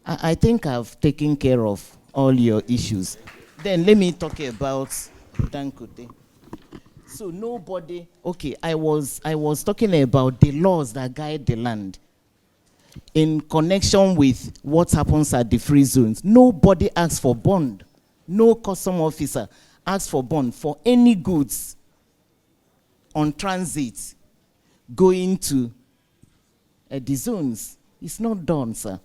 I think I've taken care of all your issues. Then let me talk about Dankote. So nobody, okay, I was talking about the laws that guide the land in connection with what happens at the free zones. Nobody asks for bond. No custom officer asks for bond for any goods on transit going to the zones. It's not done, sir.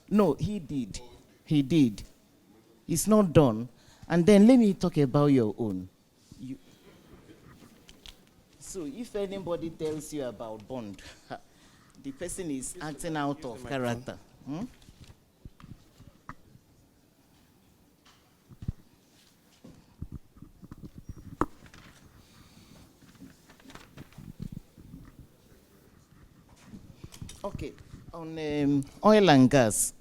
No, he did. He did. It's not done. And then let me talk about your own. So if anybody tells you about bond, the person is acting out of character. Hmm? Okay, on oil and gas.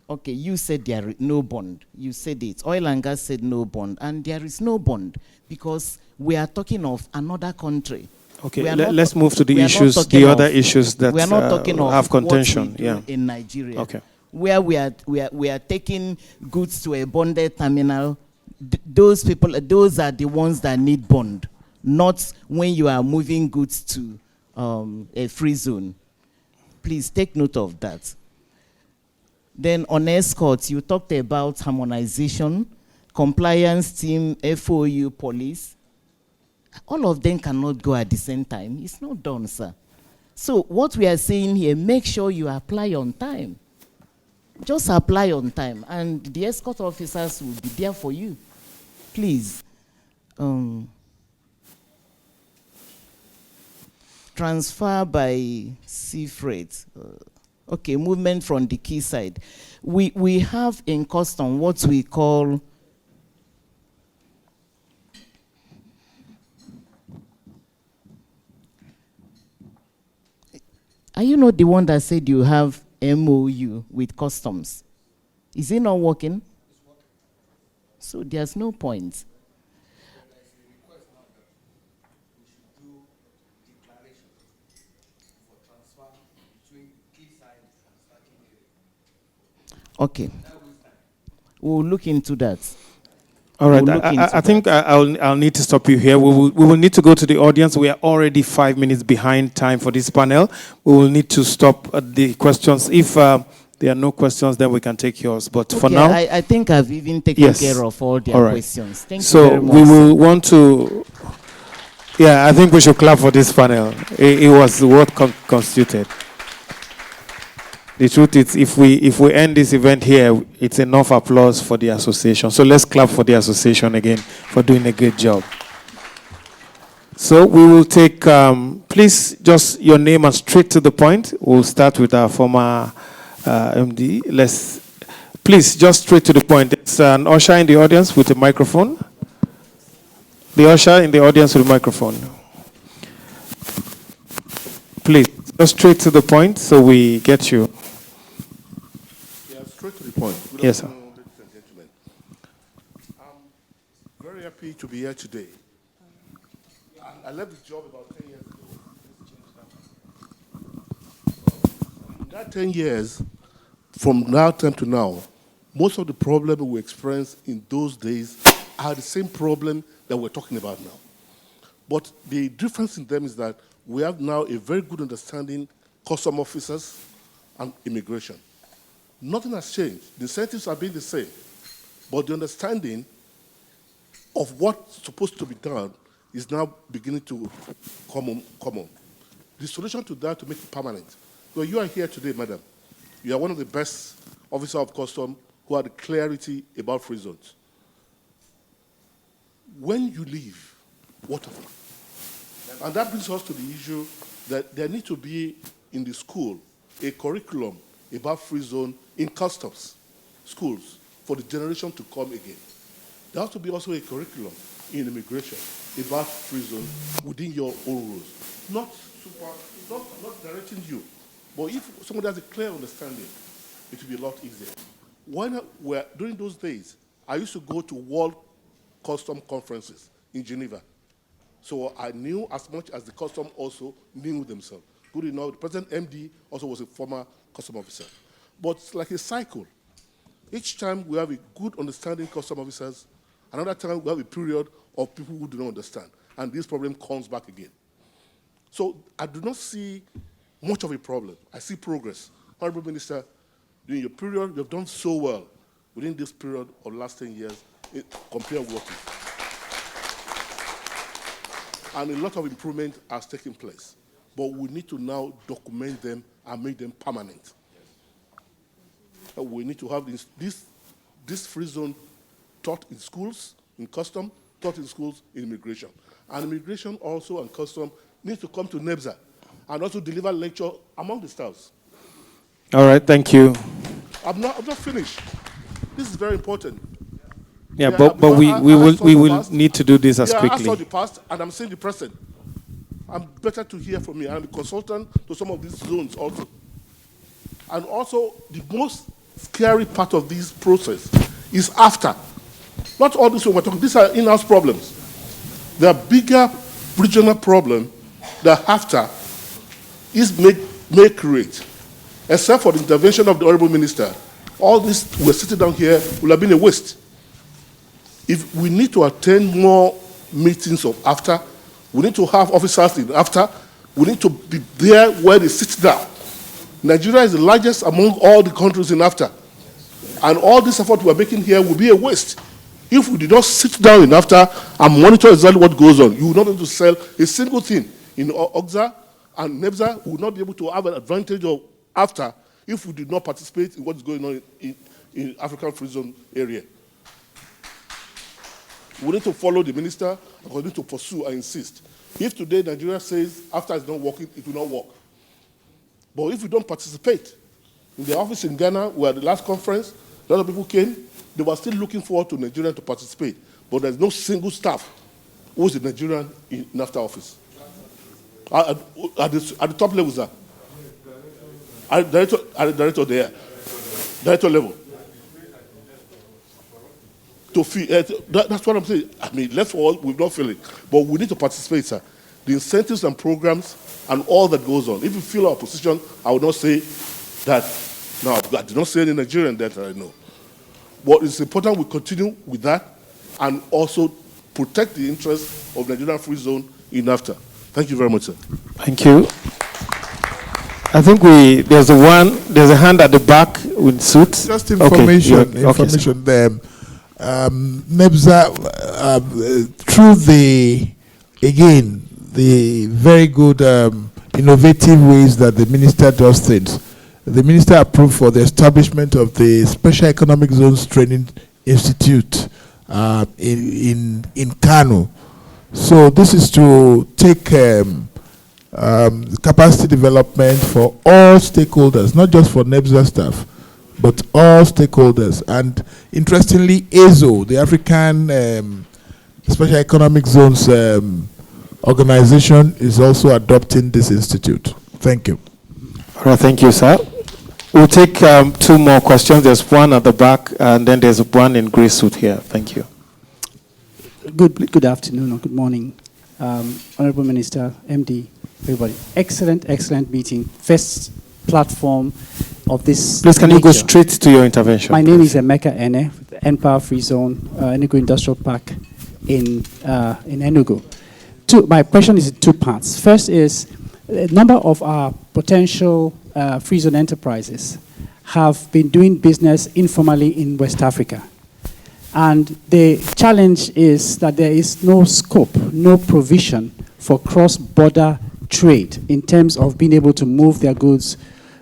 Okay, you said there is no bond. You said it. Oil and gas said no bond. And there is no bond because we are talking of another country. Okay, let's move to the issues, the other issues that we are not talking of have contention. What we do in Nigeria. Okay. Where we are taking goods to a bonded terminal. Those people, those are the ones that need bond, not when you are moving goods to a free zone. Please take note of that. Then on escorts, you talked about harmonization, compliance team, FOU, police. All of them cannot go at the same time. It's not done, sir. So what we are saying here, make sure you apply on time. Just apply on time, and the escort officers will be there for you. Please. Transfer by sea freight. Okay, movement from the key side. We have in custom what we call Are you not the one that said you have MOU with customs? Is it not working? So there's no point. Okay. We'll look into that. All right. I think I'll need to stop you here. We will need to go to the audience. We are already 5 minutes behind time for this panel. We will need to stop at the questions. If there are no questions, then we can take yours. But for now, I think I've even taken care of all their questions. Thank you very much. So we will want to. Yeah, I think we should clap for this panel. It was what constituted. The truth is, if we end this event here, it's enough applause for the association. So let's clap for the association again for doing a great job. So we will take, please, just your name and straight to the point. We'll start with our former MD. Please, just straight to the point. It's an usher in the audience with a microphone. The usher in the audience with a microphone. Please, just straight to the point so we get you. Yeah, straight to the point. Good Yes, sir. afternoon, ladies and gentlemen. I'm very happy to be here today. I left the job about 10 years ago. In that 10 years, from that time to now, most of the problems we experienced in those days are the same problem that we're talking about now. But the difference in them is that we have now a very good understanding, custom officers and immigration. Nothing has changed. The incentives have been the same. But the understanding of what's supposed to be done is now beginning to come on. The solution to that to make it permanent. So you are here today, madam. You are one of the best officers of custom who have the clarity about free zones. When you leave, what of it? And that brings us to the issue that there needs to be in the school a curriculum about free zone in customs schools for the generation to come again. There has to be also a curriculum in immigration about free zone within your own rules. Not directing you, but if somebody has a clear understanding, it will be a lot easier. During those days, I used to go to World Custom Conferences in Geneva. So I knew as much as the custom also knew themselves. Good enough, the present MD also was a former custom officer. But it's like a cycle. Each time we have a good understanding custom officers, another time we have a period of people who do not understand. And this problem comes back again. So I do not see much of a problem. I see progress. Honorable Minister, during your period, you have done so well within this period of the last 10 years compared with working. And a lot of improvement has taken place. But we need to now document them and make them permanent. We need to have this free zone taught in schools, in custom, taught in schools, in immigration. And immigration also and custom need to come to NEPZA and also deliver lecture among the staffs. All right, thank you. I'm not finished. This is very important. Yeah, but we will need to do this as quickly. I saw the past and I'm seeing the present. I'm better to hear from me. I'm a consultant to some of these zones also. And also, the most scary part of this process is after. Not all this we're talking, these are in-house problems. There are bigger regional problems that after is may create. Except for the intervention of the Honorable Minister, all this we're sitting down here will have been a waste. If we need to attend more meetings of after, we need to have officers in after, we need to be there where they sit down. Nigeria is the largest among all the countries in after. And all this effort we're making here will be a waste. If we did not sit down in after and monitor exactly what goes on, you will not be able to sell a single thing. In OGFZA and NEPZA, we will not be able to have an advantage of after if we did not participate in what is going on in African Free Zone area. We need to follow the minister and continue to pursue and insist. If today Nigeria says after it's not working, it will not work. But if we don't participate, in the office in Ghana, where the last conference, a lot of people came, they were still looking forward to Nigerians to participate. But there's no single staff who is a Nigerian in NAFTA office. At the top level, sir. At the director there. Director level. To feel, that's what I'm saying. I mean, let's all, we're not feeling. But we need to participate, sir. The incentives and programs and all that goes on. If you feel our position, I would not say that, no, I did not say any Nigerian that I know. But it's important we continue with that and also protect the interests of Nigerian Free Zone in NAFTA. Thank you very much, sir. Thank you. I think there's a hand at the back with suits. Just information, okay, information there. NEPZA, through the very good innovative ways that the minister does things, the minister approved for the establishment of the Special Economic Zones Training Institute in Kano So this is to take capacity development for all stakeholders, not just for NEPZA staff, but all stakeholders. And interestingly, AZO, the African Special Economic Zones organization, is also adopting this institute. Thank you. All right, thank you, sir. We'll take 2 more questions. There's one at the back, and then there's one in gray suit here. Thank you. Good afternoon or good morning, Honorable Minister, MD, everybody. Excellent meeting. First platform of this. Please, can you go straight to your intervention? My name is Emeka Ene, Empower Free Zone, Enugu Industrial Park in Enugu. My question is in 2 parts. First is, a number of our potential free zone enterprises have been doing business informally in West Africa. And the challenge is that there is no scope, no provision for cross-border trade in terms of being able to move their goods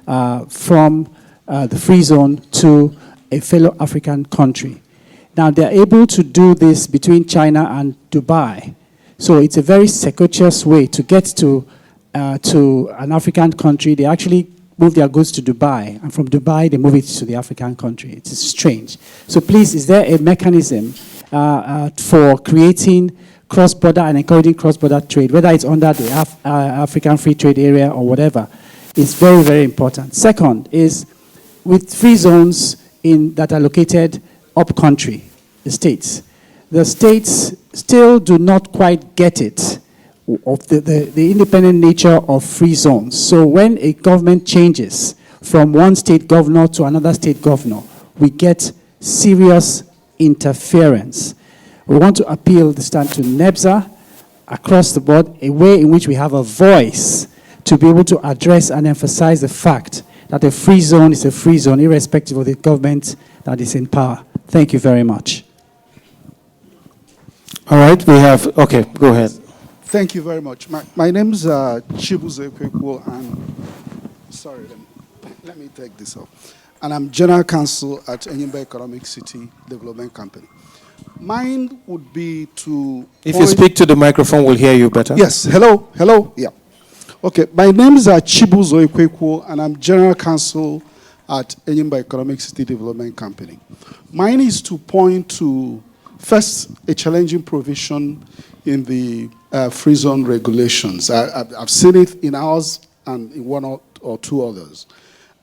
from the free zone to a fellow African country. Now, they're able to do this between China and Dubai. So it's a very circuitous way to get to an African country. They actually move their goods to Dubai, and from Dubai, they move it to the African country. It's strange. So please, is there a mechanism for creating cross-border and encouraging cross-border trade, whether it's under the African Free Trade Area or whatever? It's very, very important. Second is, with free zones that are located up-country, the states still do not quite get it, of the independent nature of free zones. So when a government changes from one state governor to another state governor, we get serious interference. We want to appeal this time to NEPZA across the board, a way in which we have a voice to be able to address and emphasize the fact that a free zone is a free zone, irrespective of the government that is in power. Thank you very much. All right, we have, okay, go ahead. Thank you very much. My name is Chibuzo Ekwekwo, and sorry, let me take this off. And I'm General Counsel at Enyimba Economic City Development Company. Mine would be to... If you speak to the microphone, we'll hear you better. Yes, hello, yeah. Okay, my name is Chibuzo Ekwekwo, and I'm General Counsel at Enyimba Economic City Development Company. Mine is to point to, first, a challenging provision in the free zone regulations. I've seen it in ours and in one or 2 others.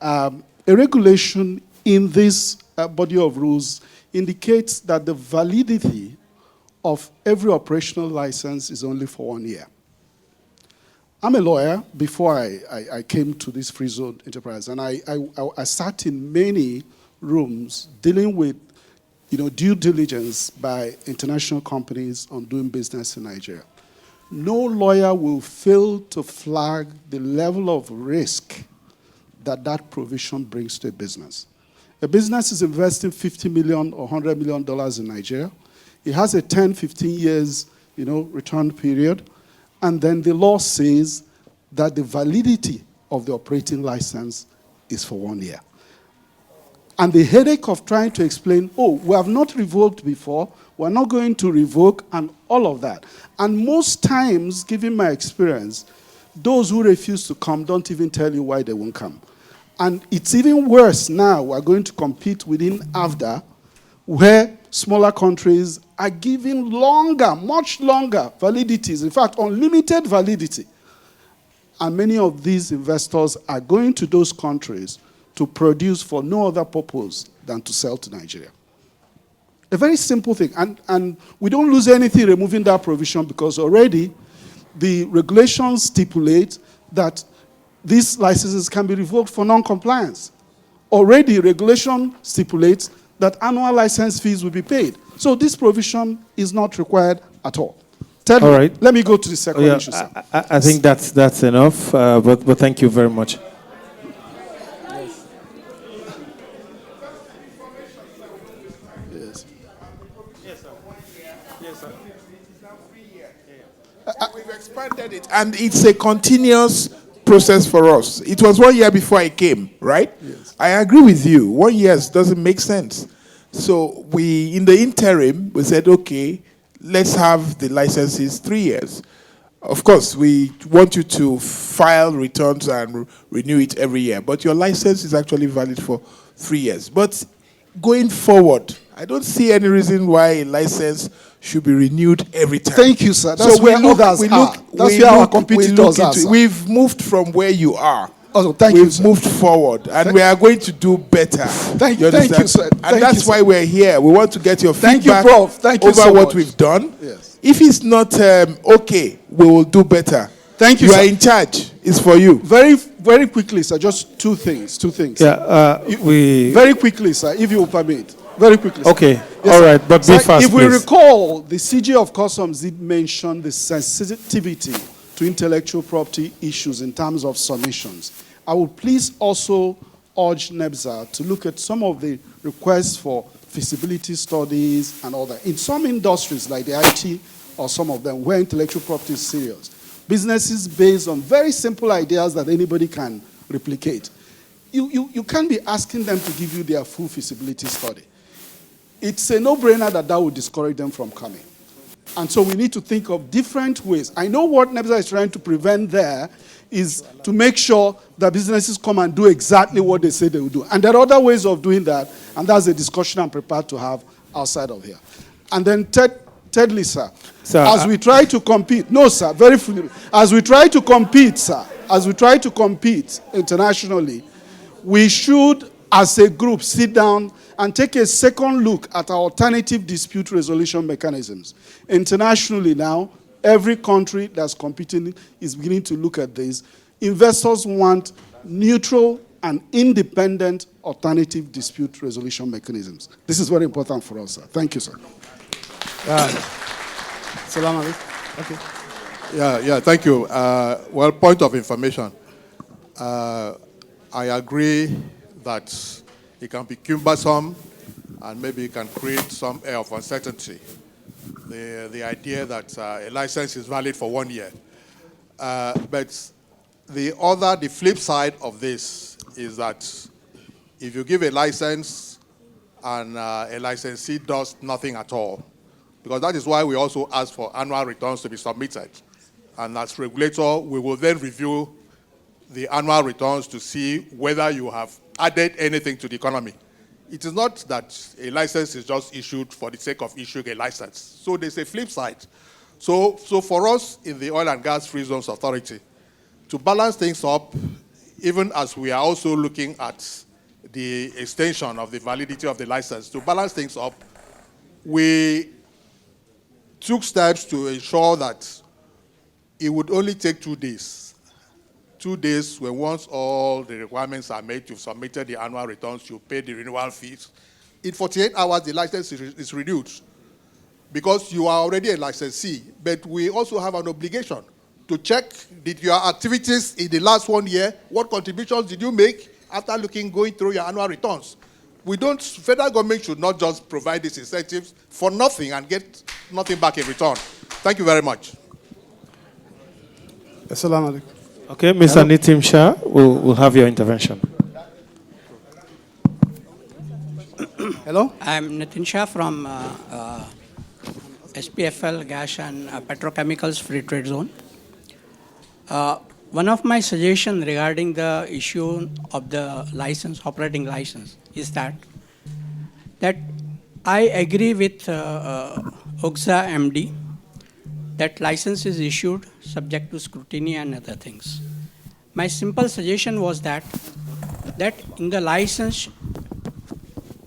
A regulation in this body of rules indicates that the validity of every operational license is only for 1 year. I'm a lawyer before I came to this free zone enterprise, and I sat in many rooms dealing with due diligence by international companies on doing business in Nigeria. No lawyer will fail to flag the level of risk that provision brings to a business. A business is investing $50 million or $100 million in Nigeria. It has a 10, 15 years, return period. And then the law says that the validity of the operating license is for 1 year. And the headache of trying to explain, we have not revoked before, we're not going to revoke, and all of that. And most times, given my experience, those who refuse to come don't even tell you why they won't come. And it's even worse now. We're going to compete within AFDA, where smaller countries are giving longer, much longer validities, in fact, unlimited validity. And many of these investors are going to those countries to produce for no other purpose than to sell to Nigeria. A very simple thing. And we don't lose anything removing that provision, because already the regulations stipulate that these licenses can be revoked for non-compliance. Already regulation stipulates that annual license fees will be paid. So this provision is not required at all. All right. Let me go to the second issue, sir. I think that's enough, but thank you very much. We've expanded it, and it's a continuous process for us. It was 1 year before I came, right? Yes. I agree with you. 1 year doesn't make sense. So in the interim, we said, okay, let's have the licenses 3 years. Of course, we want you to file returns and renew it every year, but your license is actually valid for 3 years. But going forward, I don't see any reason why a license should be renewed every time. Thank you, sir. That's where others are. That's where our competitors are, sir. We've moved from where you are. Also, thank you, We've sir. moved forward, and we are going to do better. Thank you, sir. And that's why we're here. We want to get your feedback Prof. Thank you over so what much. we've done. Yes. If it's not okay, we will do better. Thank you, You sir. are in charge. It's for you. Very, very quickly, sir. Just two things. Yeah, Very quickly, sir, if you will permit. Very quickly, sir. Okay, Yes, all sir. right, but be Sir, fast, if we please. recall, the CJ of Customs did mention the sensitivity to intellectual property issues in terms of submissions. I would please also urge NEPZA to look at some of the requests for feasibility studies and all that. In some industries, like the IT or some of them, where intellectual property is serious, businesses based on very simple ideas that anybody can replicate. You can't be asking them to give you their full feasibility study. It's a no-brainer that would discourage them from coming. And so we need to think of different ways. I know what NEPZA is trying to prevent there is to make sure that businesses come and do exactly what they say they will do. And there are other ways of doing that, and that's a discussion I'm prepared to have outside of here. And then thirdly, sir, as we try to compete, no, sir, very fully, as we try to compete, sir, as we try to compete internationally, we should, as a group, sit down and take a second look at our alternative dispute resolution mechanisms. Internationally now, every country that's competing is beginning to look at this. Investors want neutral and independent alternative dispute resolution mechanisms. This is very important for us, sir. Thank you, sir. Salam alaikum. Okay. Yeah, thank you. Well, point of information. I agree that it can be cumbersome and maybe it can create some air of uncertainty. The idea that a license is valid for 1 year. But the flip side of this is that if you give a license and a licensee does nothing at all, because that is why we also ask for annual returns to be submitted. And as regulator, we will then review the annual returns to see whether you have added anything to the economy. It is not that a license is just issued for the sake of issuing a license. So there's a flip side. So for us in the Oil and Gas Free Zones Authority, to balance things up, even as we are also looking at the extension of the validity of the license, to balance things up, we took steps to ensure that it would only take 2 days. 2 days when once all the requirements are made, you've submitted the annual returns, you pay the renewal fees. In 48 hours, the license is renewed because you are already a licensee. But we also have an obligation to check did your activities in the last 1 year, what contributions did you make after going through your annual returns. Federal government should not just provide these incentives for nothing and get nothing back in return. Thank you very much. Assalamu alaikum. Okay, Mr. Nitim Shah, we'll have your intervention. Hello, I'm Nitin Shah from SPFL Gas and Petrochemicals Free Trade Zone. One of my suggestions regarding the issue of the license, operating license, is that I agree with OGFZA MD that license is issued subject to scrutiny and other things. My simple suggestion was that in the license,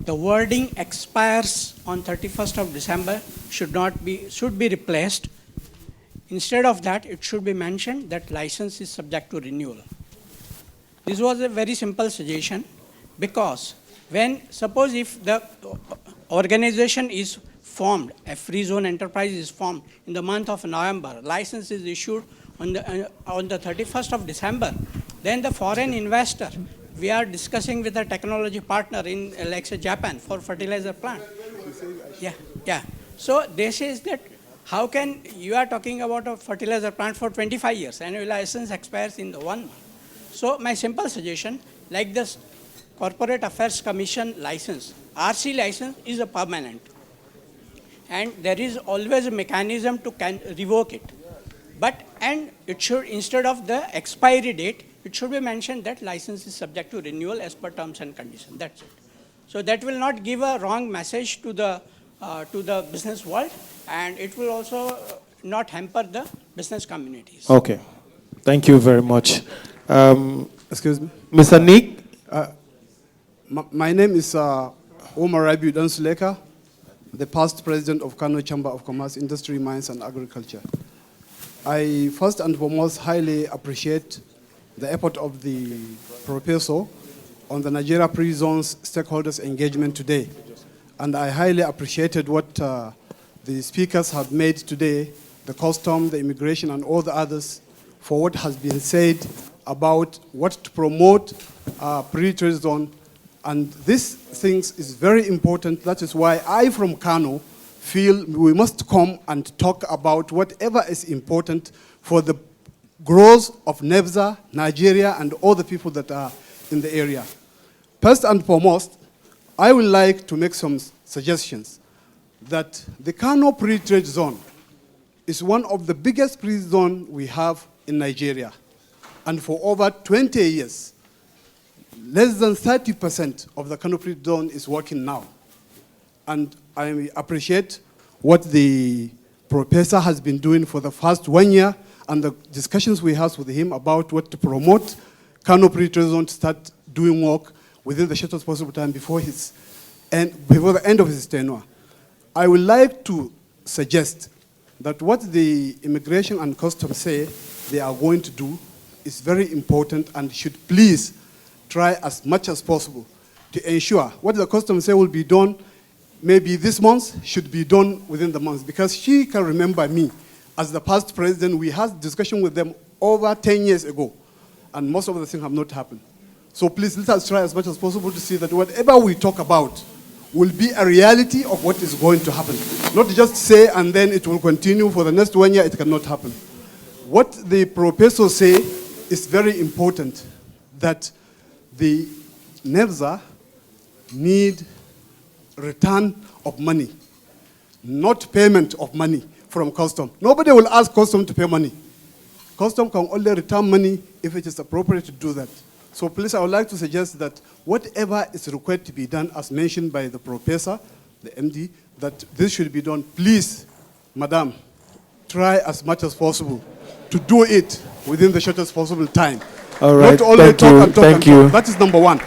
the wording expires on 31st of December should be replaced. Instead of that, it should be mentioned that license is subject to renewal. This was a very simple suggestion because suppose if the organization is formed, a free zone enterprise is formed in the month of November, license is issued on the 31st of December, then the foreign investor, we are discussing with a technology partner in, like say, Japan for fertilizer plant. Yeah. So they says that how can you are talking about a fertilizer plant for 25 years and your license expires in the 1 month. So my simple suggestion, like this Corporate Affairs Commission license, RC license is a permanent. and there is always a mechanism to revoke it. But, and it should, instead of the expiry date, it should be mentioned that license is subject to renewal as per terms and conditions. That's it. So that will not give a wrong message to the business world, and it will also not hamper the business communities. Okay. Thank you very much. Excuse me? Mr. Nick? My name is Omar Rabiu Dansuleka, the past president of Kano Chamber of Commerce, Industry, Mines, and Agriculture. I first and foremost highly appreciate the effort of the professor on the Nigeria Prisons stakeholders engagement today. And I highly appreciated what the speakers have made today, the custom, the immigration, and all the others, for what has been said about what to promote pre-trade zone. And these things is very important. That is why I, from Kano, feel we must come and talk about whatever is important for the growth of NEPZA, Nigeria, and all the people that are in the area. First and foremost, I would like to make some suggestions that the Kano pre-trade zone is one of the biggest pre-trade zones we have in Nigeria. And for over 20 years, less than 30% of the Kano pre-trade zone is working now. And I appreciate what the professor has been doing for the past 1 year and the discussions we had with him about what to promote Kano pre-trade zone to start doing work within the shortest possible time before the end of his tenure. I would like to suggest that what the immigration and customs say they are going to do is very important and should please try as much as possible to ensure what the customs say will be done maybe this month should be done within the month, because she can remember me as the past president. We had discussion with them over 10 years ago, and most of the things have not happened. So please let us try as much as possible to see that whatever we talk about will be a reality of what is going to happen. Not just say and then it will continue for the next 1 year, it cannot happen. What the professors say is very important, that the NEPZA need return of money, not payment of money from custom. Nobody will ask custom to pay money. Custom can only return money if it is appropriate to do that. So please, I would like to suggest that whatever is required to be done, as mentioned by the professor, the MD, that this should be done. Please, madam, try as much as possible to do it within the shortest possible time. All right, not only thank you, thank you. That is number one.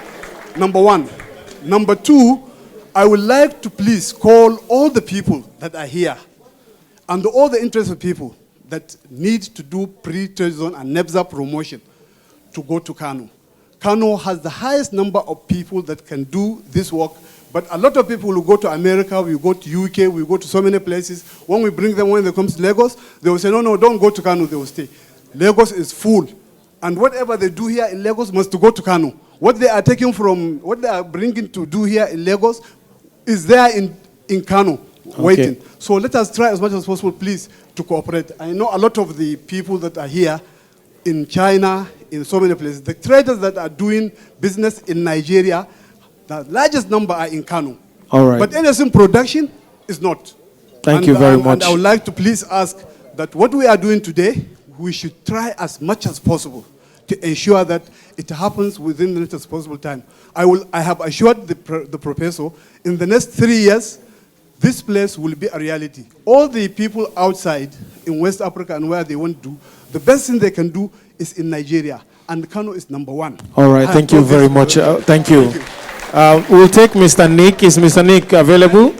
Number two, I would like to please call all the people that are here and all the interested people that need to do pre-trade zone and NEPZA promotion to go to Kano. Kano has the highest number of people that can do this work, but a lot of people will go to America, we go to UK, we go to so many places. When we bring them, when they come to Lagos, they will say, no, don't go to Kano, they will stay. Lagos is full, and whatever they do here in Lagos must go to Kano. What they are taking from, what they are bringing to do here in Lagos is there in Kano, waiting. Okay. So let us try as much as possible, please, to cooperate. I know a lot of the people that are here in China, in so many places. The traders that are doing business in Nigeria, the largest number are in Kano. All right. But anything production is not. Thank you very much. And I would like to please ask that what we are doing today, we should try as much as possible to ensure that it happens within the latest possible time. I have assured the professor, in the next 3 years, this place will be a reality. All the people outside in West Africa and where they want to do, the best thing they can do is in Nigeria, and Kano is number one. All right, thank you very much. Thank you. We'll take Mr. Nick. Is Mr. Nick available?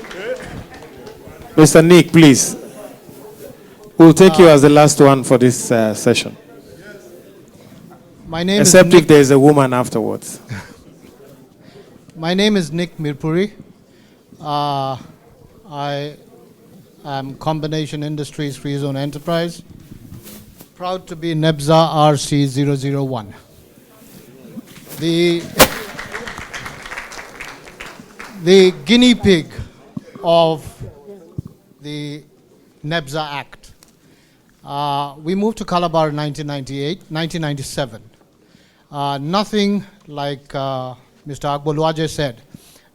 Mr. Nick, please. We'll take you as the last one for this session. My name Except is Nick. if there is a woman afterwards. My name is Nick Mirpuri. I am Combination Industries Free Zone Enterprise. Proud to be NEPZA RC001. The guinea pig of the NEPZA Act. We moved to Calabar in 1997. Nothing, like Mr. Agbolwaje said,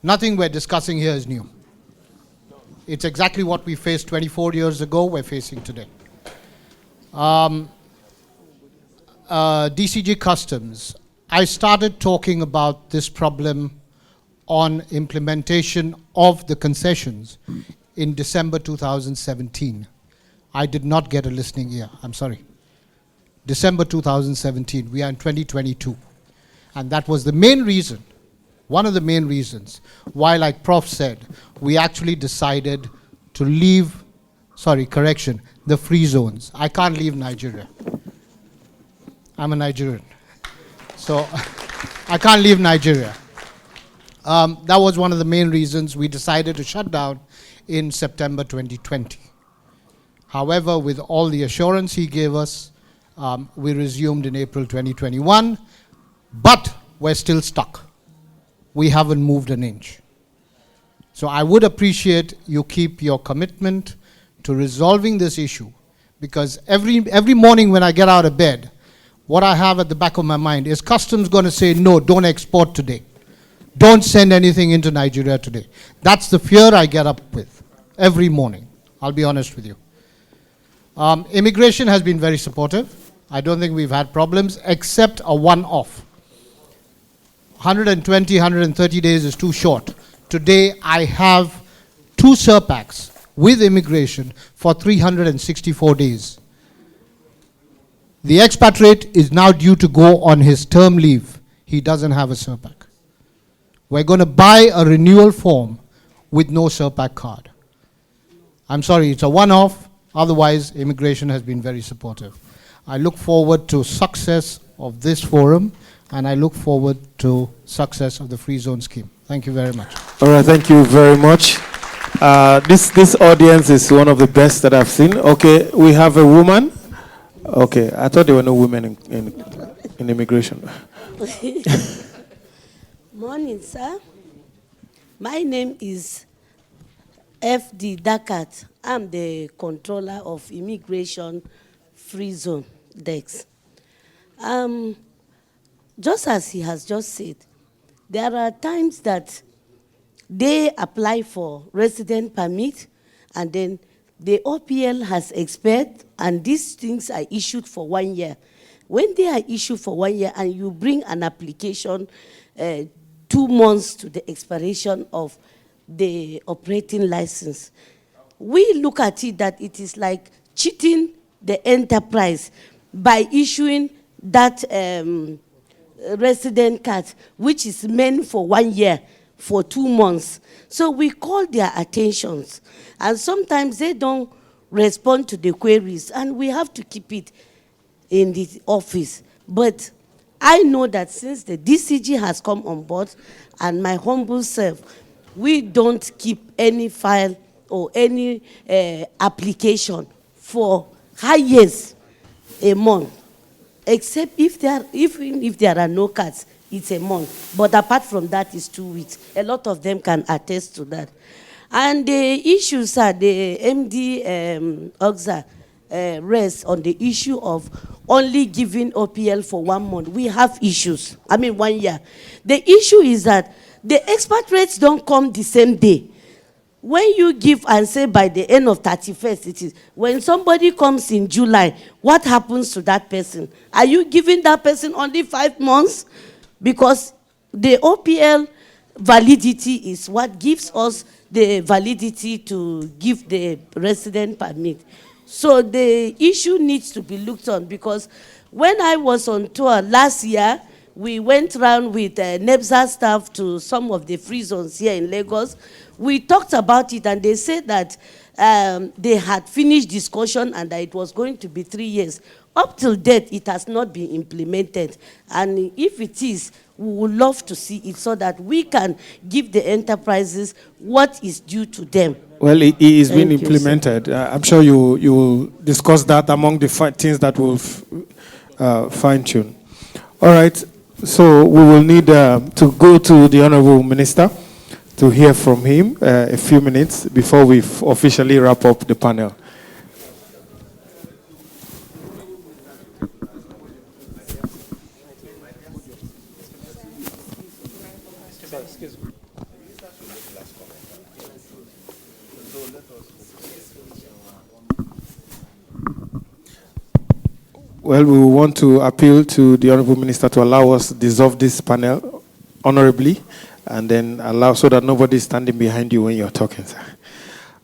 nothing we're discussing here is new. It's exactly what we faced 24 years ago, we're facing today. DCG Customs, I started talking about this problem on implementation of the concessions in December 2017. I did not get a listening ear, I'm sorry. December 2017, we are in 2022. And that was the main reason, one of the main reasons why, like Prof said, we actually decided to leave, the free zones. I can't leave Nigeria. I'm a Nigerian. So I can't leave Nigeria. That was one of the main reasons we decided to shut down in September 2020. However, with all the assurance he gave us, we resumed in April 2021, but we're still stuck. We haven't moved an inch. So I would appreciate you keep your commitment to resolving this issue, because every morning when I get out of bed, what I have at the back of my mind is customs going to say, no, don't export today. Don't send anything into Nigeria today. That's the fear I get up with every morning. I'll be honest with you. Immigration has been very supportive. I don't think we've had problems except a one-off. 120, 130 days is too short. Today I have 2 SERPACs with immigration for 364 days. The expatriate is now due to go on his term leave. He doesn't have a SERPAC. We're going to buy a renewal form with no SERPAC card. I'm sorry, it's a one-off. Otherwise, immigration has been very supportive. I look forward to success of this forum, and I look forward to success of the free zone scheme. Thank you very much. All right, thank you very much. This audience is one of the best that I've seen. Okay, we have a woman. Okay, I thought there were no women in immigration. Morning, sir. My name is F.D. Dakat. I'm the controller of Immigration Free Zone, DEX. Just as he has just said, there are times that they apply for resident permit and then the OPL has expired and these things are issued for 1 year. When they are issued for 1 year and you bring an application 2 months to the expiration of the operating license, we look at it that it is like cheating the enterprise by issuing that resident card, which is meant for 1 year, for 2 months. So we call their attentions, and sometimes they don't respond to the queries, and we have to keep it in the office. But I know that since the DCG has come on board, and my humble self, we don't keep any file or any application for highest a month, except if there are no cards, it's a month. But apart from that, it's 2 weeks. A lot of them can attest to that. And the issues are the MD OGFZA rests on the issue of only giving OPL for 1 month. We have issues, 1 year. The issue is that the expatriates don't come the same day. When you give and say by the end of 31st, it is. When somebody comes in July, what happens to that person? Are you giving that person only 5 months? Because the OPL validity is what gives us the validity to give the resident permit. So the issue needs to be looked on, because when I was on tour last year, we went around with NEPZA staff to some of the free zones here in Lagos. We talked about it, and they said that they had finished discussion and that it was going to be 3 years. Up till date, it has not been implemented. And if it is, we would love to see it so that we can give the enterprises what is due to them. Well, it is being implemented. I'm sure you will discuss that among the things that will fine-tune. All right, so we will need to go to the Honorable Minister to hear from him a few minutes before we officially wrap up the panel. Well, we want to appeal to the Honorable Minister to allow us to dissolve this panel honorably and then allow so that nobody is standing behind you when you're talking, sir.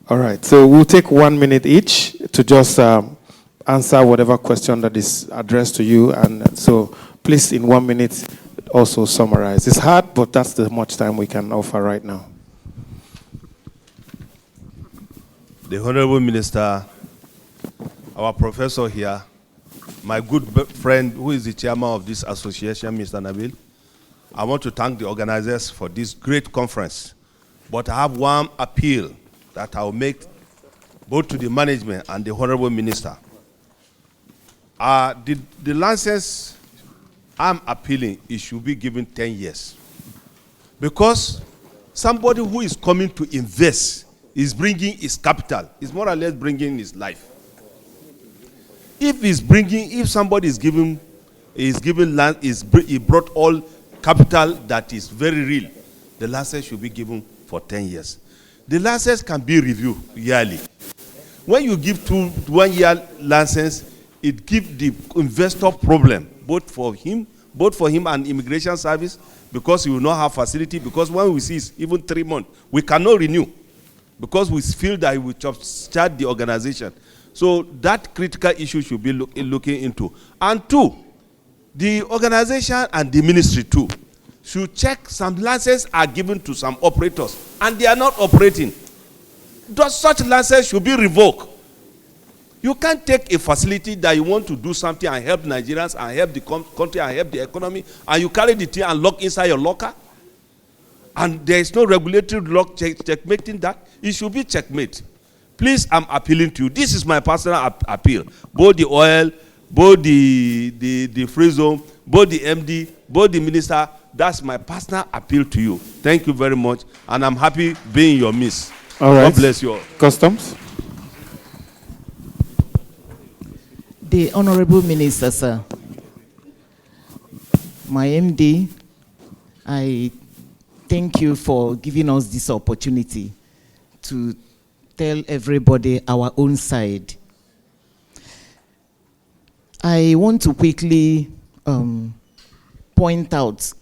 All right, so we'll take 1 minute each to just answer whatever question that is addressed to you. And so please, in 1 minute, also summarize. It's hard, but that's the much time we can offer right now. The Honorable Minister, our professor here, my good friend who is the chairman of this association, Mr. Nabil, I want to thank the organizers for this great conference. But I have one appeal that I will make both to the management and the Honorable Minister. The license I'm appealing, it should be given 10 years. Because somebody who is coming to invest is bringing his capital, is more or less bringing his life. If somebody is giving land, he brought all capital that is very real, the license should be given for 10 years. The license can be reviewed yearly. When you give 1 year license, it gives the investor problem, both for him and immigration service, because he will not have facility, because when we see even 3 months, we cannot renew, because we feel that we will start the organization. So that critical issue should be looking into. And two, the organization and the ministry too should check some licenses are given to some operators and they are not operating. Such license should be revoked. You can't take a facility that you want to do something and help Nigerians and help the country and help the economy, and you carry the thing and lock inside your locker. And there is no regulatory lock checkmating that. It should be checkmate. Please, I'm appealing to you. This is my personal appeal. Both the oil, both the free zone, both the MD, both the minister, that's my personal appeal to you. Thank you very much, and I'm happy being your midst. All right. God bless you all. Customs. The Honorable Minister, sir. My MD, I thank you for giving us this opportunity to tell everybody our own side. I want to quickly point out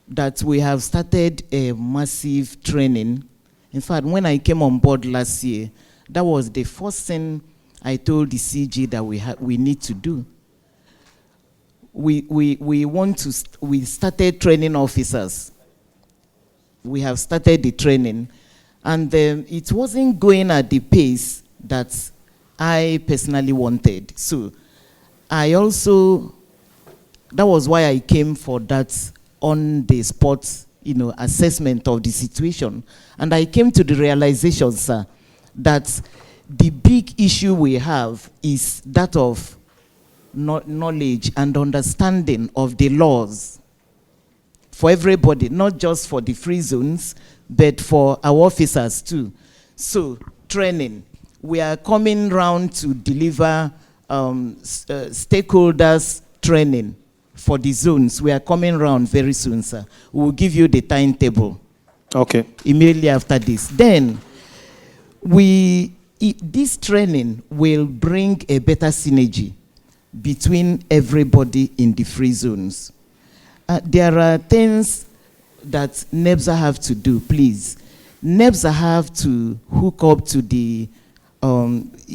that we have started a massive training. In fact, when I came on board last year, that was the first thing I told the CG that we need to do. We started training officers. We have started the training, and it wasn't going at the pace that I personally wanted. So I also, that was why I came for that on-the-spot, assessment of the situation. And I came to the realization, sir, that the big issue we have is that of knowledge and understanding of the laws for everybody, not just for the free zones, but for our officers too. So, training. We are coming round to deliver stakeholders training for the zones. We are coming round very soon, sir. We will give you the timetable. Okay. Immediately after this. Then, this training will bring a better synergy between everybody in the free zones. There are things that NEPZA have to do, please. NEPZA have to hook up to the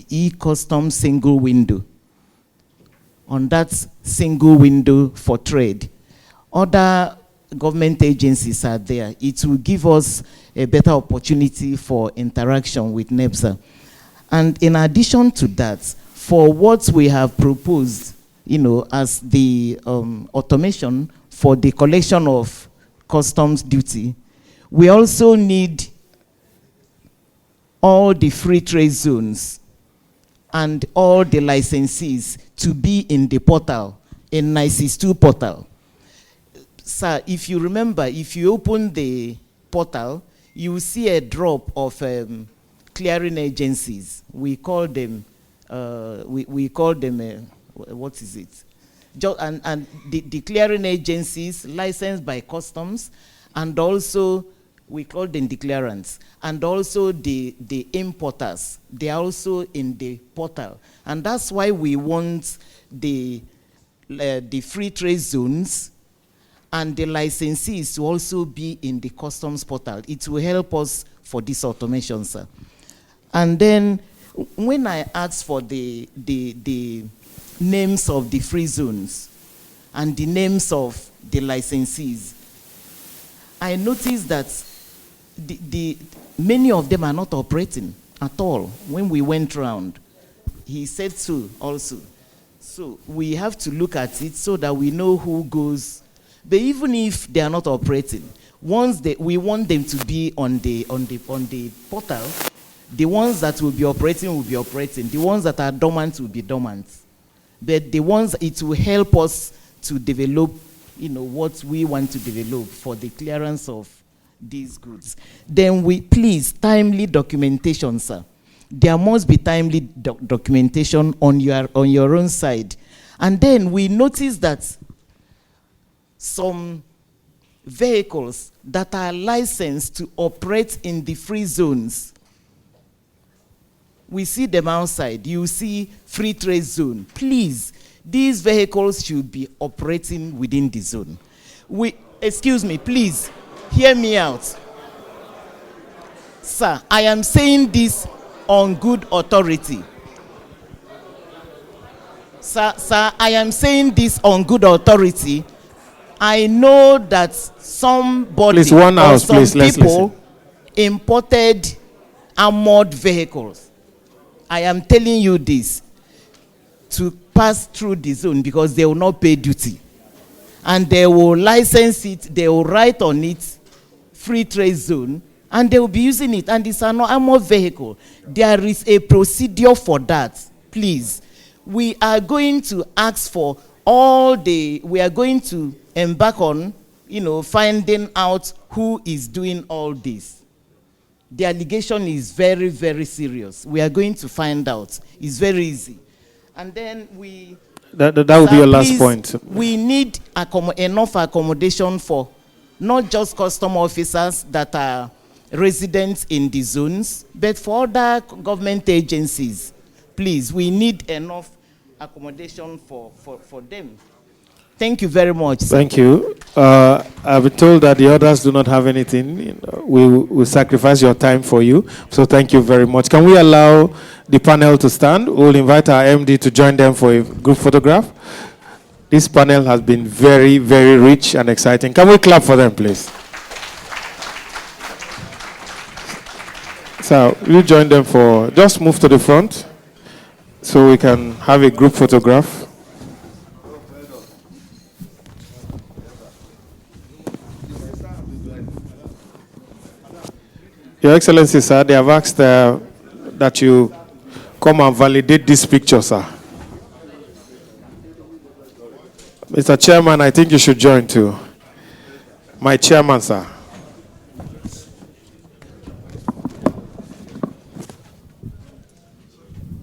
e-custom single window. On that single window for trade. Other government agencies are there. It will give us a better opportunity for interaction with NEPZA. And in addition to that, for what we have proposed, as the automation for the collection of customs duty, we also need all the free trade zones and all the licensees to be in the portal, in NICES 2 portal. Sir, if you remember, if you open the portal, you will see a drop of clearing agencies. We call them, what is it? And the clearing agencies licensed by customs, and also we call them declarants, and also the importers. They are also in the portal. And that's why we want the the free trade zones and the licensees to also be in the customs portal. It will help us for this automation, sir. And then when I asked for the names of the free zones and the names of the licensees, I noticed that many of them are not operating at all. When we went round, he said so also. So we have to look at it so that we know who goes. But even if they are not operating, we want them to be on the portal. The ones that will be operating. The ones that are dormant will be dormant. But the ones, it will help us to develop, what we want to develop for the clearance of these goods. Then please, timely documentation, sir. There must be timely documentation on your own side. And then we notice that some vehicles that are licensed to operate in the free zones, we see them outside. You see free trade zone. Please, these vehicles should be operating within the zone. Excuse me, please, hear me out. Sir, I am saying this on good authority. Sir, I am saying this on good authority. I know that somebody please, one or house, some please, let's people listen. Imported armored vehicles. I am telling you this to pass through the zone because they will not pay duty. And they will license it, they will write on it, free trade zone, and they will be using it. And it's an armored vehicle. There is a procedure for that. Please, we are going to ask for we are going to embark on, finding out who is doing all this. The allegation is very, very serious. We are going to find out. It's very easy. And then That will be your last point. We need enough accommodation for not just custom officers that are residents in the zones, but for other government agencies. Please, we need enough accommodation for them. Thank you very much, sir. Thank you. I've been told that the others do not have anything. We will sacrifice your time for you. So thank you very much. Can we allow the panel to stand? We'll invite our MD to join them for a group photograph. This panel has been very, very rich and exciting. Can we clap for them, please? So you join them just move to the front so we can have a group photograph. Your Excellency, sir, they have asked that you come and validate this picture, sir. Mr. Chairman, I think you should join too. My chairman, sir.